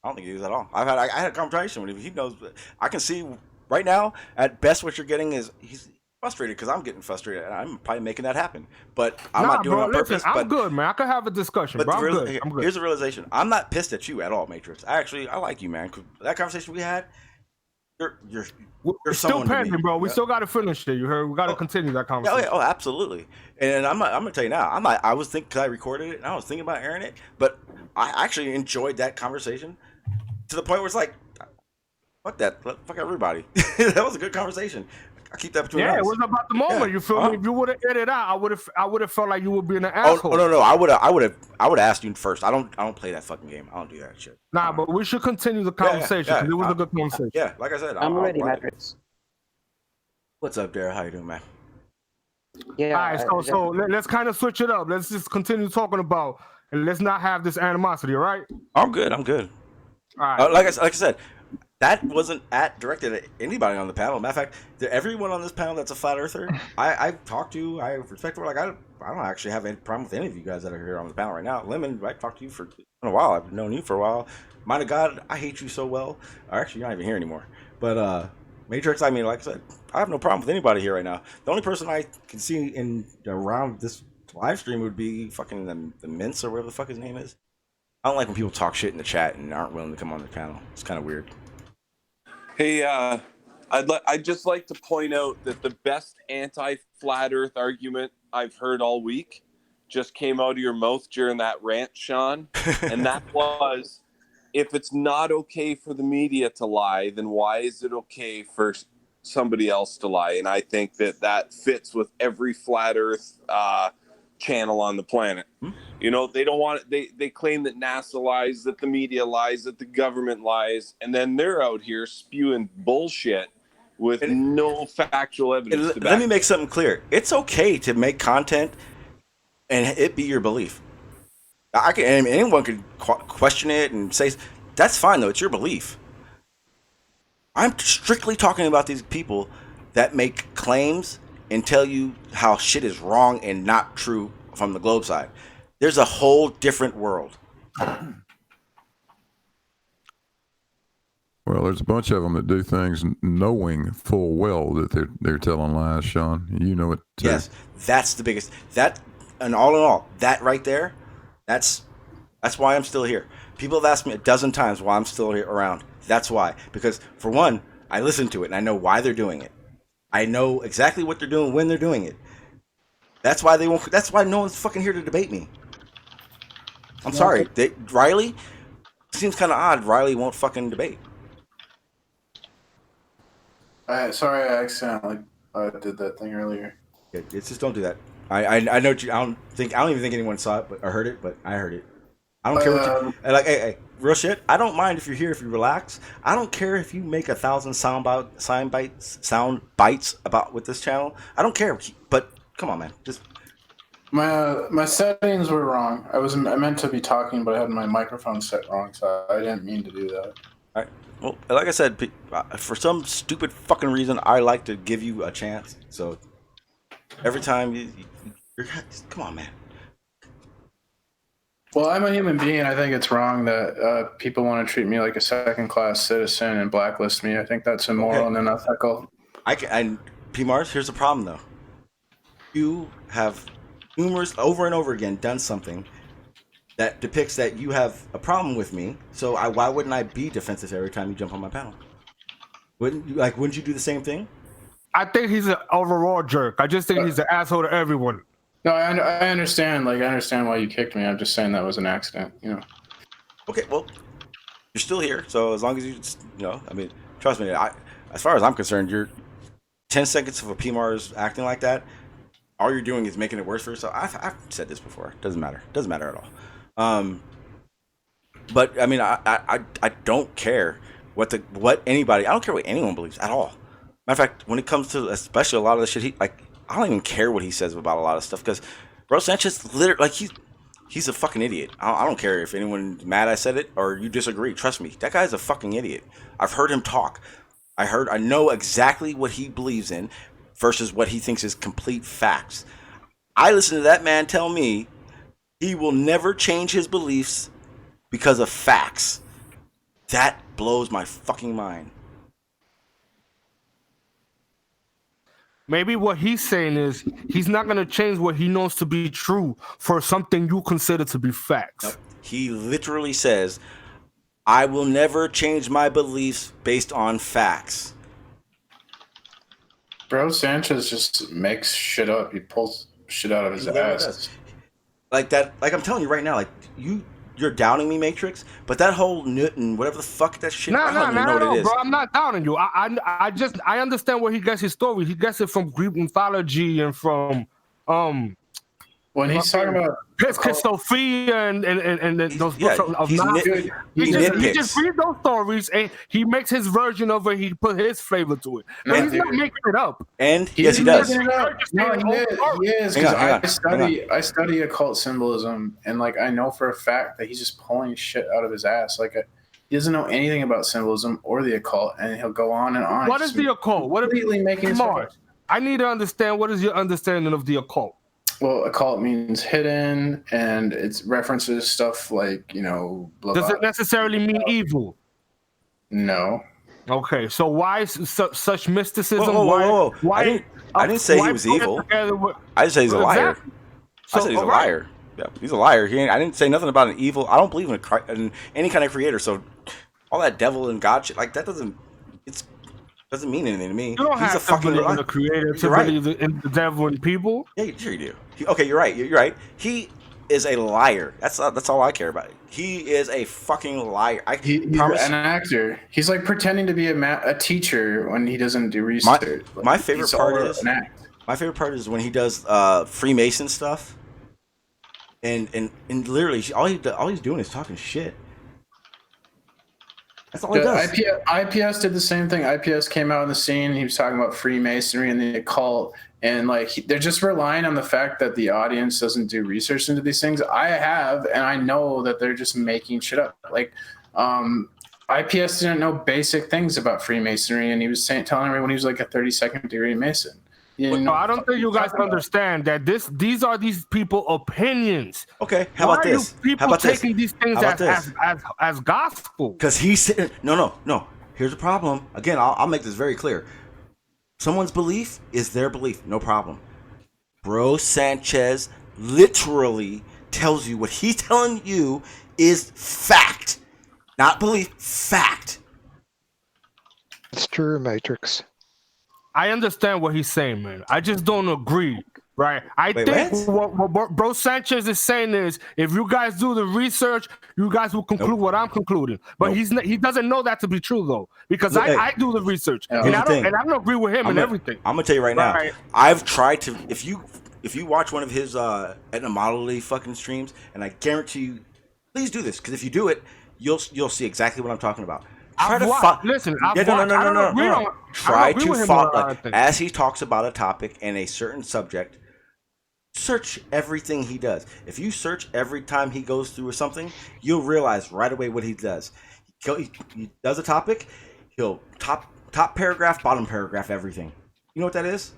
I don't think he is at all. I had a conversation with him. He knows. I can see right now. At best, what you're getting is he's frustrated because I'm getting frustrated, and I'm probably making that happen. But I'm not doing it on purpose. Listen, I'm good, man. I could have a discussion, but bro. I'm good. Here's the realization: I'm not pissed at you at all, Matrix. I like you, man. Cause that conversation we had, you're still pending, bro. We still got to finish it. You heard? We got to continue that conversation. Oh, absolutely. And I'm gonna tell you now. I was thinking because I recorded it and I was thinking about airing it, but I actually enjoyed that conversation to the point where it's like, fuck that, fuck everybody. That was a good conversation. I keep that between us. Yeah, it was about the moment. You feel me? If you would have edited out, I would have felt like you would be an asshole. Oh no, I would have asked you first. I don't play that fucking game. I don't do that shit. Nah, but we should continue the conversation. It was a good conversation. Yeah, like I said, I'm ready, Matrix. What's up, Dara? How you doing, man? Yeah. All right, so let's kind of switch it up. Let's just continue talking about, and let's not have this animosity. All right? I'm good. All right. Like I said. That wasn't directed at anybody on the panel. Matter of fact, everyone on this panel that's a flat earther, I talked to, I respect. Like I don't actually have any problem with any of you guys that are here on the panel right now. Lemon, I talked to you for a while. I've known you for a while. Mind of God, I hate you so well. Or actually, you're not even here anymore. But Matrix, I mean, like I said, I have no problem with anybody here right now. The only person I can see in around this live stream would be fucking the Mince or whatever the fuck his name is. I don't like when people talk shit in the chat and aren't willing to come on the panel. It's kind of weird. Hey, I'd just like to point out that the best anti-flat Earth argument I've heard all week just came out of your mouth during that rant, Sean, and that was, if it's not okay for the media to lie, then why is it okay for somebody else to lie? And I think that fits with every flat Earth channel on the planet. You know, they don't want it. They claim that NASA lies, that the media lies, that the government lies, and then they're out here spewing bullshit with no factual evidence. Let me make something clear. It's okay to make content and it be your belief. Anyone could question it and say that's fine though. It's your belief. I'm strictly talking about these people that make claims and tell you how shit is wrong and not true from the Globe side. There's a whole different world. Well, there's a bunch of them that do things knowing full well that they're telling lies, Sean. You know it too. Yes, that's the biggest. And all in all, that right there, that's why I'm still here. People have asked me a dozen times why I'm still here around. That's why. Because for one, I listen to it and I know why they're doing it. I know exactly what they're doing when they're doing it. That's why they won't. That's why no one's fucking here to debate me. I'm sorry, Riley. Seems kind of odd. Riley won't fucking debate. Sorry, I accidentally did that thing earlier. It's just don't do that. I know you. I don't even think anyone saw it, or heard it, but I heard it. I don't care what you like. Hey, real shit. I don't mind if you're here, if you relax. I don't care if you make 1,000 sound bites about with this channel. I don't care. But come on, man. Just my settings were wrong. I meant to be talking, but I had my microphone set wrong, so I didn't mean to do that. All right. Well, like I said, for some stupid fucking reason, I like to give you a chance. So every time you're come on, man. Well, I'm a human being. I think it's wrong that people want to treat me like a second-class citizen and blacklist me. I think that's immoral and unethical. And P. Mars, here's the problem, though. You have numerous over and over again done something that depicts that you have a problem with me. So why wouldn't I be defensive every time you jump on my panel? Wouldn't you do the same thing? I think he's an overall jerk. I just think he's an asshole to everyone. No, I understand. Like, I understand why you kicked me. I'm just saying that was an accident. You know. Okay, well, you're still here. So as long as I mean, trust me. As far as I'm concerned, you're 10 seconds of a PMAR is acting like that. All you're doing is making it worse for yourself. I've said this before. Doesn't matter. Doesn't matter at all. But I mean, I don't care what anybody. I don't care what anyone believes at all. Matter of fact, when it comes to especially a lot of the shit, I don't even care what he says about a lot of stuff because Bro Sanchez literally he's a fucking idiot. I don't care if anyone's mad I said it or you disagree. Trust me, that guy's a fucking idiot. I've heard him talk. I know exactly what he believes in versus what he thinks is complete facts. I listen to that man tell me he will never change his beliefs because of facts. That blows my fucking mind. Maybe what he's saying is he's not going to change what he knows to be true for something you consider to be facts. Nope. He literally says, I will never change my beliefs based on facts. Bro Sanchez just makes shit up. He pulls shit out of his ass. Like that, like I'm telling you right now, like you're doubting me, Matrix, but that whole Newton, whatever the fuck that shit, I don't even know what it is. Bro, I'm not doubting you. I understand where he gets his story. He gets it from Greek mythology and from when he's talking about Sophia and those books of he just reads those stories and he makes his version of it. He put his flavor to it. No, he's not making it up. And yes, he does. No, he is. Because I study occult symbolism, and like I know for a fact that he's just pulling shit out of his ass. Like he doesn't know anything about symbolism or the occult, and he'll go on and on. What is the occult? What completely making smart? I need to understand. What is your understanding of the occult? Well, occult means hidden, and it references stuff like, blah, does it necessarily mean evil? No. Okay, so why such mysticism? Whoa. Why? I didn't say he was evil. I just say he's a liar. I said he's a liar. Yeah, he's a liar. I didn't say nothing about an evil. I don't believe in any kind of creator. So all that devil and God shit, like that doesn't mean anything to me. You don't have to believe in the creator to believe in the devil and people. Yeah, sure you do. Okay, you're right. You're right. He is a liar. That's all I care about. He is a fucking liar. He's an actor. He's like pretending to be a teacher when he doesn't do research. My favorite part is when he does Freemason stuff, and literally all he's doing is talking shit. That's all he does. IPS did the same thing. IPS came out on the scene. He was talking about Freemasonry and the occult, and they're just relying on the fact that the audience doesn't do research into these things. I have, and I know that they're just making shit up. IPS didn't know basic things about Freemasonry, and he was telling everyone he was like a 32nd degree Mason. I don't think you guys understand that these are these people opinions. Okay, how about this? People taking these things as gospel. Because he's sitting. No. Here's the problem. Again, I'll make this very clear. Someone's belief is their belief. No problem. Bro Sanchez literally tells you what he's telling you is fact, not belief. Fact. It's true, Matrix. I understand what he's saying, man. I just don't agree, right? I think what Bro Sanchez is saying is, if you guys do the research, you guys will conclude what I'm concluding. But he doesn't know that to be true, though, because I do the research, and I don't agree with him and everything. I'm gonna tell you right now. I've tried to. If you watch one of his etymology fucking streams, and I guarantee you, please do this, because if you do it, you'll see exactly what I'm talking about. Try to follow as he talks about a topic and a certain subject. Search everything he does. If you search every time he goes through something, you'll realize right away what he does. He does a topic, he'll top paragraph, bottom paragraph, everything. You know what that is?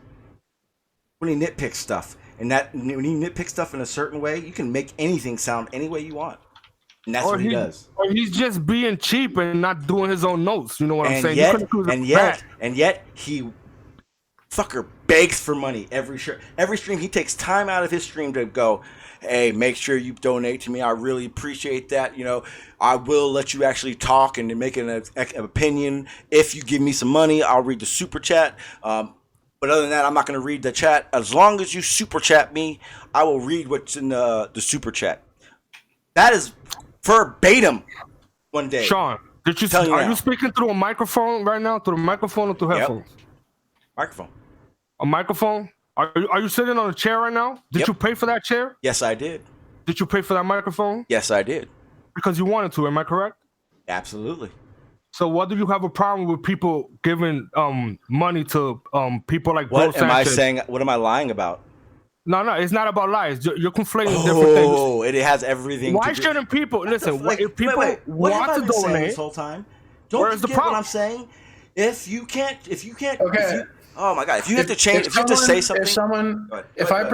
When he nitpicks stuff, and when he nitpicks stuff in a certain way, you can make anything sound any way you want. And that's what he does. Or he's just being cheap and not doing his own notes. You know what I'm saying? And yet he Fucker begs for money every stream. He takes time out of his stream to go, hey, make sure you donate to me. I really appreciate that. You know, I will let you actually talk and make an opinion. If you give me some money, I'll read the super chat. But other than that, I'm not going to read the chat. As long as you super chat me, I will read what's in the super chat. That is verbatim one day. Sean, are you speaking through a microphone right now? Through the microphone or through headphones? Microphone. A microphone? Are you sitting on a chair right now? Did you pay for that chair? Yes, I did. Did you pay for that microphone? Yes, I did. Because you wanted to, am I correct? Absolutely. So what do you have a problem with people giving money to people like What am I saying? What am I lying about? No, it's not about lies. You're conflating different things. Oh, it has everything. Why shouldn't people listen? If people want to donate this whole time, don't you get what I'm saying? If you can't, Okay. Oh my God! If you have to change, if you have to say something. If I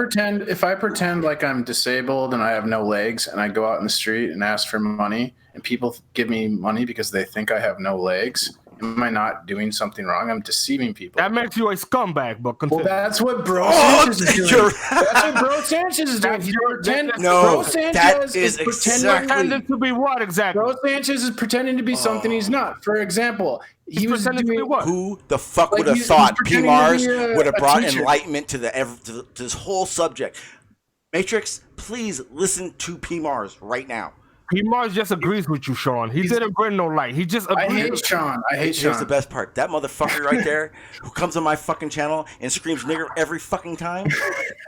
pretend like I'm disabled and I have no legs, and I go out in the street and ask for money, and people give me money because they think I have no legs, am I not doing something wrong? I'm deceiving people. That makes you a scumbag, but continue. Well, that's what Bro Sanchez is doing. That's what Bro Sanchez is doing. He's pretending. No, that is pretending to be what exactly? Bro Sanchez is pretending to be something he's not. For example, he was pretending to be what? Who the fuck would have thought P. Mars would have brought enlightenment to to this whole subject? Matrix, please listen to P. Mars right now. P. Mars just agrees with you, Sean. He didn't bring no light. He just agrees. I hate Sean. Here's the best part. That motherfucker right there who comes on my fucking channel and screams nigger every fucking time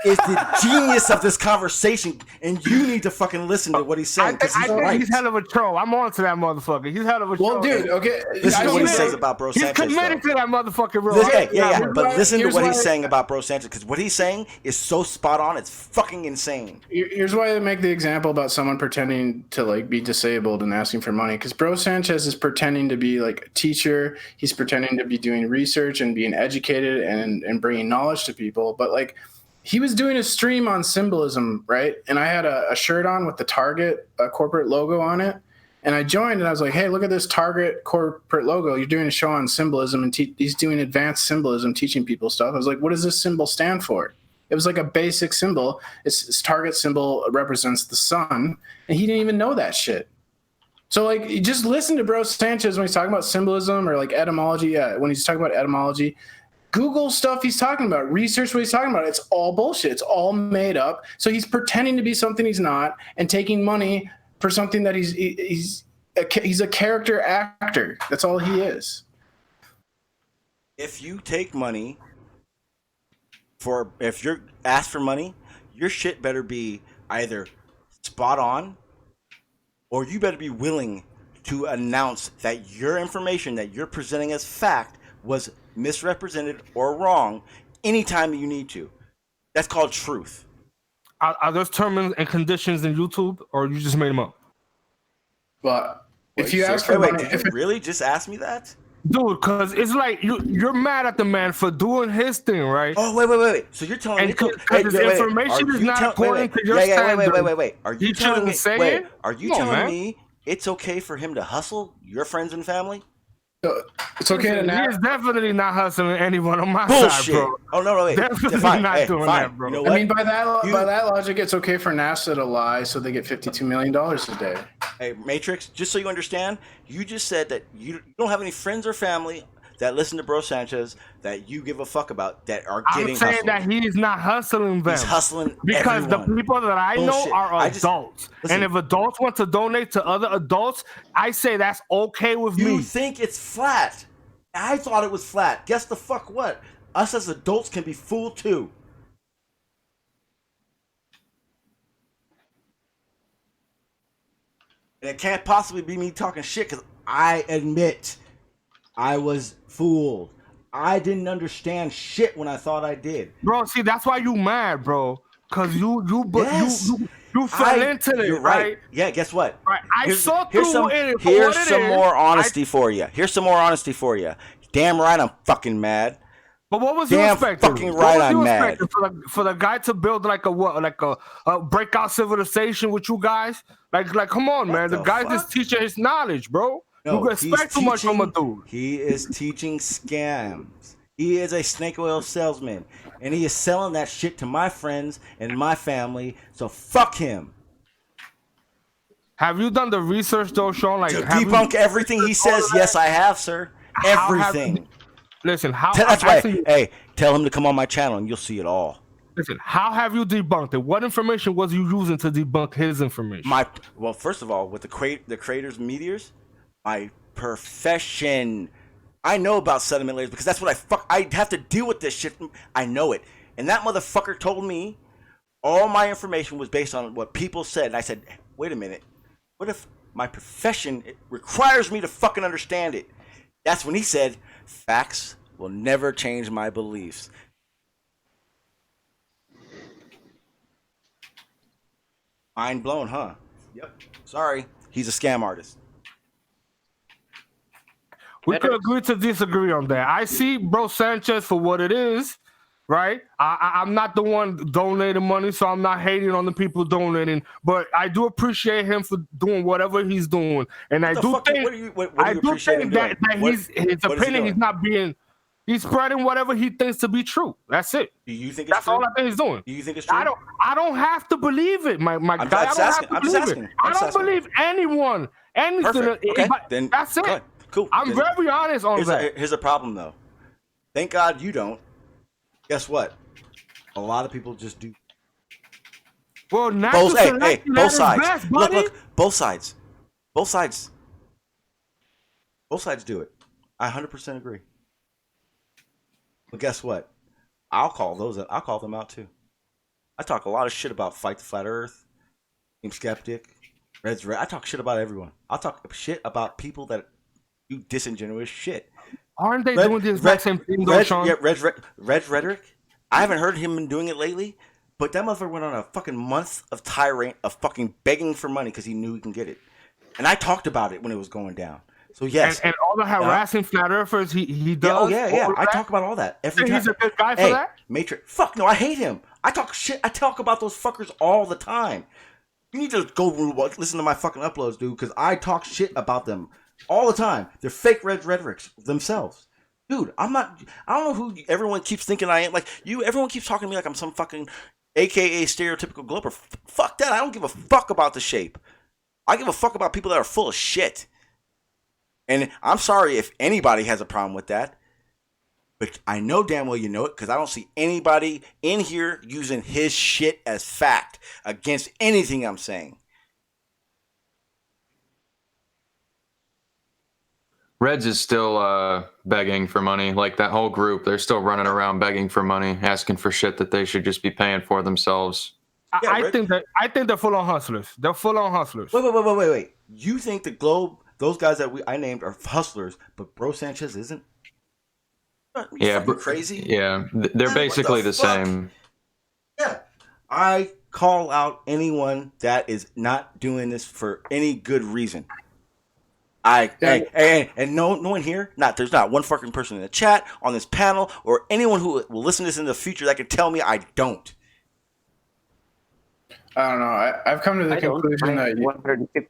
is the genius of this conversation, and you need to fucking listen to what he's saying. I think he's hell of a troll. I'm on to that motherfucker. He's hell of a troll. Well, dude, okay. Listen to what he says about Bro Sanchez. He's committed to that motherfucker, bro. Yeah. But listen to what he's saying about Bro Sanchez, because what he's saying is so spot on. It's fucking insane. Here's why I make the example about someone pretending to like be disabled and asking for money, because Bro Sanchez is pretending to be like a teacher. He's pretending to be doing research and being educated and bringing knowledge to people. But like, he was doing a stream on symbolism, right? And I had a shirt on with the Target corporate logo on it. And I joined and I was like, hey, look at this Target corporate logo. You're doing a show on symbolism, and he's doing advanced symbolism, teaching people stuff. I was like, what does this symbol stand for? It was like a basic symbol. Its target symbol represents the sun, and he didn't even know that shit. So like, you just listen to Bro Sanchez when he's talking about symbolism or like etymology. Yeah, when he's talking about etymology, Google stuff he's talking about, research what he's talking about. It's all bullshit. It's all made up. So he's pretending to be something he's not, and taking money for something that he's a character actor. That's all he is. If you take money if you're asked for money, your shit better be either spot on, or you better be willing to announce that your information that you're presenting as fact was misrepresented or wrong anytime you need to. That's called truth. Are those terms and conditions in YouTube, or you just made them up? But if you ask for money, did you really just ask me that? Dude, because it's like you're mad at the man for doing his thing, right? Oh, wait. So you're telling me because his information is not according to your standard. Wait. Are you telling me it's okay for him to hustle your friends and family? It's okay to He is definitely not hustling anyone on my Bullshit. side, bro. Oh no, wait. Definitely not doing that, bro. You know what? I mean, by that logic, it's okay for NASA to lie so they get $52 million a day. Hey, Matrix, just so you understand, you just said that you don't have any friends or family that listen to Bro Sanchez that you give a fuck about that are getting hustled. I'm saying that he's not hustling them. He's hustling because everyone. The people that I know are adults. And if adults want to donate to other adults, I say that's okay with me. You think it's flat. I thought it was flat. Guess the fuck what? Us as adults can be fooled too. And it can't possibly be me talking shit, because I admit I was fooled. I didn't understand shit when I thought I did. Bro, see, that's why you mad, bro. Because you fell into it, You're right. Yeah, guess what? Right. Here's some more honesty for you. Here's some more honesty for you. Damn right I'm fucking mad. But what was you expecting? Fucking right I'm mad. For the guy to build like a breakout civilization with you guys? Like come on, man. The guy's just teaching his knowledge, bro. No, you expect too much from a dude. He is teaching scams. He is a snake oil salesman, and he is selling that shit to my friends and my family. So fuck him. Have you done the research though, Sean? Like To debunk everything he says, yes, I have, sir. Everything. Listen, how? That's right. Hey, tell him to come on my channel, and you'll see it all. Listen, how have you debunked it? What information was you using to debunk his information? Well, first of all, with the creators meteors, my profession. I know about sediment layers because that's what I have to deal with this shit. I know it. And that motherfucker told me all my information was based on what people said. And I said, wait a minute. What if my profession requires me to fucking understand it? That's when he said, facts will never change my beliefs. Mind blown, huh? Yep. Sorry. He's a scam artist. We could agree to disagree on that. I see Bro Sanchez for what it is, right? I'm not the one donating money, so I'm not hating on the people donating. But I do appreciate him for doing whatever he's doing, and I do think that his opinion is not being. He's spreading whatever he thinks to be true. That's it. Do you think it's that's true? all I think he's doing? Do you think it's true? I don't have to believe it, my guy. I don't have to believe it. I don't believe anyone. Anything. Okay, then that's it. Cool. I'm very honest on that. Here's a problem, though. Thank God you don't. Guess what? A lot of people just do. Well, now both sides. Best, look, both sides. Both sides. Both sides do it. I 100% agree. But guess what? I'll call them out too. I talk a lot of shit about Fight the Flat Earth, Team Skeptic, Red's Red. I talk shit about everyone. I'll talk shit about people that do disingenuous shit. Aren't they doing the exact same thing, though, Sean? Yeah, Red's Rhetoric. I haven't heard him doing it lately, but that motherfucker went on a fucking month of tirade of fucking begging for money because he knew he can get it. And I talked about it when it was going down. So yes, and all the harassing flat earthers he does. Yeah. I talk about all that every time. He's a good guy for that. Matrix. Fuck no, I hate him. I talk shit. I talk about those fuckers all the time. You need to go listen to my fucking uploads, dude, because I talk shit about them all the time. They're fake rhetorics themselves. Dude, I don't know who everyone keeps thinking I am. Like, everyone keeps talking to me like I'm some fucking AKA stereotypical glober. Fuck that. I don't give a fuck about the shape. I give a fuck about people that are full of shit. And I'm sorry if anybody has a problem with that. But I know damn well you know it because I don't see anybody in here using his shit as fact against anything I'm saying. Reds is still begging for money. Like that whole group, they're still running around begging for money, asking for shit that they should just be paying for themselves. I think they're full on hustlers. They're full on hustlers. Wait. You think the Globe, those guys that I named are hustlers, but Bro Sanchez isn't? Yeah, crazy. Yeah, they're basically the same. Yeah, I call out anyone that is not doing this for any good reason. And no one here, there's not one fucking person in the chat, on this panel, or anyone who will listen to this in the future that can tell me I don't. I don't know. I've come to the conclusion that 150.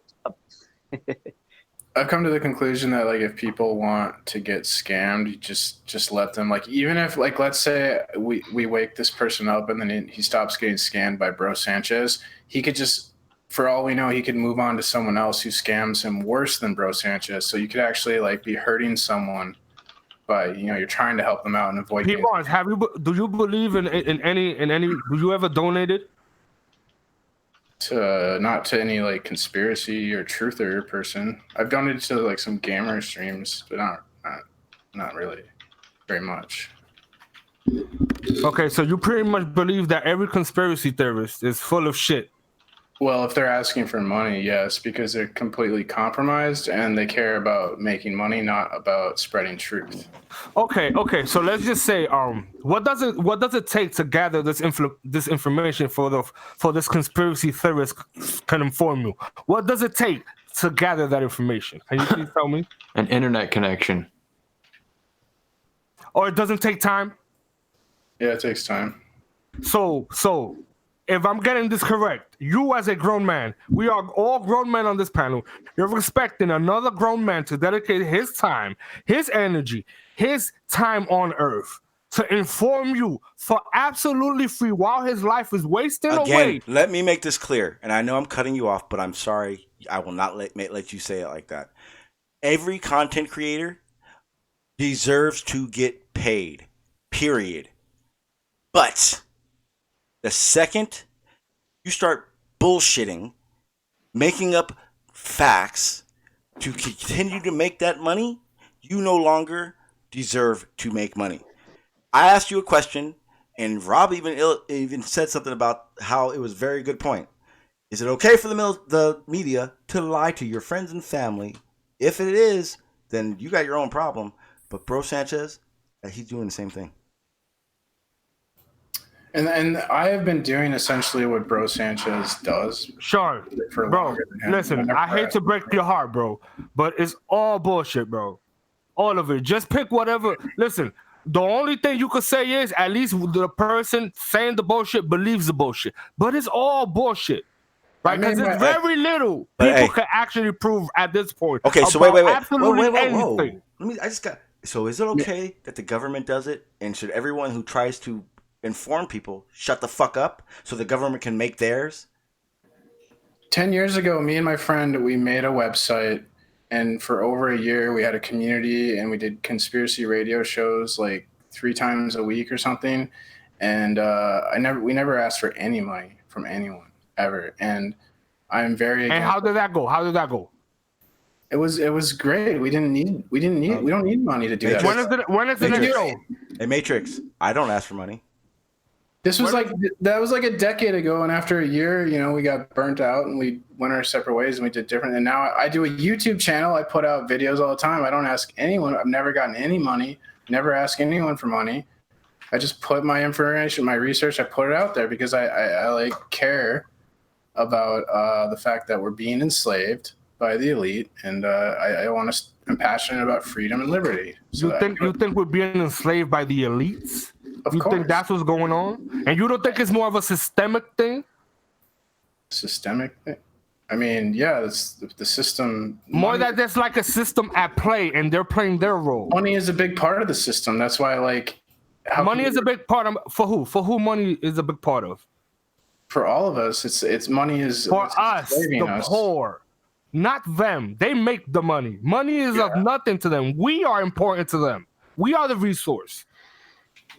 I've come to the conclusion that like if people want to get scammed, you just let them. Like even if like let's say we wake this person up and then he stops getting scammed by Bro Sanchez, he could just, for all we know, he could move on to someone else who scams him worse than Bro Sanchez. So you could actually like be hurting someone by you're trying to help them out and avoid. Do you believe in any? Do you ever donated? Not to any like conspiracy or truther person. I've donated to like some gamer streams, but not really very much. Okay, so you pretty much believe that every conspiracy theorist is full of shit. Well, if they're asking for money, yes, because they're completely compromised and they care about making money, not about spreading truth. Okay. So let's just say, what does it take to gather this information for this conspiracy theorist can inform you? What does it take to gather that information? Can you please tell me? An internet connection. Or it doesn't take time? Yeah, it takes time. So if I'm getting this correct, you as a grown man, we are all grown men on this panel. You're expecting another grown man to dedicate his time, his energy, his time on Earth to inform you for absolutely free while his life is wasting away. Let me make this clear, and I know I'm cutting you off, but I'm sorry. I will not let you say it like that. Every content creator deserves to get paid, period. But the second you start bullshitting, making up facts to continue to make that money, you no longer deserve to make money. I asked you a question, and Rob even said something about how it was a very good point. Is it okay for the media to lie to your friends and family? If it is, then you got your own problem. But Bro Sanchez, he's doing the same thing. And I have been doing essentially what Bro Sanchez does. Sure, bro. Listen, I hate to break your heart, bro, but it's all bullshit, bro. All of it. Just pick whatever. Listen, the only thing you could say is at least the person saying the bullshit believes the bullshit, but it's all bullshit, right? Because it's very little people can actually prove at this point. Okay, so wait. Absolutely anything. So is it okay that the government does it, and should everyone who tries to inform people shut the fuck up so the government can make theirs? 10 years ago, me and my friend, we made a website, and for over a year we had a community, and we did conspiracy radio shows like 3 times a week or something. And we never asked for any money from anyone ever. And I'm very. And how did that go? It was great. We don't need money to do that. When is the show? Hey, Matrix, I don't ask for money. That was like a decade ago, and after a year, we got burnt out and we went our separate ways and we did different. And now I do a YouTube channel. I put out videos all the time. I don't ask anyone. I've never gotten any money. Never ask anyone for money. I just put my information, my research. I put it out there because I like care about the fact that we're being enslaved by the elite, and I'm passionate about freedom and liberty. So you think we're being enslaved by the elites? Of course. Think that's what's going on? And you don't think it's more of a systemic thing? Systemic thing? I mean, yeah, it's the system. More that there's like a system at play, and they're playing their role. Money is a big part of the system. That's why, money is a big part of for who? For who money is a big part of? For all of us, it's money is for us, the poor, not them. They make the money. Money is of nothing to them. We are important to them. We are the resource.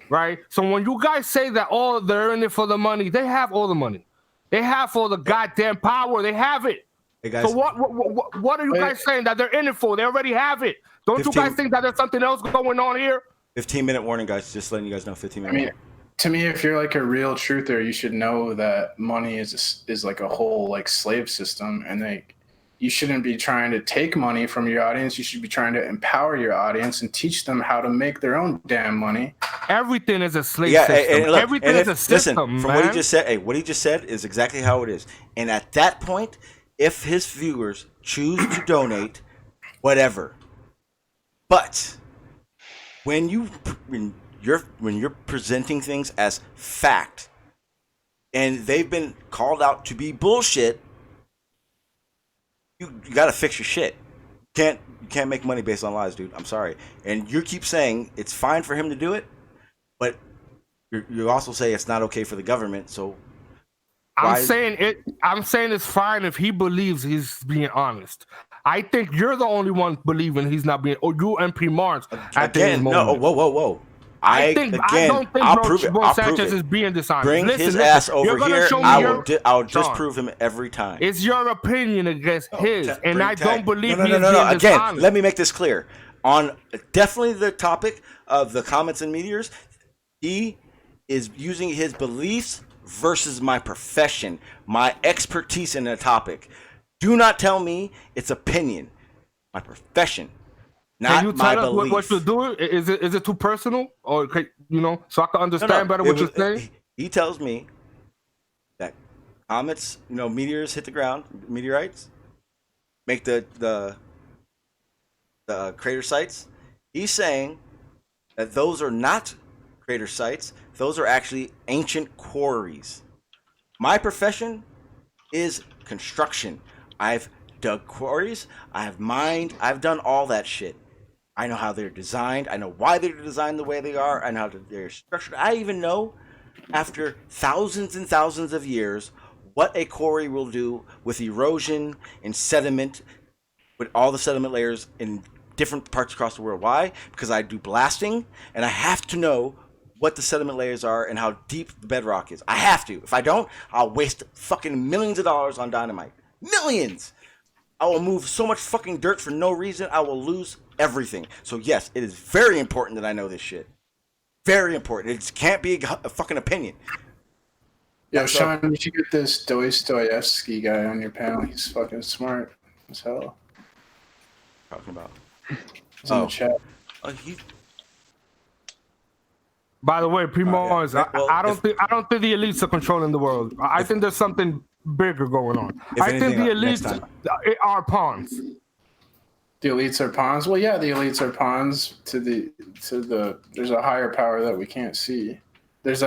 Right? So when you guys say that they're in it for the money, they have all the money. They have all the goddamn power. They have it. Hey guys, so what are you guys saying that they're in it for? They already have it. Don't you guys think that there's something else going on here? 15-minute warning, guys. Just letting you guys know. 15-minute warning. To me, if you're like a real truther, you should know that money is like a whole like slave system, and you shouldn't be trying to take money from your audience. You should be trying to empower your audience and teach them how to make their own damn money. Everything is a slave system. And look, everything is a system. Listen, from what he just said is exactly how it is. And at that point, if his viewers choose to donate, whatever. But when you're presenting things as fact, and they've been called out to be bullshit, you got to fix your shit. You can't make money based on lies, dude. I'm sorry. And you keep saying it's fine for him to do it, but you also say it's not okay for the government. So I'm saying it's fine if he believes he's being honest. I think you're the only one believing he's not being, or you and P. Mars at the moment. No, whoa. I don't think Bro Sanchez is being dishonest. Bring his ass over here. I'll just prove him every time. It's your opinion against his, and I don't believe he's being Again, dishonest. let me make this clear. On definitely the topic of the comments and meteors, he is using his beliefs versus my profession, my expertise in the topic. Do not tell me it's opinion. My profession. Not my belief. Can you tell us what you're doing? Is it too personal, or so I can understand better what you're saying? He tells me that comets, meteors hit the ground, meteorites make the crater sites. He's saying that those are not crater sites; those are actually ancient quarries. My profession is construction. I've dug quarries. I've mined. I've done all that shit. I know how they're designed. I know why they're designed the way they are. I know how they're structured. I even know, after thousands and thousands of years, what a quarry will do with erosion and sediment, with all the sediment layers in different parts across the world. Why? Because I do blasting, and I have to know what the sediment layers are and how deep the bedrock is. I have to. If I don't, I'll waste fucking millions of dollars on dynamite. Millions! I will move so much fucking dirt for no reason, I will lose everything. So yes, it is very important that I know this shit. Very important. It can't be a fucking opinion. Yo, Sean, you should get this Dostoevsky guy on your panel. He's fucking smart as hell. Talking about? He's in the chat. By the way, Primoz, I don't think the elites are controlling the world. I think there's something bigger going on. I think the elites are pawns. The elites are pawns. Well, yeah, the elites are pawns to the. There's a higher power that we can't see. There's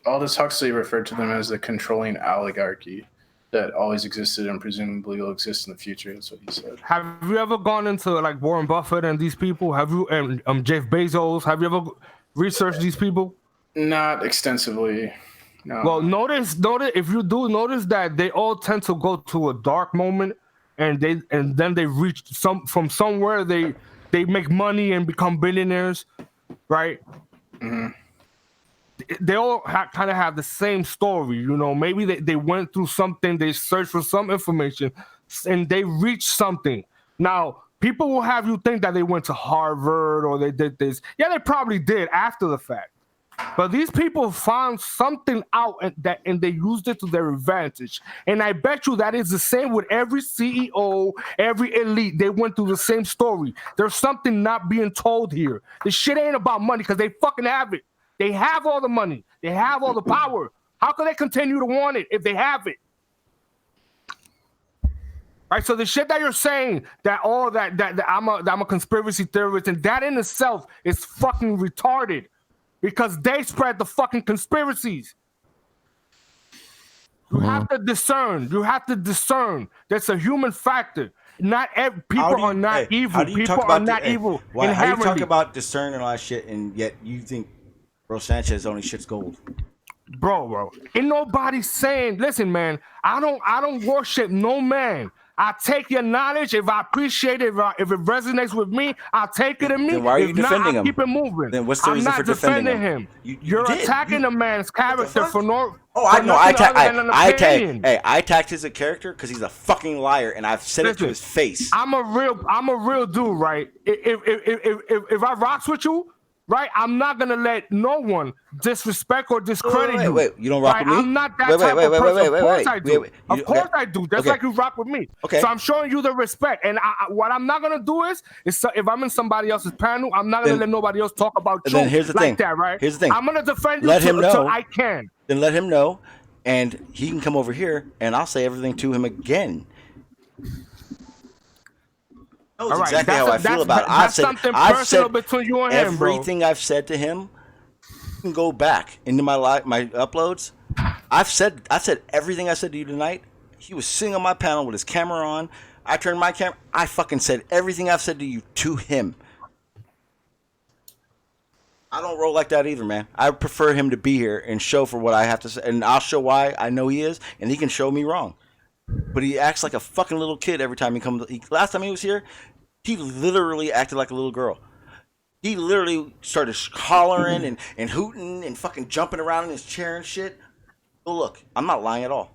Aldous Huxley referred to them as the controlling oligarchy that always existed and presumably will exist in the future. That's what he said. Have you ever gone into like Warren Buffett and these people? Have you and Jeff Bezos? Have you ever researched these people? Not extensively. No. Well, notice if you do notice that they all tend to go to a dark moment, and then they reach from somewhere they make money and become billionaires, right? Mm-hmm. They all kind of have the same story, you know. Maybe they went through something, they searched for some information, and they reached something. Now, people will have you think that they went to Harvard or they did this. Yeah, they probably did after the fact. But these people found something out and they used it to their advantage. And I bet you that is the same with every CEO, every elite. They went through the same story. There's something not being told here. This shit ain't about money because they fucking have it. They have all the money. They have all the power. How can they continue to want it if they have it? Right, so the shit that you're saying that I'm a conspiracy theorist, and that in itself is fucking retarded. Because they spread the fucking conspiracies. You have to discern. You have to discern. That's a human factor. Not people are not evil. People are not evil. How do you talk about discern and all that shit, and yet you think Bro Sanchez only shit's gold? Bro. Ain't nobody saying, listen, man, I don't worship no man. I take your knowledge. If I appreciate it, if it resonates with me, I'll take it in me. Then why are you defending him? Keep it moving. Then what's the reason for defending him? You're attacking a man's character for no. Oh, I know. I attacked his character because he's a fucking liar, and I've said it to his face. I'm a real dude, right? If I rocks with you, right, I'm not gonna let no one disrespect or discredit you. Wait, you don't rock with me? I'm not that type of person. Of course I do. Of course I do. Just like you rock with me. Okay. So I'm showing you the respect. And what I'm not gonna do is if I'm in somebody else's panel, I'm not gonna let nobody else talk about you like that, right? Here's the thing. I'm gonna defend you let him know. until I can. Then let him know, and he can come over here, and I'll say everything to him again. That's exactly how I feel about it. I've said between you and him, bro. Everything I've said to him. You can go back into my uploads. I've said everything I said to you tonight. He was sitting on my panel with his camera on. I turned my camera. I fucking said everything I've said to you to him. I don't roll like that either, man. I prefer him to be here and show for what I have to say, and I'll show why I know he is, and he can show me wrong. But he acts like a fucking little kid every time he comes. Last time he was here, he literally acted like a little girl. He literally started hollering and hooting and fucking jumping around in his chair and shit. But look, I'm not lying at all.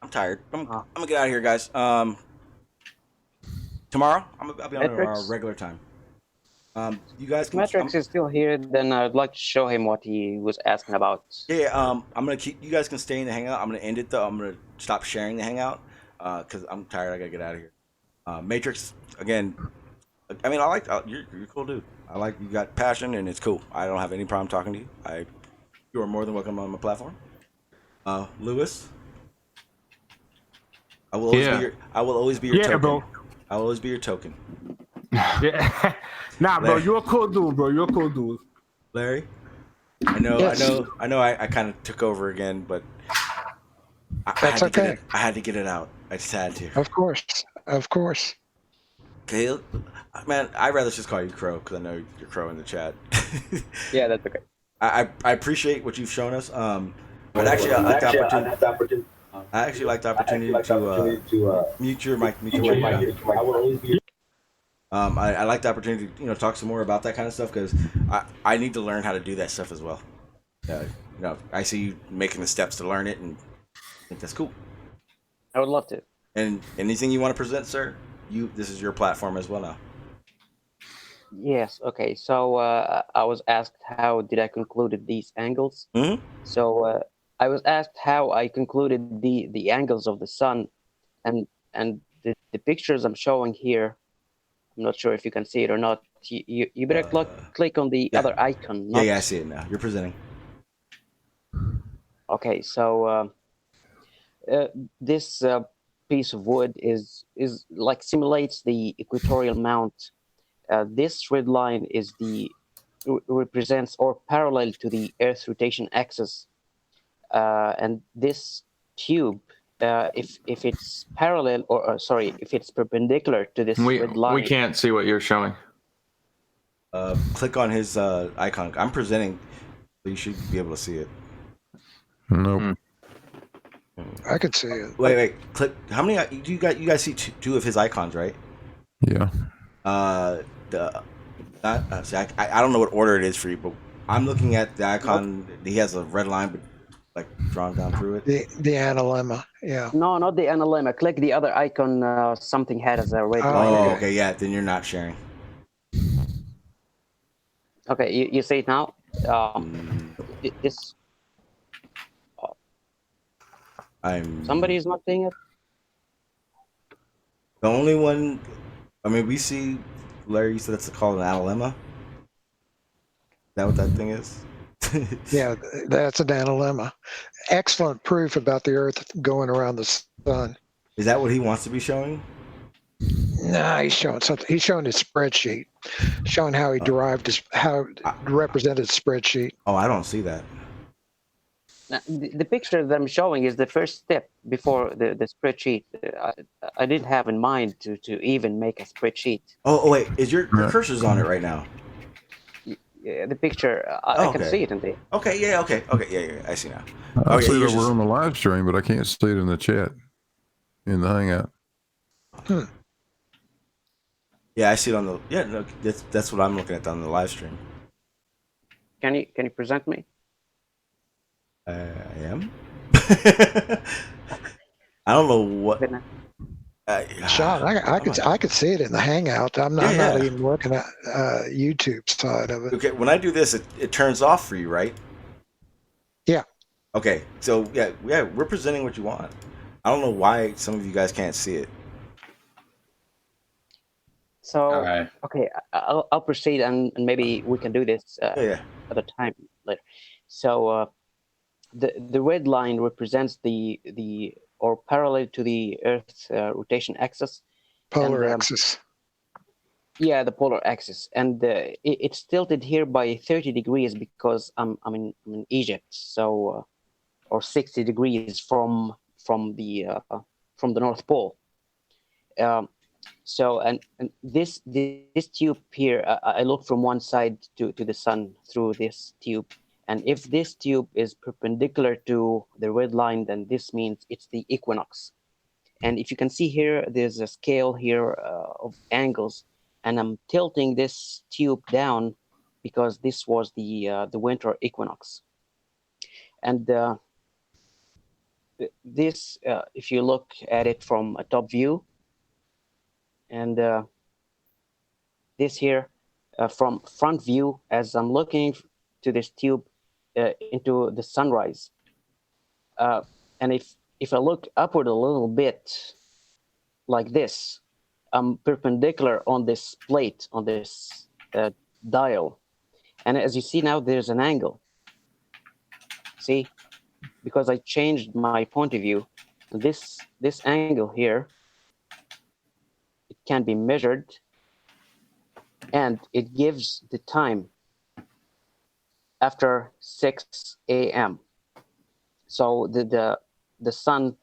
I'm tired. I'm gonna get out of here, guys. Tomorrow, I'll be on our regular time. You guys can. Matrix is still here. Then I'd like to show him what he was asking about. Yeah. I'm gonna keep. You guys can stay in the hangout. I'm gonna end it though. I'm gonna stop sharing the hangout because I'm tired. I gotta get out of here. Matrix again. I mean, you're a cool dude. I like you got passion and it's cool. I don't have any problem talking to you. You are more than welcome on my platform. Lewis. I will always be your token. Bro. I I'll always be your token. Yeah. Nah, bro, you're a cool dude, bro. You're a cool dude. Larry, I know, Yes. I kind of took over again, but I That's had to okay. I had to get it out. I just had to. Of course. Okay, man, I'd rather just call you Crow because I know you're Crow in the chat. Yeah, that's okay. I appreciate what you've shown us. But actually, I like the opportunity. I actually like the opportunity to mute your mic. I will always be. I like the opportunity to talk some more about that kind of stuff because I need to learn how to do that stuff as well. I see you making the steps to learn it, and I think that's cool. I would love to. And anything you want to present, sir? This is your platform as well now. Yes. Okay. So I was asked how did I concluded these angles. Mm-hmm. So I was asked how I concluded the angles of the sun, and the pictures I'm showing here. I'm not sure if you can see it or not. You better click on the other icon. Yeah, I see it now. You're presenting. Okay. So this piece of wood is like simulates the equatorial mount. This red line is represents or parallel to the Earth's rotation axis, and this tube, if it's parallel or sorry, if it's perpendicular to this red line, we can't see what you're showing. Click on his icon. I'm presenting, so you should be able to see it. Nope. I could see it. Wait. Click. How many? You guys see two of his icons, right? Yeah. I don't know what order it is for you, but I'm looking at the icon. He has a red line, but like drawn down through it. The analemma. Yeah. No, not the analemma. Click the other icon. Something had as a red line. Oh, okay. Yeah. Then you're not sharing. Okay, you see it now. This. Somebody is not seeing it. The only one. I mean, we see. Larry, you said that's called an analemma. Is that what that thing is? Yeah, that's an analemma. Excellent proof about the Earth going around the sun. Is that what he wants to be showing? Nah, he's showing something. He's showing his spreadsheet, showing how he derived how represented spreadsheet. Oh, I don't see that. Now, the picture that I'm showing is the first step before the spreadsheet. I didn't have in mind to even make a spreadsheet. Oh wait, is your cursor's on it right now? Yeah, the picture, I can see it in there. Okay, yeah, yeah, I see now. I see it over on the live stream, but I can't see it in the chat, in the hangout. Yeah, I see it on the. Yeah, no, that's what I'm looking at on the live stream. Can you present me? I am. I don't know what. Sean, I could see it in the hangout. I'm not even working at YouTube side of it. Okay, when I do this, it turns off for you, right? Yeah. Okay, so yeah, we're presenting what you want. I don't know why some of you guys can't see it. So okay, I'll proceed, and maybe we can do this at a time later. So the red line represents the or parallel to the Earth's rotation axis. Polar axis. Yeah, the polar axis, and it's tilted here by 30 degrees because I'm in Egypt, so or 60 degrees from the North Pole. So and this tube here, I look from one side to the sun through this tube. And if this tube is perpendicular to the red line, then this means it's the equinox. And if you can see here, there's a scale here of angles, and I'm tilting this tube down because this was the winter equinox. And this, if you look at it from a top view, and this here from front view, as I'm looking to this tube, into the sunrise, and if I look upward a little bit, like this, I'm perpendicular on this plate, on this dial, and as you see now, there's an angle. See, because I changed my point of view, this angle here it can be measured, and it gives the time after 6 a.m. So the sun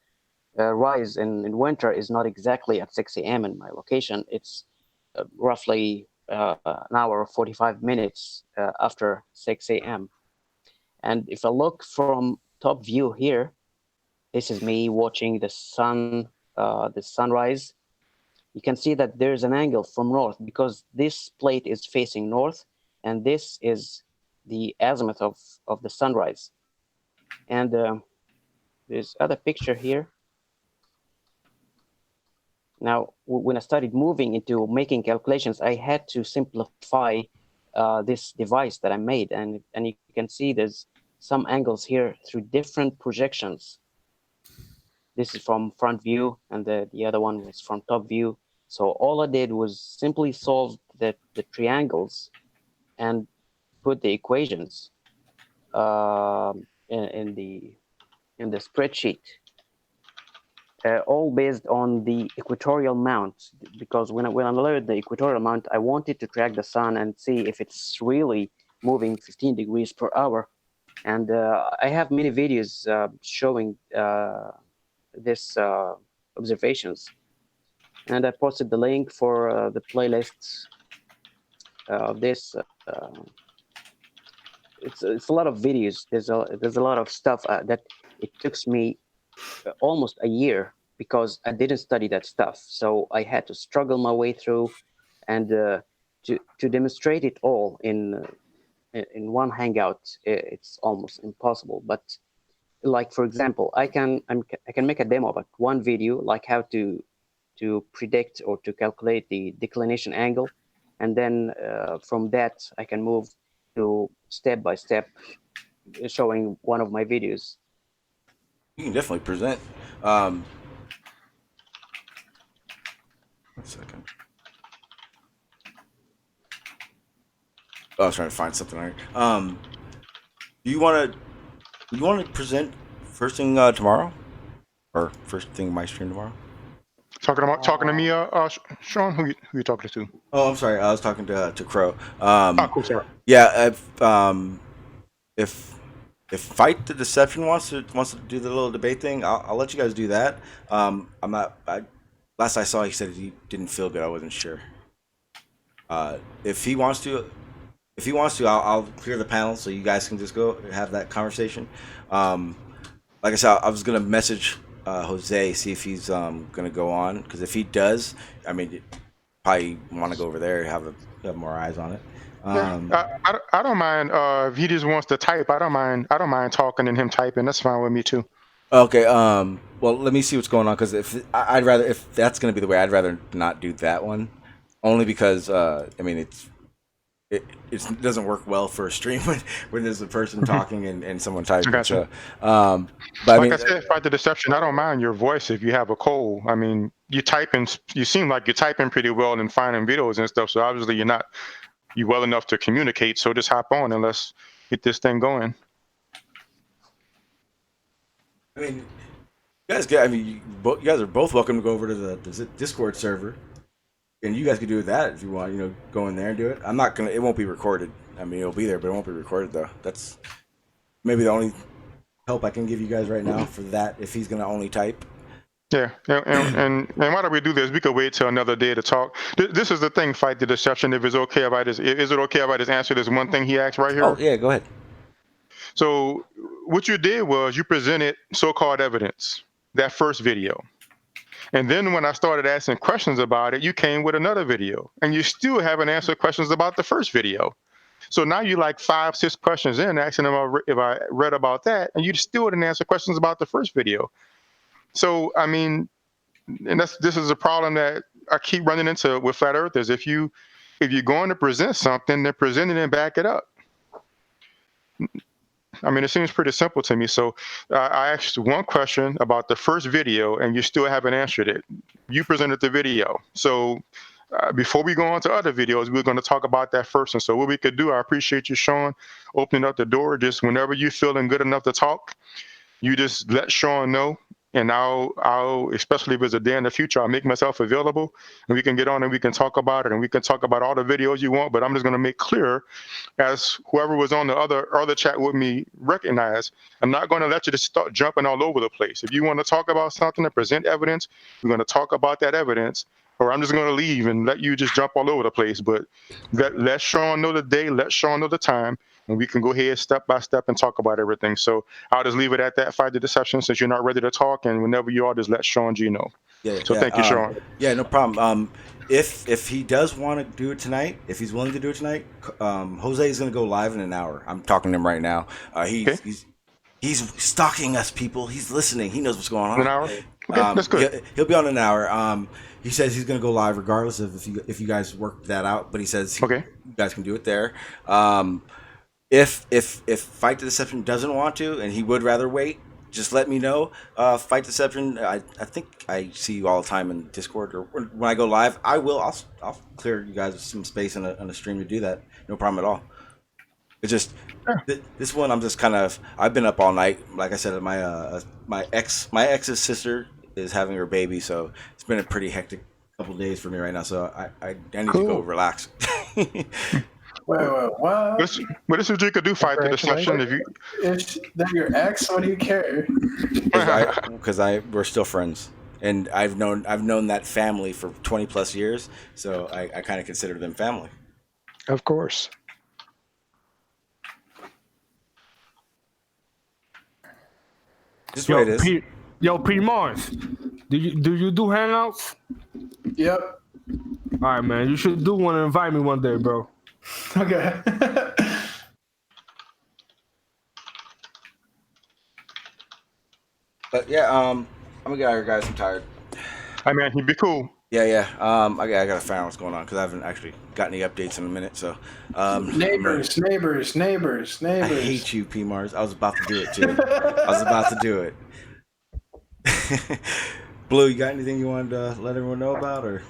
rise in winter is not exactly at 6 a.m. in my location. It's roughly an hour or 45 minutes after 6 a.m. And if I look from top view here, this is me watching the sunrise. You can see that there's an angle from north because this plate is facing north, and this is the azimuth of the sunrise. And there's other picture here. Now, when I started moving into making calculations, I had to simplify this device that I made. And you can see there's some angles here through different projections. This is from front view, and the other one was from top view. So all I did was simply solve the triangles and put the equations in the spreadsheet. All based on the equatorial mount, because when I learned the equatorial mount, I wanted to track the sun and see if it's really moving 15 degrees per hour. And I have many videos showing this observations, and I posted the link for the playlists of this. It's a lot of videos. There's a lot of stuff that it took me almost a year because I didn't study that stuff. So I had to struggle my way through, and to demonstrate it all in one hangout, it's almost impossible. But like, for example, I can make a demo about one video, like how to predict or to calculate the declination angle, and then from that I can move to step by step showing one of my videos. You can definitely present. 1 second. Oh, I was trying to find something right. Do you want to present first thing tomorrow, or first thing in my stream tomorrow? Talking to me, Sean. Who you talking to? Oh, I'm sorry. I was talking to Crow. Cool, sorry. Yeah, if Fight the Deception wants to do the little debate thing, I'll let you guys do that. Last I saw, he said he didn't feel good. I wasn't sure. If he wants to, I'll clear the panel so you guys can just go have that conversation. Like I said, I was gonna message Jose, see if he's gonna go on, because if he does, I mean, probably want to go over there, have more eyes on it. I don't mind if he just wants to type. I don't mind talking and him typing. That's fine with me too. Okay. Well, let me see what's going on, because if that's gonna be the way, I'd rather not do that one, only because I mean it doesn't work well for a stream when there's a person talking and someone typing. Gotcha. But like I said, Fight the Deception, I don't mind your voice if you have a cold. I mean, you seem like you're typing pretty well and finding videos and stuff. So obviously you're well enough to communicate. So just hop on and let's get this thing going. I mean, you guys are both welcome to go over to the Discord server, and you guys can do that if you want. Go in there and do it. I'm not gonna. It won't be recorded. I mean, it'll be there, but it won't be recorded though. That's maybe the only help I can give you guys right now for that. If he's gonna only type. Yeah, and why don't we do this? We could wait till another day to talk. This is the thing, Fight the Deception. If it's okay if I just answer this one thing he asked right here? Oh yeah, go ahead. So what you did was you presented so-called evidence, that first video. And then when I started asking questions about it, you came with another video, and you still haven't answered questions about the first video. So now you like 5-6 questions in asking if I read about that, and you still didn't answer questions about the first video. So, I mean, and this is a problem that I keep running into with flat earthers. If you're going to present something, then present it and back it up. I mean, it seems pretty simple to me. So I asked one question about the first video, and you still haven't answered it. You presented the video. So before we go on to other videos, we're going to talk about that first. And so what we could do, I appreciate you, Sean, opening up the door. Just whenever you're feeling good enough to talk, you just let Sean know, and I'll especially if it's a day in the future, I'll make myself available, and we can get on and we can talk about it, and we can talk about all the videos you want. But I'm just going to make clear, as whoever was on the other chat with me recognize, I'm not going to let you just start jumping all over the place. If you want to talk about something and present evidence, we're going to talk about that evidence, or I'm just going to leave and let you just jump all over the place. But let Sean know the day, let Sean know the time, and we can go ahead step by step and talk about everything. So I'll just leave it at that. Fight the deception, since you're not ready to talk, and whenever you are, just let Sean G know. Yeah. So thank you, Sean. Yeah, no problem. If he does want to do it tonight, if he's willing to do it tonight, Jose is going to go live in an hour. I'm talking to him right now. He's stalking us, people. He's listening. He knows what's going on. An hour. Okay, that's good. He'll be on an hour. He says he's going to go live regardless of if you guys work that out. But he says you guys can do it there. If Fight the Deception doesn't want to and he would rather wait, just let me know. Fight Deception, I think I see you all the time in Discord, or when I go live, I'll clear you guys some space on a stream to do that. No problem at all. It's just this one, I'm just kind of, I've been up all night. Like I said, my ex's sister is having her baby, so it's been a pretty hectic couple days for me right now. So I need to go relax. What? What does Fujika do? Fight the deception? If they're your ex, what do you care? Because we're still friends, and I've known that family for 20 plus years, so I kind of consider them family. Of course. Just the way it is. P Mars, do you do hangouts? Yep. All right, man. You should do one and invite me one day, bro. Okay. But yeah, I'm gonna get out of here, guys. I'm tired. Hi, man. He'd be cool. Yeah. I gotta find out what's going on because I haven't actually got any updates in a minute. So, neighbors. I hate you, P Mars. I was about to do it too. I was about to do it. Blue, you got anything you wanted to let everyone know about, or?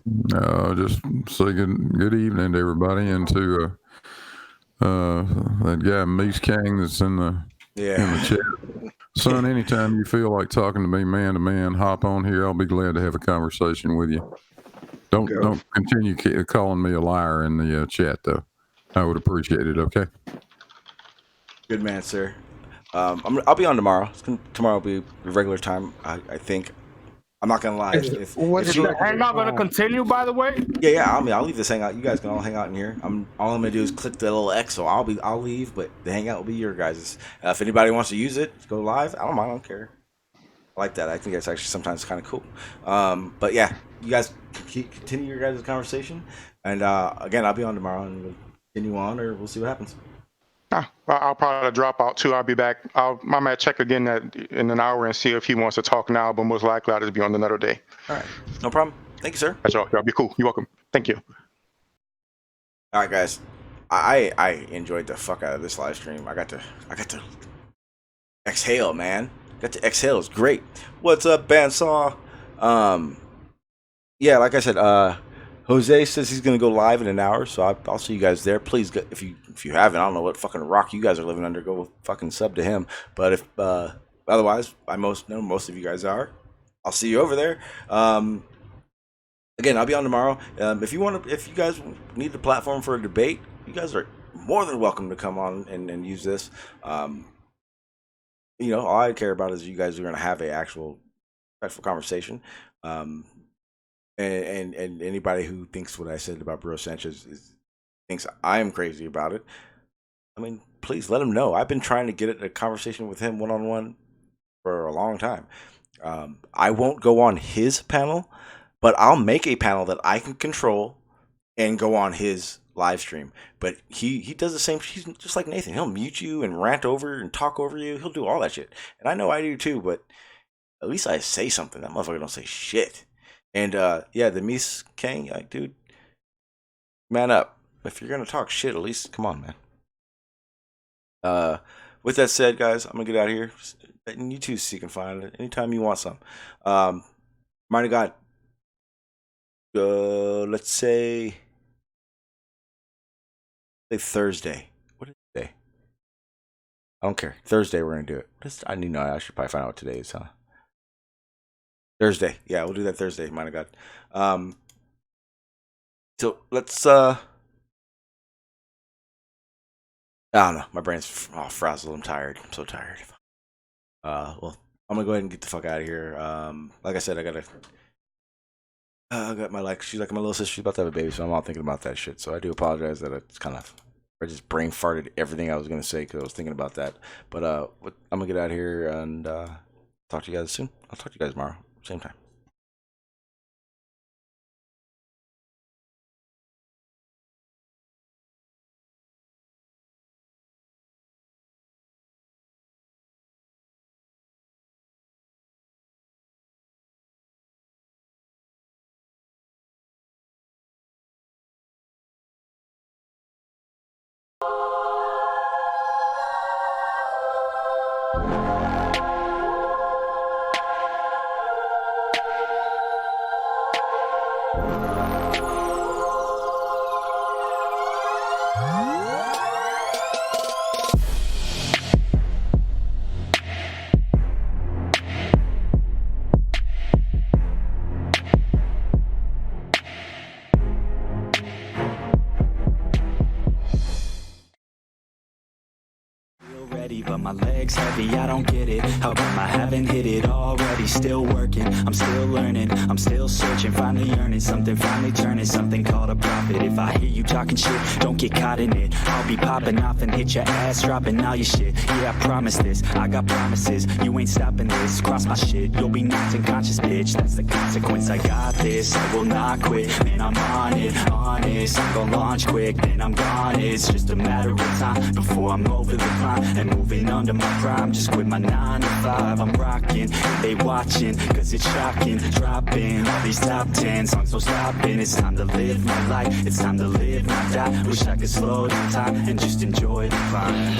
No, just say good evening to everybody, and to that guy Meese Kang that's in the chat. Son, anytime you feel like talking to me man to man, hop on here. I'll be glad to have a conversation with you. Don't continue calling me a liar in the chat, though. I would appreciate it. Okay. Good man, sir. I'll be on tomorrow. Tomorrow will be regular time. I think. I'm not gonna lie. Is the hangout gonna continue? By the way. Yeah. I'll leave this hangout. You guys can all hang out in here. All I'm gonna do is click the little X, so I'll leave, but the hangout will be your guys'. If anybody wants to use it, go live. I don't care. I like that. I think that's actually sometimes kind of cool. But yeah, you guys continue your guys' conversation, and again, I'll be on tomorrow, and we'll continue on, or we'll see what happens. I'll probably drop out too. I'll be back. I might check again in an hour and see if he wants to talk now, but most likely I'll just be on another day. All right. No problem. Thank you, sir. That's all. Y'all be cool. You're welcome. Thank you. All right, guys. I enjoyed the fuck out of this live stream. I got to exhale, man. Got to exhale. It's great. What's up, Bandsaw? Yeah, like I said, Jose says he's gonna go live in an hour, so I'll see you guys there. Please, if you haven't, I don't know what fucking rock you guys are living under. Go fucking sub to him. But if otherwise, I know most of you guys are. I'll see you over there. Again, I'll be on tomorrow. If you guys need the platform for a debate, you guys are more than welcome to come on and use this. All I care about is you guys are gonna have a actual respectful conversation. And anybody who thinks what I said about Bro Sanchez thinks I'm crazy about it, I mean, please let him know. I've been trying to get a conversation with him one-on-one for a long time. I won't go on his panel, but I'll make a panel that I can control and go on his live stream. But he does the same. He's just like Nathan. He'll mute you and rant over and talk over you. He'll do all that shit. And I know I do too, but at least I say something. That motherfucker don't say shit. And the Meese Kang, dude, man up. If you're gonna talk shit, at least come on, man. With that said, guys, I'm gonna get out of here. And you too, so you can find it anytime you want some. Might have got, let's say Thursday. What is today? I don't care. Thursday we're gonna do it. I should probably find out what today is, huh? Thursday. Yeah, we'll do that Thursday. Mind of God. So let's. I don't know. My brain's frazzled. I'm tired. I'm so tired. Well, I'm gonna go ahead and get the fuck out of here. Like I said, I got my she's like my little sister. She's about to have a baby, so I'm all thinking about that shit. So I do apologize that I just brain farted everything I was gonna say because I was thinking about that. But I'm gonna get out of here and talk to you guys soon. I'll talk to you guys tomorrow, same time. But my legs heavy, I don't get it. How come I haven't hit it already? Still working, I'm still learning, I'm still searching, finally earning something, finally turning something called a profit. If I hear you talking shit, don't get caught in it. I'll be popping off and hit your ass, dropping all your shit. Yeah, I promise this, I got promises. You ain't stopping this, cross my shit, you'll be knocked unconscious, bitch. That's the consequence, I got this, I will not quit. Man, I'm on it, honest. I'm gonna launch quick, then I'm gone. It's just a matter of time before I'm over the climb and moving under my prime. Just quit my 9 to 5, I'm rocking, they watching, cause it's shocking. Dropping all these top 10 songs, so stopping. It's time to live my life, it's time to live, not die. Wish I could slow down time and just enjoy the climb.